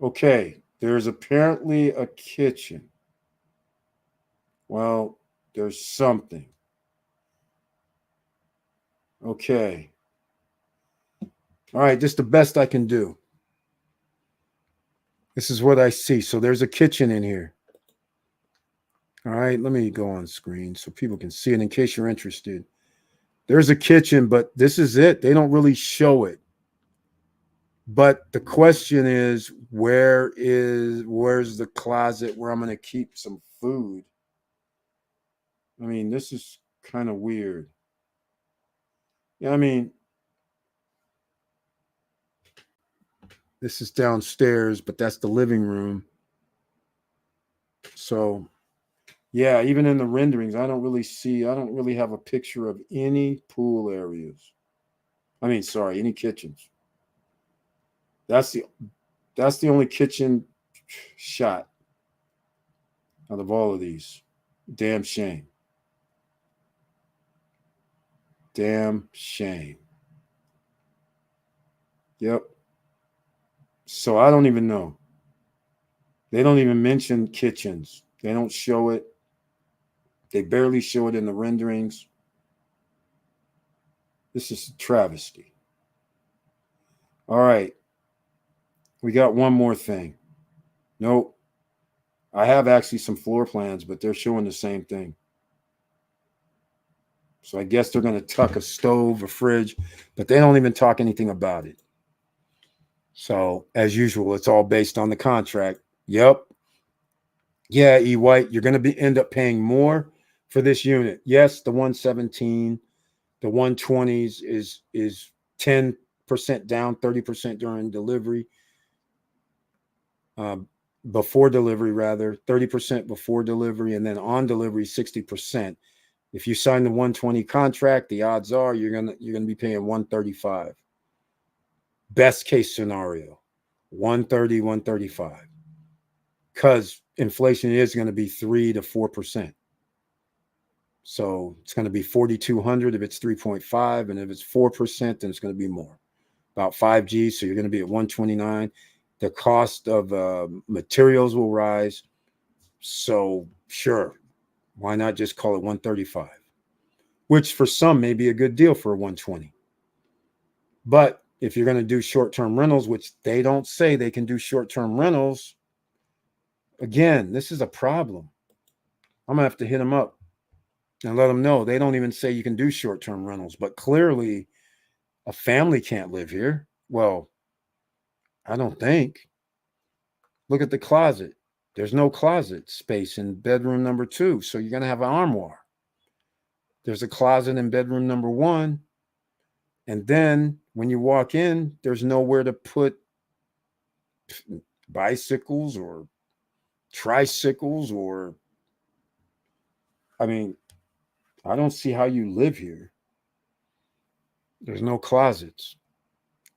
okay, there's apparently a kitchen. Well, there's something. Okay. All right, just the best I can do. This is what I see. So there's a kitchen in here. All right, let me go on screen so people can see it in case you're interested. There's a kitchen, but this is it. They don't really show it. But the question is, where's the closet where I'm going to keep some food? I mean, this is kind of weird. Yeah, I mean, this is downstairs, but that's the living room. So Yeah, even in the renderings, I don't really have a picture of any pool areas. I mean, sorry, any kitchens. That's the that's the only kitchen shot out of all of these. Damn shame. Damn shame. Yep. So I don't even know. They don't even mention kitchens. They don't show it. They barely show it in the renderings. This is a travesty. All right. We got one more thing. Nope. I have actually some floor plans, but they're showing the same thing. So I guess they're going to tuck a stove, a fridge, but they don't even talk anything about it. So as usual, it's all based on the contract. Yep. Yeah, E White, you're going to be end up paying more for this unit. Yes, the 117, the 120s is 10% down, 30% during delivery. Before delivery, rather, 30% before delivery, and then on delivery, 60%. If you sign the 120 contract, the odds are you're gonna be paying 135. Best case scenario, 130, 135. Because inflation is going to be 3 to 4%. So it's going to be 4,200 if it's 3.5, and if it's 4%, then it's going to be more. About 5G, so you're going to be at 129. The cost of materials will rise. So sure, why not just call it 135? Which for some may be a good deal for a 120. But if you're going to do short-term rentals, which they don't say they can do short-term rentals, again, this is a problem. I'm going to have to hit them up and let them know. They don't even say you can do short-term rentals, but clearly a family can't live here. Well, I don't think. Look at the closet. There's no closet space in bedroom number 2, so you're going to have an armoire. There's a closet in bedroom number 1, and then when you walk in, there's nowhere to put bicycles or tricycles or, I mean, I don't see how you live here. There's no closets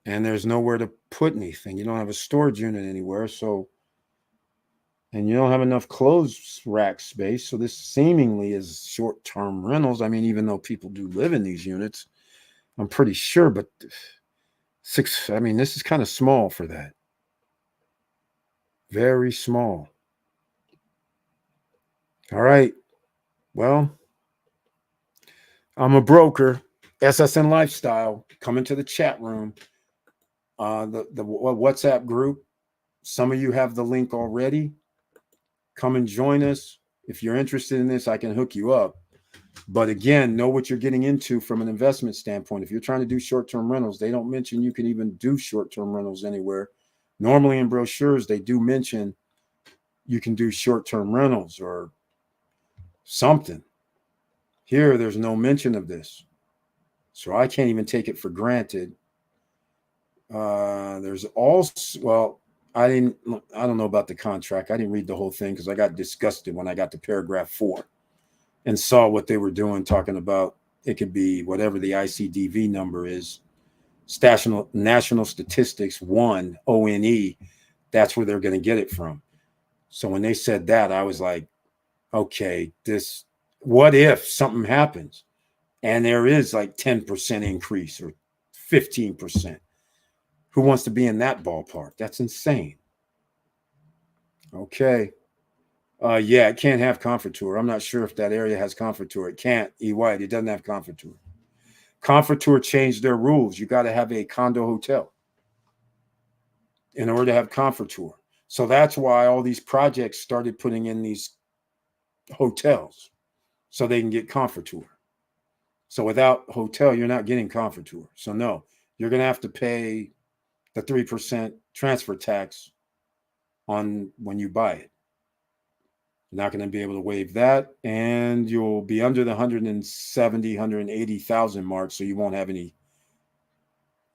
and there's nowhere to put anything. You don't have a storage unit anywhere. So, and you don't have enough clothes rack space. So this seemingly is short-term rentals. I mean, even though people do live in these units, I'm pretty sure, but this is kind of small for that. Very small. All right. Well, I'm a broker. SSN Lifestyle. Come into the chat room. The WhatsApp group. Some of you have the link already. Come and join us. If you're interested in this, I can hook you up. But again, know what you're getting into from an investment standpoint. If you're trying to do short-term rentals, they don't mention you can even do short-term rentals anywhere. Normally in brochures, they do mention you can do short-term rentals or something. Here, there's no mention of this. So I can't even take it for granted. There's also, well, I don't know about the contract. I didn't read the whole thing because I got disgusted when I got to paragraph 4 and saw what they were doing, talking about it could be whatever the ICDV number is, National Statistics 1, ONE, that's where they're going to get it from. So when they said that, I was like, okay, what if something happens and there is like 10% increase or 15%? Who wants to be in that ballpark? That's insane. Okay. Yeah, it can't have comfort tour. I'm not sure if that area has comfort tour. It can't. White, it doesn't have comfort tour. Comfort tour changed their rules. You got to have a condo hotel in order to have comfort tour. So that's why all these projects started putting in these hotels so they can get comfort tour. So without hotel, you're not getting comfort tour. So no, you're going to have to pay the 3% transfer tax on when you buy it. You're not going to be able to waive that, and you'll be under the 170, 180,000 mark, so you won't have any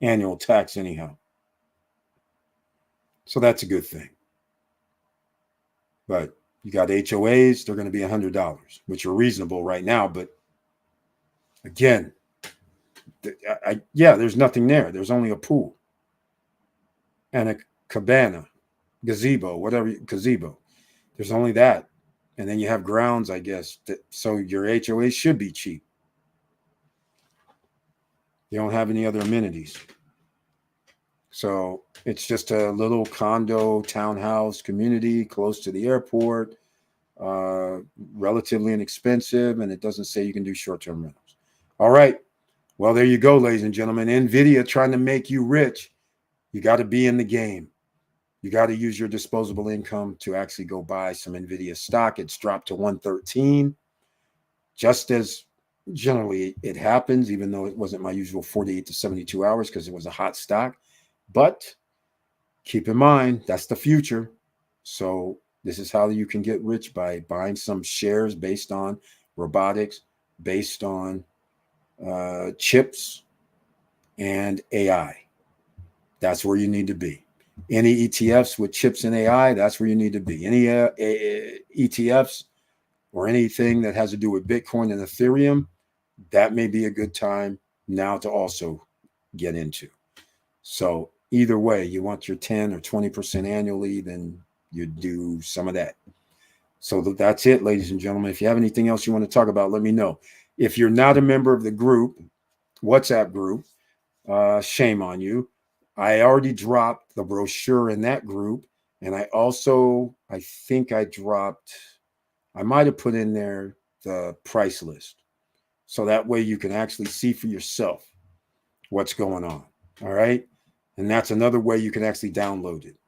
annual tax anyhow. So that's a good thing. But You got HOAs, they're going to be $100, which are reasonable right now. But again, there's nothing there. There's only a pool and a cabana, gazebo, whatever, gazebo. There's only that. And then you have grounds, I guess. So your HOA should be cheap. You don't have any other amenities. So it's just a little condo, townhouse community close to the airport, relatively inexpensive, and it doesn't say you can do short-term rentals. All right. Well, there you go, ladies and gentlemen. Nvidia trying to make you rich. You got to be in the game. You got to use your disposable income to actually go buy some Nvidia stock. It's dropped to 113. Just as generally it happens, even though it wasn't my usual 48 to 72 hours because it was a hot stock. But keep in mind, that's the future. So this is how you can get rich, by buying some shares based on robotics, based on chips and AI. That's where you need to be. Any ETFs with chips and AI, that's where you need to be. Any ETFs or anything that has to do with Bitcoin and Ethereum, that may be a good time now to also get into. So either way, you want your 10 or 20% annually, then you do some of that. So that's it, ladies and gentlemen. If you have anything else you want to talk about, let me know. If you're not a member of the group, WhatsApp group, shame on you. I already dropped the brochure in that group. And I think I might have put in there the price list. So that way you can actually see for yourself what's going on. All right. And that's another way you can actually download it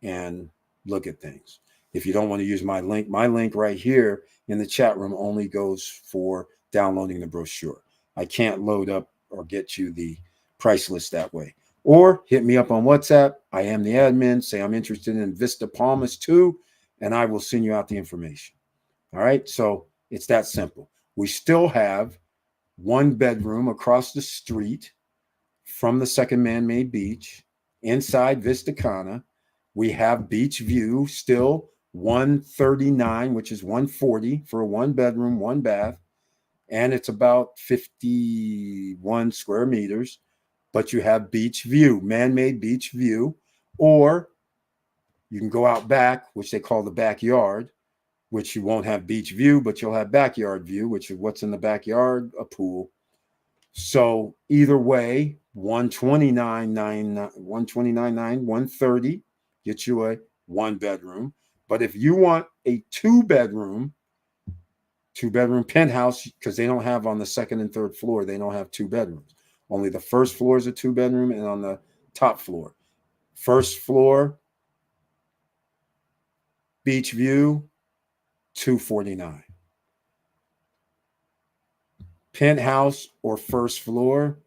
and look at things. If you don't want to use my link right here in the chat room only goes for downloading the brochure. I can't load up or get you the price list that way. Or hit me up on WhatsApp. I am the admin. Say I'm interested in Vista Palmas too, and I will send you out the information. All right. So it's that simple. We still have one bedroom across the street from the second man-made beach inside Vista Cana. We have beach view still 139, which is 140 for a one bedroom, one bath. And it's about 51 square meters. But you have beach view, man-made beach view, or you can go out back, which they call the backyard, which you won't have beach view, but you'll have backyard view, which is what's in the backyard, a pool. So either way, 129.9, 130 get you a one bedroom. But if you want a two bedroom penthouse, because they don't have on the second and third floor, they don't have two bedrooms. Only the first floor is a two bedroom, and on the top floor, first floor, beach view, $249. Penthouse or first floor,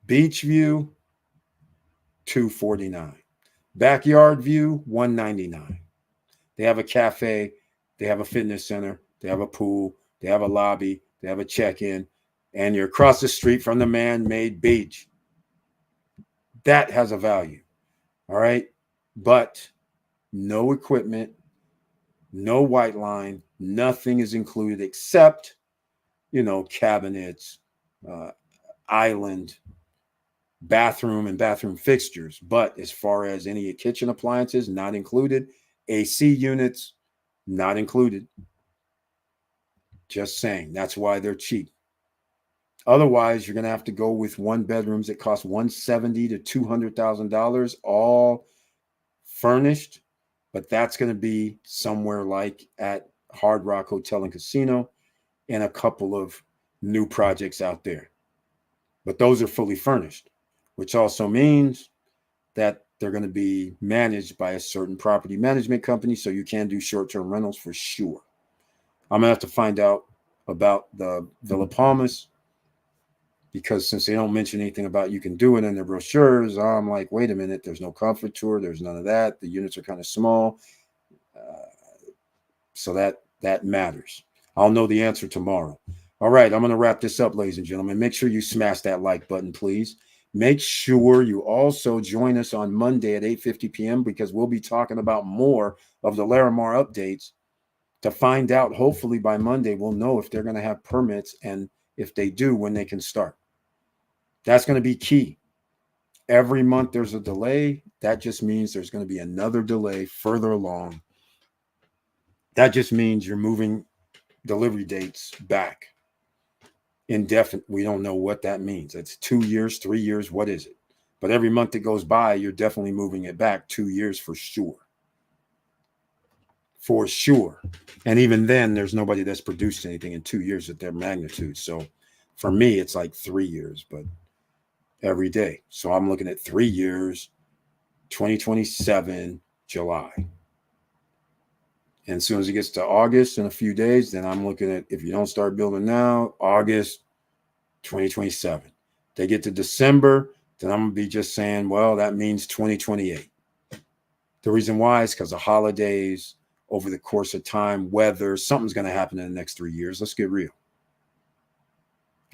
beach view, $249. Backyard view, $199. They have a cafe, they have a fitness center, they have a pool, they have a lobby, they have a check-in, and you're across the street from the man-made beach. That has a value. All right. But no equipment, no white line, nothing is included except, cabinets, island, bathroom, and bathroom fixtures. But as far as any kitchen appliances, not included. AC units, not included. Just saying. That's why they're cheap. Otherwise, you're going to have to go with one bedrooms that cost $170,000 to $200,000, all furnished. But that's going to be somewhere like at Hard Rock Hotel and Casino and a couple of new projects out there. But those are fully furnished, which also means that they're going to be managed by a certain property management company. So you can do short-term rentals for sure. I'm going to have to find out about the Villa Palmas, because since they don't mention anything about you can do it in their brochures, I'm like, wait a minute, there's no comfort tour. There's none of that. The units are kind of small. So that matters. I'll know the answer tomorrow. All right, I'm going to wrap this up, ladies and gentlemen. Make sure you smash that like button, please. Make sure you also join us on Monday at 8:50 p.m. because we'll be talking about more of the Larimar updates to find out. Hopefully by Monday, we'll know if they're going to have permits, and if they do, when they can start. That's going to be key. Every month there's a delay. That just means there's going to be another delay further along. That just means you're moving delivery dates back indefinite. We don't know what that means. It's 2 years, 3 years. What is it? But every month that goes by, you're definitely moving it back 2 years for sure. For sure. And even then, there's nobody that's produced anything in 2 years at their magnitude. So for me, it's like 3 years, but every day. So I'm looking at 3 years, 2027, July. And as soon as it gets to August in a few days, then I'm looking at, if you don't start building now, August 2027. They get to December, then I'm going to be just saying, well, that means 2028. The reason why is because of holidays, over the course of time, weather, something's going to happen in the next 3 years. Let's get real.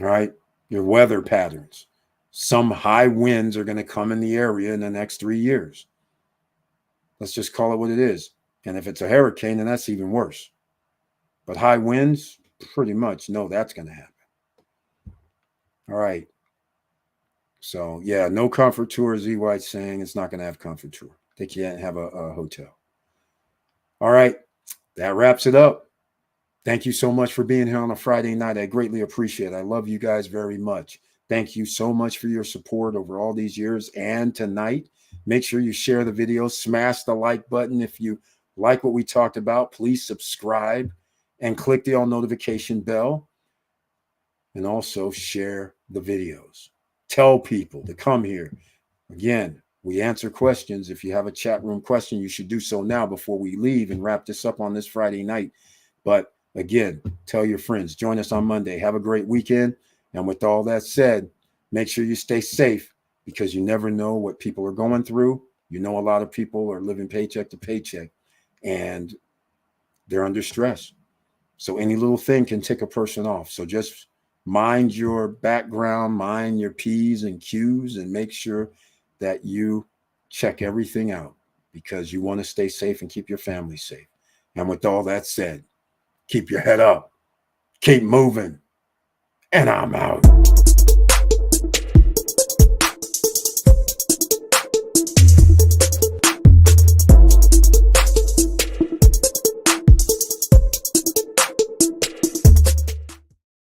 All right. Your weather patterns. Some high winds are going to come in the area in the next 3 years. Let's just call it what it is. And if it's a hurricane, then that's even worse. But high winds, pretty much, no, that's going to happen. All right. So, yeah, no comfort tour. Z White's saying it's not going to have comfort tour. They can't have a hotel. All right. That wraps it up. Thank you so much for being here on a Friday night. I greatly appreciate it. I love you guys very much. Thank you so much for your support over all these years and tonight. Make sure you share the video, smash the like button. If you like what we talked about, please subscribe and click the all notification bell. And also share the videos. Tell people to come here. Again, we answer questions. If you have a chat room question, you should do so now before we leave and wrap this up on this Friday night. But again, tell your friends. Join us on Monday. Have a great weekend. And with all that said, make sure you stay safe because you never know what people are going through. You know, a lot of people are living paycheck to paycheck and they're under stress. So any little thing can tick a person off. So just mind your background, mind your P's and Q's, and make sure that you check everything out because you want to stay safe and keep your family safe. And with all that said, keep your head up, keep moving, and I'm out.